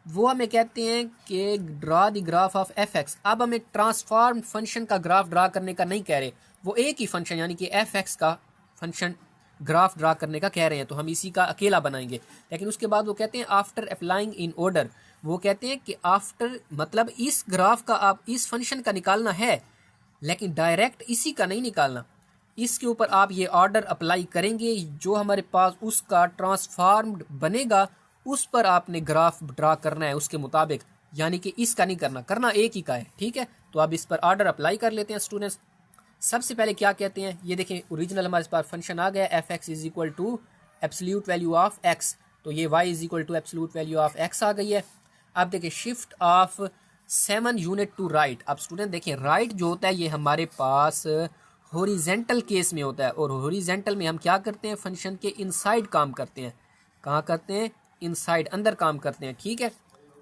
[SPEAKER 1] वो हमें कहते हैं कि draw the graph of F x. अब हमें ट्रांसफॉर्म फंक्शन का ग्राफ ड्रा करने का नहीं कह रहे, वो एक ही फंक्शन यानी कि एफ एक्स का फंक्शन ग्राफ ड्रा करने का कह रहे हैं। तो हम इसी का अकेला बनाएंगे। लेकिन उसके बाद वो कहते हैं आफ्टर अप्लाइंग इन ऑर्डर, वो कहते हैं कि आफ्टर मतलब इस ग्राफ का आप इस फंक्शन का निकालना है, लेकिन डायरेक्ट इसी का नहीं निकालना। इसके ऊपर आप ये ऑर्डर अप्लाई करेंगे, जो हमारे पास उसका ट्रांसफॉर्म्ड बनेगा उस पर आपने ग्राफ ड्रा करना है उसके मुताबिक, यानी कि इसका नहीं करना एक ही का है, ठीक है। तो अब इस पर ऑर्डर अप्लाई कर लेते हैं स्टूडेंट्स। सबसे पहले क्या कहते हैं, ये देखें ओरिजिनल हमारे पास फंक्शन आ गया, F X is equal to absolute value of X. तो ये y is equal to absolute value of x आ गई है। अब देखिए shift of 7 unit to right. अब स्टूडेंट देखिए राइट जो होता है ये हमारे पास हॉरिजेंटल केस में होता है, और हॉरिजेंटल में हम क्या करते हैं, फंक्शन के इनसाइड काम करते हैं। कहाँ करते हैं? इनसाइड, अंदर काम करते हैं, ठीक है।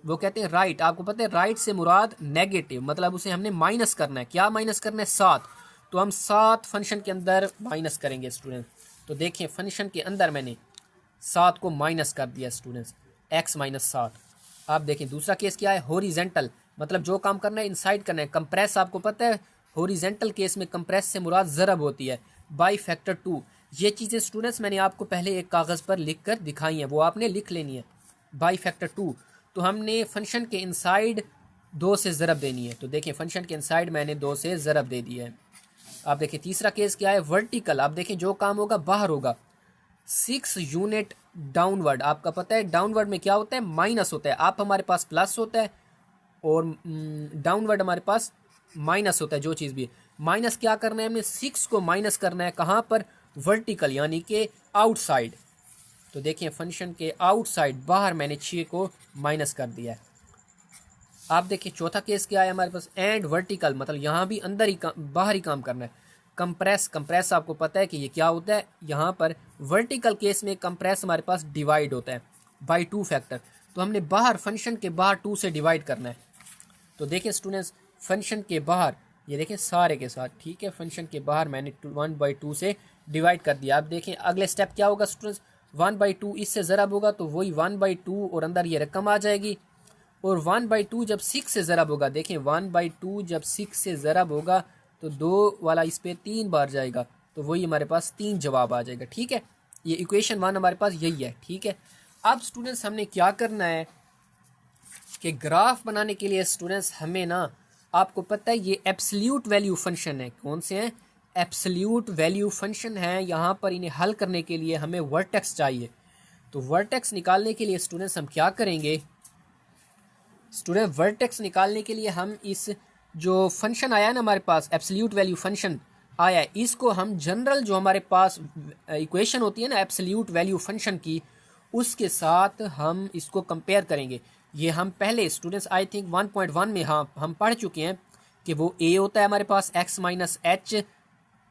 [SPEAKER 1] वो कहते हैं राइट। आपको पता है राइट से मुराद नेगेटिव, मतलब उसे हमने माइनस करना है। क्या माइनस करना है? 7। तो हम 7 फंक्शन के अंदर माइनस करेंगे स्टूडेंट। तो देखिए फंक्शन के अंदर मैंने 7 को माइनस कर दिया स्टूडेंट्स, x माइनस 7। आप देखें दूसरा केस क्या है, हॉरिजेंटल, मतलब जो काम करना है इनसाइड करना है। कंप्रेस, आपको पता है हॉरिजेंटल केस में कंप्रेस से मुराद ज़रब होती है, बाई फैक्टर 2। ये चीज़ें स्टूडेंट्स मैंने आपको पहले एक कागज़ पर लिख कर दिखाई हैं, वो आपने लिख लेनी है, बाई फैक्टर 2। तो हमने फंक्शन के इनसाइड 2 से ज़रब देनी है। तो देखिए फंक्शन के इनसाइड मैंने 2 से ज़रब दे दिया है। आप देखिए तीसरा केस क्या है, वर्टिकल। आप देखिए जो काम होगा बाहर होगा, 6 यूनिट डाउनवर्ड। आपका पता है डाउनवर्ड में क्या होता है, माइनस होता है। आप हमारे पास प्लस होता है और डाउनवर्ड हमारे पास माइनस होता है। जो चीज़ भी माइनस क्या करना है, हमें 6 को माइनस करना है। कहाँ पर? वर्टिकल, यानी कि आउटसाइड। तो देखिए फंक्शन के आउटसाइड बाहर मैंने 6 को माइनस कर दिया है। आप देखिए चौथा केस क्या है हमारे पास, एंड वर्टिकल, मतलब यहाँ भी अंदर ही बाहर ही काम करना है। कंप्रेस आपको पता है कि ये क्या होता है, यहाँ पर वर्टिकल केस में कंप्रेस हमारे पास डिवाइड होता है बाई 2 फैक्टर। तो हमने बाहर फंक्शन के बाहर 2 से डिवाइड करना है। तो देखिए स्टूडेंट्स फंक्शन के बाहर ये देखें सारे के साथ, ठीक है, फंक्शन के बाहर मैंने 1/2 से डिवाइड कर दिया। आप देखें अगले स्टेप क्या होगा स्टूडेंट्स, 1/2 इससे ज़रब होगा तो वही 1/2 और अंदर ये रकम आ जाएगी। और 1/2 जब 6 से ज़रब होगा, देखें 1/2 जब 6 से ज़रब होगा तो 2 वाला इस पर 3 बार जाएगा, तो वही हमारे पास 3 जवाब आ जाएगा, ठीक है। ये इक्वेशन 1 हमारे पास यही है, ठीक है। अब स्टूडेंट्स हमने क्या करना है कि ग्राफ बनाने के लिए स्टूडेंट्स हमें ना, आपको पता है ये एब्सोल्यूट वैल्यू फंक्शन है। कौन से हैं? एब्सोल्यूट वैल्यू फंक्शन है। यहाँ पर इन्हें हल करने के लिए हमें वर्टेक्स चाहिए। तो वर्टेक्स निकालने के लिए स्टूडेंट्स हम क्या करेंगे, वर्टेक्स निकालने के लिए हम इस जो फंक्शन आया है ना हमारे पास एब्सोल्यूट वैल्यू फंक्शन, आया है, इसको हम जनरल जो हमारे पास इक्वेशन होती है ना एब्सोल्यूट वैल्यू फंक्शन की, उसके साथ हम इसको कंपेयर करेंगे। ये हम पहले स्टूडेंट्स आई थिंक 1.1 में हाँ हम पढ़ चुके हैं कि वो ए होता है हमारे पास x माइनस एच,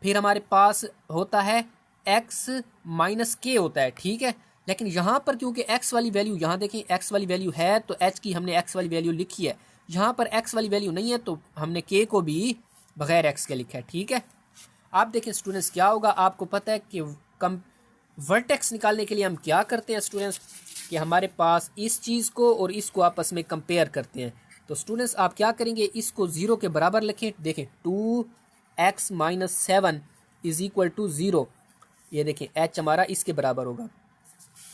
[SPEAKER 1] फिर हमारे पास होता है x माइनस के होता है, ठीक है। लेकिन यहाँ पर क्योंकि x वाली वैल्यू, यहाँ देखें x वाली वैल्यू है तो h की हमने x वाली वैल्यू लिखी है, यहाँ पर x वाली वैल्यू नहीं है तो हमने k को भी बगैर x के लिखा है, ठीक है। आप देखें स्टूडेंट्स क्या होगा, आपको पता है कि कम वर्टेक्स निकालने के लिए हम क्या करते हैं स्टूडेंट्स कि हमारे पास इस चीज़ को और इसको आपस में कंपेयर करते हैं। तो स्टूडेंट्स आप क्या करेंगे, इसको 0 के बराबर लिखें। देखें 2x minus 7 is equal to 0, ये देखें h हमारा इसके बराबर होगा।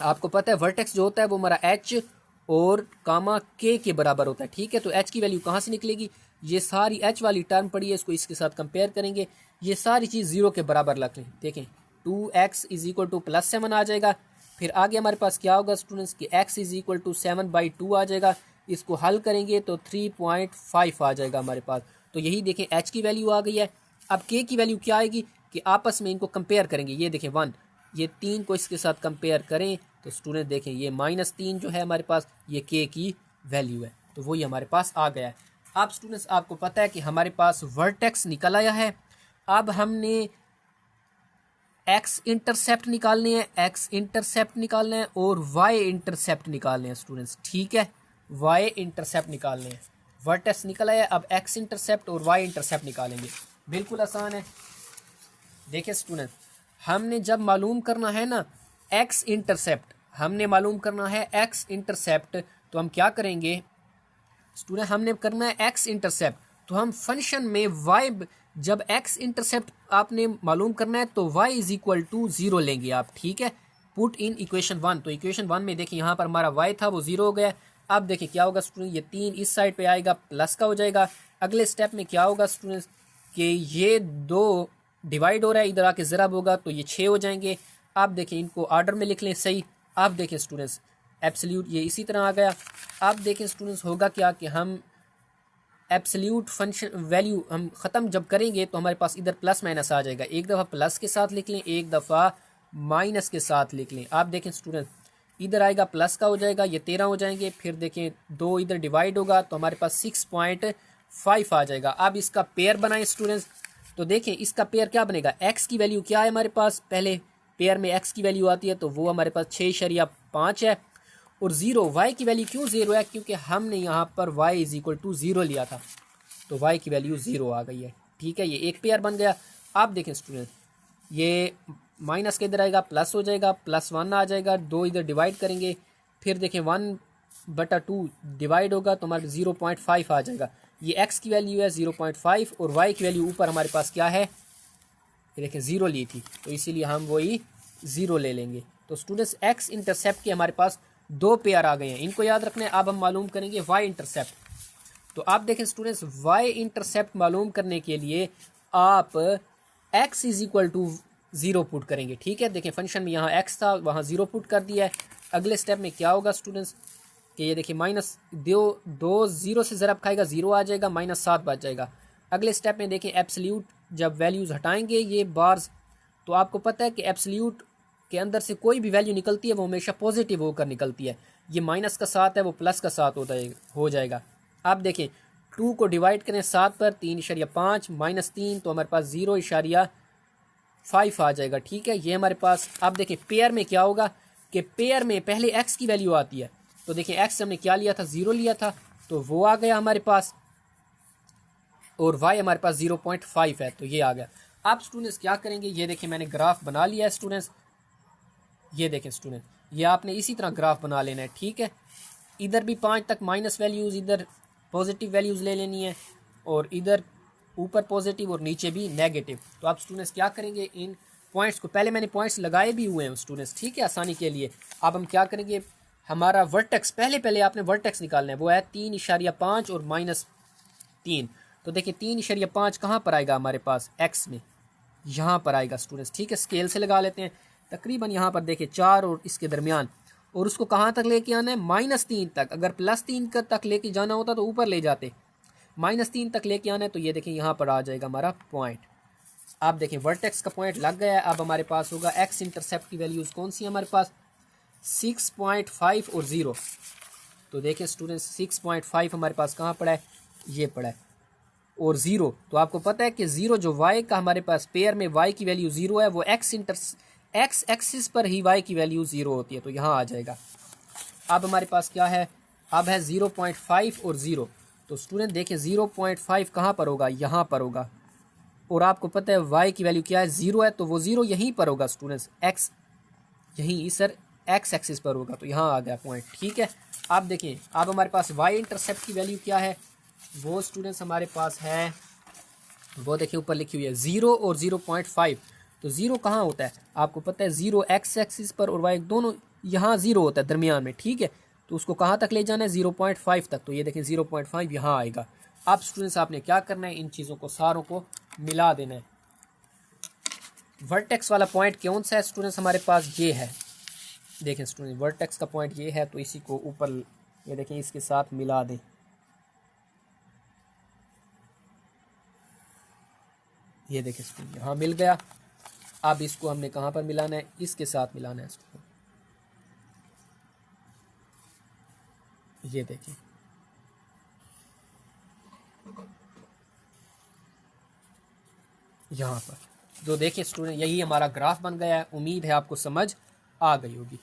[SPEAKER 1] आपको पता है वर्टेक्स जो होता है वो हमारा h और कामा k के बराबर होता है, ठीक है। तो h की वैल्यू कहाँ से निकलेगी, ये सारी h वाली टर्म पड़ी है, इसको इसके साथ कंपेयर करेंगे, ये सारी चीज़ 0 के बराबर रख लें। देखें 2x is equal to plus 7 आ जाएगा। फिर आगे हमारे पास क्या होगा स्टूडेंट्स कि x इज इक्वल टू 7/2 आ जाएगा। इसको हल करेंगे तो 3.5 आ जाएगा हमारे पास। तो यही देखें h की वैल्यू आ गई है। अब k की वैल्यू क्या आएगी कि आपस में इनको कंपेयर करेंगे। ये देखें 1, ये 3 को इसके साथ कंपेयर करें तो स्टूडेंट देखें ये -3 जो है हमारे पास, ये k की वैल्यू है, तो वही हमारे पास आ गया है। अब स्टूडेंट्स आपको पता है कि हमारे पास वर्टेक्स निकल आया है। अब हमने x इंटरसेप्ट निकालने हैं, x इंटरसेप्ट निकालना है और y इंटरसेप्ट निकालने हैं स्टूडेंट्स, ठीक है। y इंटरसेप्ट निकालने हैं, वर्टेक्स निकल आया, अब x इंटरसेप्ट और y इंटरसेप्ट निकालेंगे। बिल्कुल आसान है। देखिए स्टूडेंट, हमने जब मालूम करना है ना x इंटरसेप्ट, हमने मालूम करना है x इंटरसेप्ट, तो हम क्या करेंगे स्टूडेंट, हमने करना है x इंटरसेप्ट, तो हम फंक्शन में y, जब x इंटरसेप्ट आपने मालूम करना है तो y इज इक्वल टू 0 लेंगे आप, ठीक है। पुट इन इक्वेशन 1, तो इक्वेशन 1 में देखिए यहाँ पर हमारा y था वो 0 हो गया। अब देखिए क्या होगा स्टूडेंट, ये 3 इस साइड पे आएगा प्लस का हो जाएगा। अगले स्टेप में क्या होगा स्टूडेंट्स कि ये 2 डिवाइड हो रहा है, इधर आके ज़रब होगा तो ये 6 हो जाएंगे। आप देखें इनको ऑर्डर में लिख लें सही। आप देखें स्टूडेंट्स एब्सोल्यूट ये इसी तरह आ गया। आप देखें स्टूडेंट्स होगा क्या कि हम एब्सोल्यूट फंक्शन वैल्यू हम ख़त्म जब करेंगे तो हमारे पास इधर प्लस माइनस आ जाएगा। एक दफ़ा प्लस के साथ लिख लें, एक दफ़ा माइनस के साथ लिख लें। आप देखें स्टूडेंट इधर आएगा प्लस का हो जाएगा, ये 13 हो जाएंगे। फिर देखें 2 इधर डिवाइड होगा तो हमारे पास 6.5 आ जाएगा। अब इसका पेयर बनाएं स्टूडेंट्स, तो देखें इसका पेयर क्या बनेगा, x की वैल्यू क्या है हमारे पास, पहले पेयर में x की वैल्यू आती है तो वो हमारे पास 6.5 है। और 0 y की वैल्यू क्यों 0 है, क्योंकि हमने यहाँ पर y इज इक्वल टू 0 लिया था तो y की वैल्यू 0 आ गई है, ठीक है। ये एक पेयर बन गया। आप देखें स्टूडेंट ये माइनस के इधर आएगा प्लस हो जाएगा, +1 आ जाएगा, 2 इधर डिवाइड करेंगे, फिर देखें 1/2 डिवाइड होगा तो हमारे 0.5 आ जाएगा। ये x की वैल्यू है 0.5 और y की वैल्यू ऊपर हमारे पास क्या है, ये देखें 0 ली थी तो इसीलिए हम वही 0 ले लेंगे। तो स्टूडेंट्स x इंटरसेप्ट के हमारे पास 2 पेयर आ गए हैं, इनको याद रखना है। अब हम मालूम करेंगे y इंटरसेप्ट। तो आप देखें स्टूडेंट्स y इंटरसेप्ट मालूम करने के लिए आप x is equal to 0 put करेंगे, ठीक है। देखें फंक्शन में यहाँ x था, वहाँ 0 पुट कर दिया है। अगले स्टेप में क्या होगा स्टूडेंट्स कि ये देखिए -2 0 से ज़रब खाएगा 0 आ जाएगा, -7 बच जाएगा। अगले स्टेप में देखें एब्सोल्यूट जब वैल्यूज़ हटाएंगे ये बार्स, तो आपको पता है कि एब्सोल्यूट के अंदर से कोई भी वैल्यू निकलती है वो हमेशा पॉजिटिव होकर निकलती है। ये माइनस का 7 है वो प्लस का 7 हो जाएगा। आप देखें 2 को डिवाइड करें 7 पर, 3.5 -3 तो हमारे पास 0.5 आ जाएगा, ठीक है। ये हमारे पास। अब देखें पेयर में क्या होगा कि पेयर में पहले x की वैल्यू आती है, तो देखें x हमने क्या लिया था 0 लिया था तो वो आ गया हमारे पास, और y हमारे पास 0.5 है तो ये आ गया। अब स्टूडेंट्स क्या करेंगे, ये देखें मैंने ग्राफ बना लिया है स्टूडेंट्स, ये देखें स्टूडेंट ये आपने इसी तरह ग्राफ बना लेना है, ठीक है। इधर भी 5 तक माइनस वैल्यूज़, इधर पॉजिटिव वैल्यूज़ ले लेनी है, और इधर ऊपर पॉजिटिव और नीचे भी नेगेटिव। तो आप स्टूडेंट्स क्या करेंगे, इन पॉइंट्स को, पहले मैंने पॉइंट्स लगाए भी हुए हैं स्टूडेंट्स, ठीक है, आसानी के लिए। अब हम क्या करेंगे, हमारा वर्टेक्स पहले आपने वर्टेक्स निकालना है, वो है 3.5 और -3। तो देखिए 3.5 कहाँ पर आएगा हमारे पास, x में यहाँ पर आएगा स्टूडेंट्स, ठीक है। स्केल से लगा लेते हैं, तकरीबन यहाँ पर देखिए 4 और इसके दरमियान, और उसको कहाँ तक लेके आना है, -3 तक। अगर +3 तक लेके जाना होता तो ऊपर ले जाते, -3 तक लेके आना है तो ये देखिए यहाँ पर आ जाएगा हमारा पॉइंट। आप देखें वर्टेक्स का पॉइंट लग गया है। अब हमारे पास होगा एक्स इंटरसेप्ट की वैल्यूज़ कौन सी है हमारे पास 6.5 और 0। तो देखें स्टूडेंट्स 6.5 हमारे पास कहाँ पड़ा है, ये पड़ा है, और 0। तो आपको पता है कि 0 जो y का हमारे पास पेयर में y की वैल्यू 0 है वो एक्स एक्सिस पर ही y की वैल्यू 0 होती है, तो यहाँ आ जाएगा। अब हमारे पास क्या है, अब है 0.5 और 0। तो स्टूडेंट देखें 0.5 कहाँ पर होगा, यहाँ पर होगा, और आपको पता है y की वैल्यू क्या है 0 है, तो वो 0 यहीं पर होगा स्टूडेंट्स, x यहीं सर एक्स एक्सिस पर होगा, तो यहाँ आ गया पॉइंट। ठीक है, आप देखें अब हमारे पास y इंटरसेप्ट की वैल्यू क्या है, वो स्टूडेंट्स हमारे पास है, वो देखिए ऊपर लिखी हुई है 0 और 0.5। तो 0 कहाँ होता है, आपको पता है 0 एक्स एक्सिस पर और y दोनों यहाँ 0 होता है दरमियान में। ठीक है, तो उसको कहाँ तक ले जाना है 0.5 तक, तो ये देखें 0.5 यहाँ आएगा। अब स्टूडेंट्स आपने क्या करना है, इन चीज़ों को सारों को मिला देना है। वर्टेक्स वाला पॉइंट कौन सा है स्टूडेंट्स हमारे पास, ये है, देखें स्टूडेंट वर्टेक्स का पॉइंट ये है, तो इसी को ऊपर ये देखें इसके साथ मिला दें। ये देखें स्टूडेंट यहाँ मिल गया। अब इसको हमने कहाँ पर मिलाना है, इसके साथ मिलाना है इसको, ये देखें यहाँ पर। तो देखिए स्टूडेंट यही हमारा ग्राफ बन गया है। उम्मीद है आपको समझ आ गई होगी।